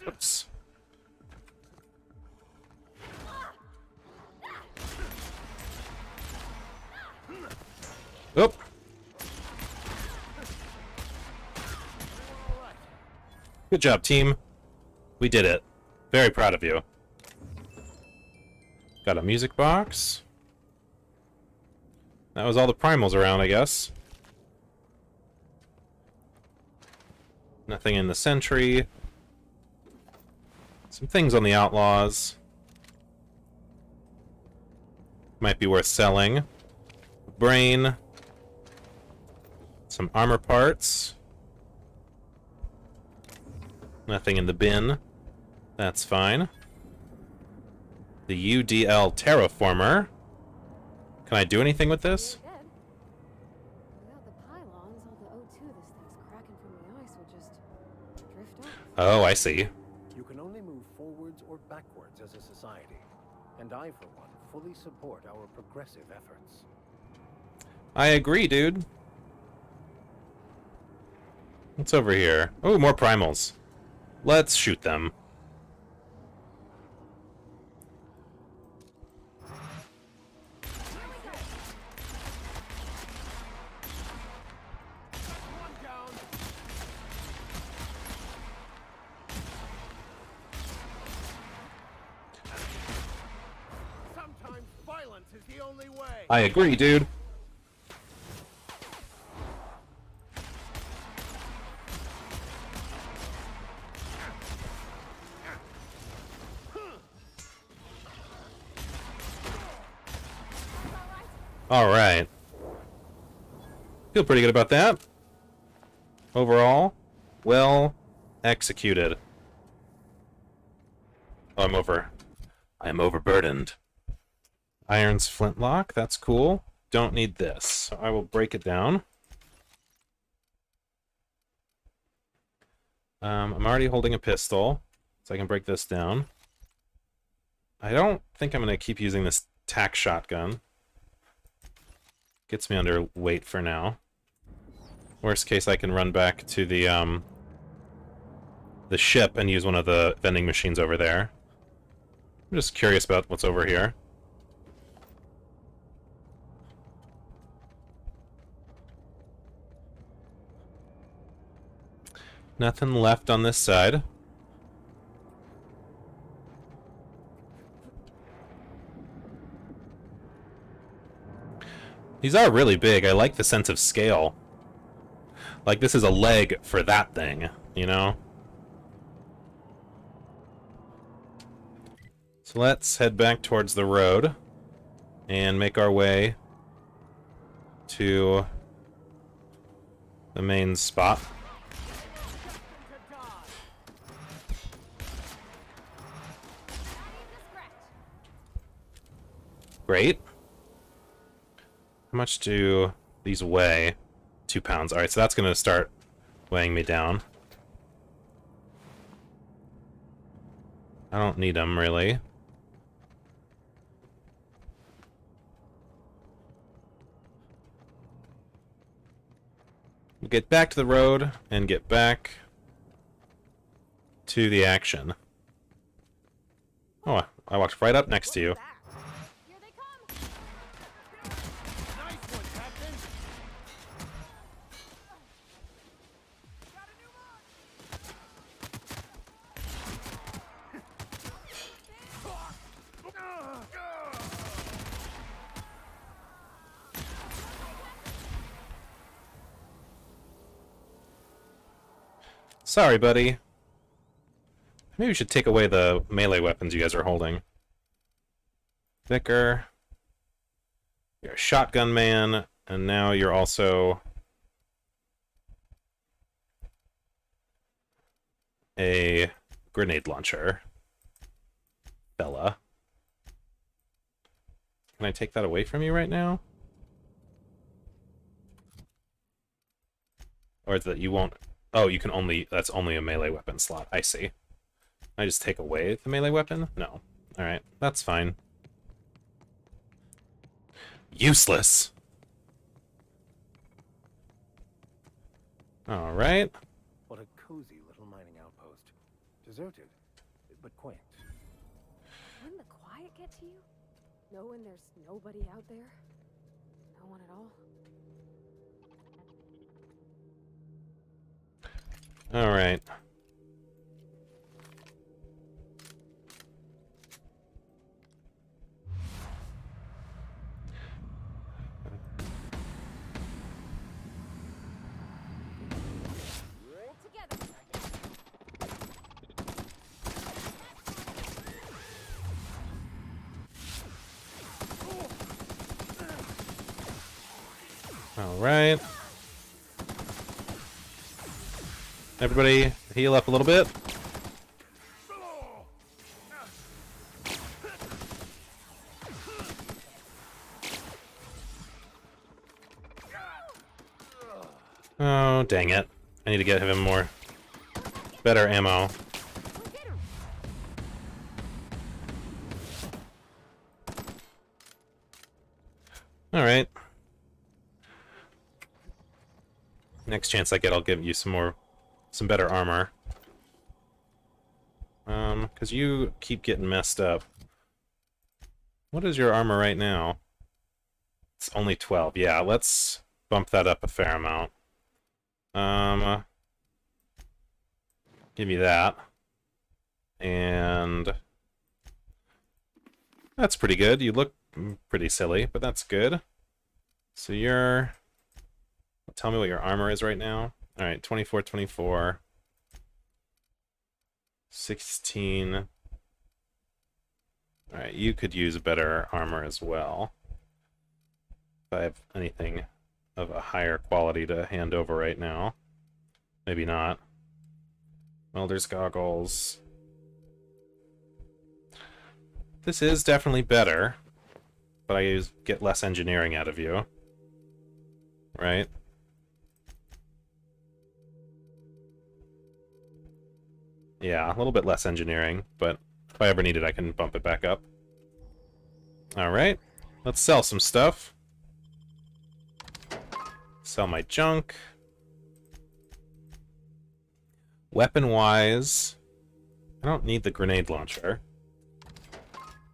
Oops. Oop. Good job, team. We did it. Very proud of you. Got a music box. That was all the primals around, I guess. Nothing in the sentry. Some things on the outlaws. Might be worth selling. Brain. Some armor parts. Nothing in the bin. That's fine. The UDL Terraformer. Can I do anything with this? Without the pylons, all the O2 this thing's cracking from the ice will just drift off. Oh, I see. You can only move forwards or backwards as a society, and I, for one, fully support our progressive efforts. I agree, dude. What's over here? Oh, more primals. Let's shoot them. Sometimes violence is the only way. I agree, dude. Alright. Feel pretty good about that. Overall, well executed. Oh, I am overburdened. Iron's flintlock, that's cool. Don't need this, so I will break it down. I'm already holding a pistol, so I can break this down. I don't think I'm going to keep using this tack shotgun. Gets me under weight for now. Worst case, I can run back to the ship and use one of the vending machines over there. I'm just curious about what's over here. Nothing left on this side. These are really big. I like the sense of scale. Like this is a leg for that thing, you know? So let's head back towards the road and make our way to the main spot. Great. How much do these weigh? 2 pounds. Alright, so that's going to start weighing me down. I don't need them, really. We'll get back to the road and get back to the action. Oh, I walked right up next to you. Sorry, buddy. Maybe we should take away the melee weapons you guys are holding. Vicar. You're a shotgun man, and now you're also a grenade launcher. Fella. Can I take that away from you right now? Or is that you won't... Oh, you can only... That's only a melee weapon slot. I see. I just take away the melee weapon? No. Alright, that's fine. Useless! Alright. What a cozy little mining outpost. Deserted, but quaint. Wouldn't the quiet get to you? Knowing there's nobody out there? No one at all? All right. All right. Everybody heal up a little bit. Oh, dang it. I need to get him more better ammo. All right. Next chance I get, I'll give you some better armor. Because you keep getting messed up. What is your armor right now? It's only 12. Yeah, let's bump that up a fair amount. Give you that. And that's pretty good. You look pretty silly, but that's good. So you're... Tell me what your armor is right now. Alright, 24, 24. 16. Alright, you could use better armor as well. If I have anything of a higher quality to hand over right now. Maybe not. Welder's goggles. This is definitely better, but I get less engineering out of you. Right? Yeah, a little bit less engineering, but if I ever need it, I can bump it back up. Alright, let's sell some stuff. Sell my junk. Weapon-wise, I don't need the grenade launcher.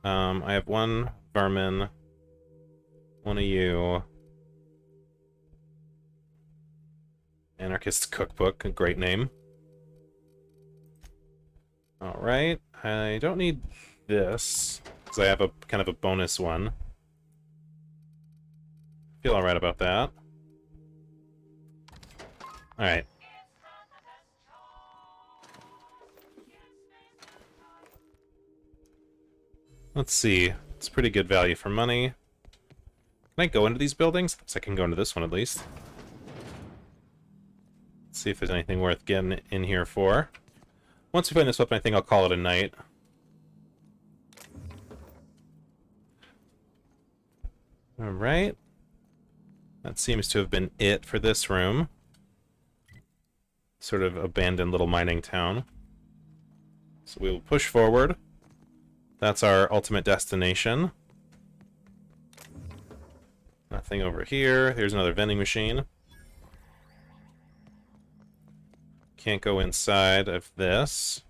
I have one vermin, one of you. Anarchist's Cookbook, a great name. Alright, I don't need this, because I have a kind of a bonus one. Feel alright about that. Alright. Let's see. It's pretty good value for money. Can I go into these buildings? Yes, I can go into this one at least. Let's see if there's anything worth getting in here for. Once we find this weapon, I think I'll call it a night. Alright. That seems to have been it for this room. Sort of abandoned little mining town. So we will push forward. That's our ultimate destination. Nothing over here. Here's another vending machine. Can't go inside of this.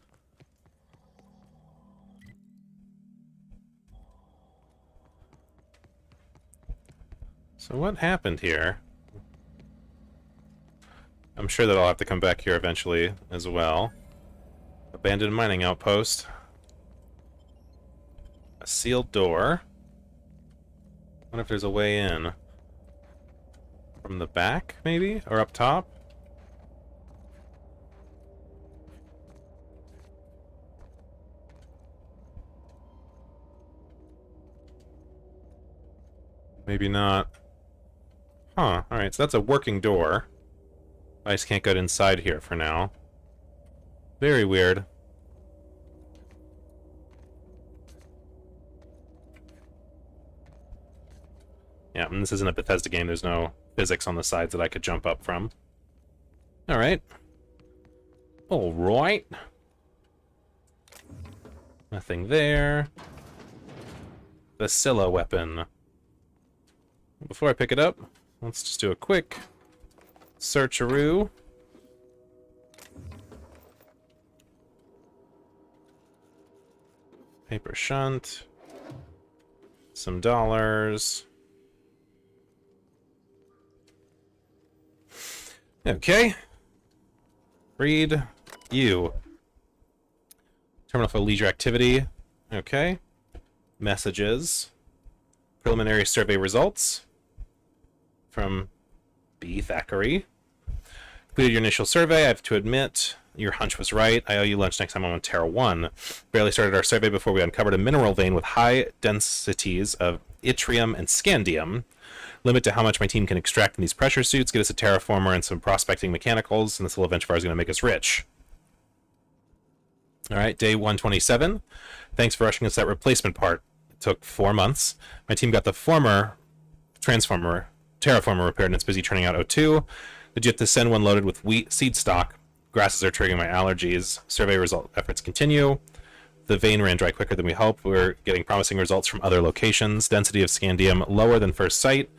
So what happened here? I'm sure that I'll have to come back here eventually as well. Abandoned mining outpost. A sealed door. I wonder if there's a way in. From the back, maybe? Or up top? Maybe not. Huh, alright, so that's a working door. I just can't get inside here for now. Very weird. Yeah, and this isn't a Bethesda game, there's no physics on the sides that I could jump up from. Alright. Alright. Nothing there. The Scylla weapon. Before I pick it up, let's just do a quick search-a-roo. Paper shunt. Some dollars. Okay. Read you. Terminal for leisure activity. Okay. Messages. Preliminary survey results. From B. Thackeray. Completed your initial survey. I have to admit, your hunch was right. I owe you lunch next time I'm on Terra 1. Barely started our survey before we uncovered a mineral vein with high densities of yttrium and scandium. Limit to how much my team can extract in these pressure suits. Get us a terraformer and some prospecting mechanicals, and this little adventure of ours is going to make us rich. Alright, day 127. Thanks for rushing us that replacement part. It took 4 months. My team got the former terraformer repaired, and it's busy turning out O2. Did you have to send one loaded with wheat seed stock? Grasses are triggering my allergies. Survey result efforts continue. The vein ran dry quicker than we hoped. We're getting promising results from other locations. Density of scandium lower than first sight.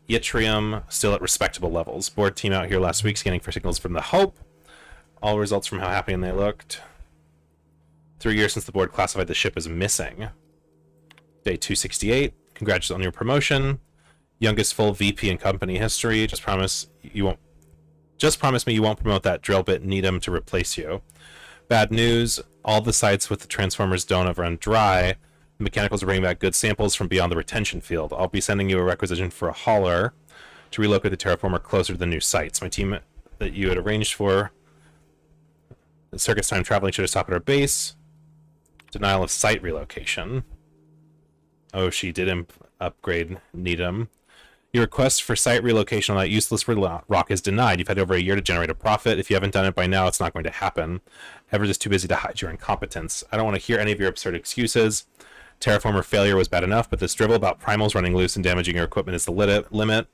Yttrium still at respectable levels. Board team out here last week scanning for signals from the Hope. All results from how happy they looked. 3 years since the board classified the ship as missing. Day 268. Congrats on your promotion. Youngest full VP in company history. Just promise me you won't promote that drill bit Needham to replace you. Bad news, all the sites with the transformers don't have run dry. The mechanicals are bringing back good samples from beyond the retention field. I'll be sending you a requisition for a hauler to relocate the terraformer closer to the new sites. My team that you had arranged for the circus time traveling should have stopped at our base. Denial of site relocation. Oh, she did upgrade Needham. Your request for site relocation on that useless rock is denied. You've had over a year to generate a profit. If you haven't done it by now, it's not going to happen. Everett is too busy to hide your incompetence. I don't want to hear any of your absurd excuses. Terraformer failure was bad enough, but this drivel about primals running loose and damaging your equipment is the limit.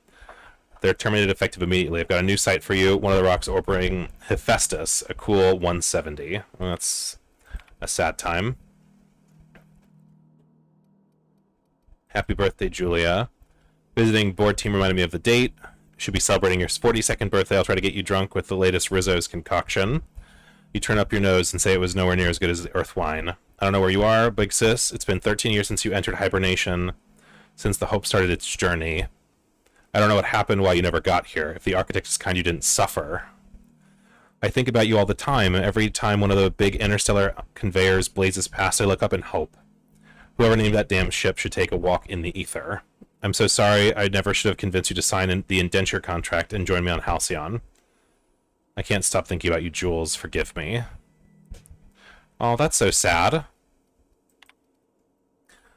They're terminated effective immediately. I've got a new site for you. One of the rocks orbiting Hephaestus, a cool 170. Well, that's a sad time. Happy birthday, Julia. Visiting board team reminded me of the date. Should be celebrating your 42nd birthday. I'll try to get you drunk with the latest Rizzo's concoction. You turn up your nose and say it was nowhere near as good as the Earth wine. I don't know where you are, big sis. It's been 13 years since you entered hibernation, since the Hope started its journey. I don't know what happened, why you never got here. If the architect is kind, you didn't suffer. I think about you all the time, and every time one of the big interstellar conveyors blazes past, I look up and hope. Whoever named that damn ship should take a walk in the ether. I'm so sorry, I never should have convinced you to sign the indenture contract and join me on Halcyon. I can't stop thinking about you, Jules. Forgive me. Oh, that's so sad.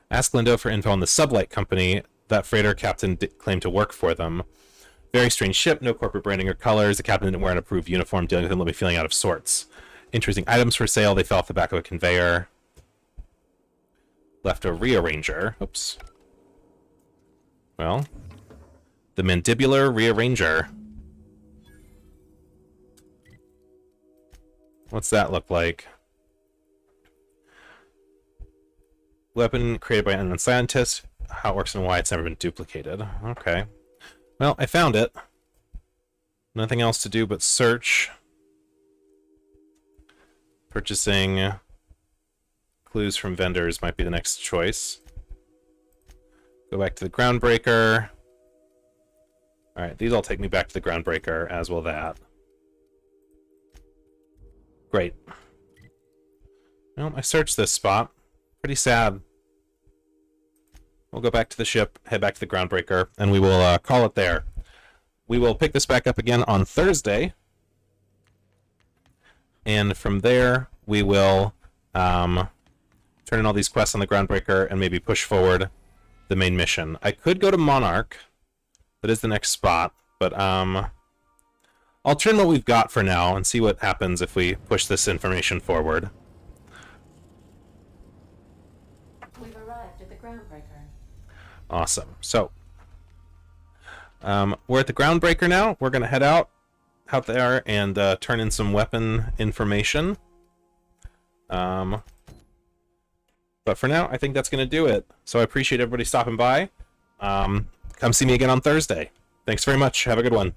Ask Lindo for info on the Sublight Company. That freighter captain claimed to work for them. Very strange ship, no corporate branding or colors. The captain didn't wear an approved uniform. Dealing with him will be feeling out of sorts. Interesting items for sale. They fell off the back of a conveyor. Left a rearranger. Oops. Well, the mandibular rearranger. What's that look like? Weapon created by an unknown scientist. How it works and why it's never been duplicated. Okay. Well, I found it. Nothing else to do but search. Purchasing clues from vendors might be the next choice. Go back to the Groundbreaker. Alright, these all take me back to the Groundbreaker, as will that. Great. Well, I searched this spot. Pretty sad. We'll go back to the ship, head back to the Groundbreaker, and we will call it there. We will pick this back up again on Thursday. And from there, we will turn in all these quests on the Groundbreaker and maybe push forward the main mission. I could go to Monarch. That is the next spot. But I'll turn what we've got for now and see what happens if we push this information forward. We've arrived at the Groundbreaker. Awesome. So, we're at the Groundbreaker now. We're going to head out there and turn in some weapon information. But for now, I think that's going to do it. So I appreciate everybody stopping by. Come see me again on Thursday. Thanks very much. Have a good one.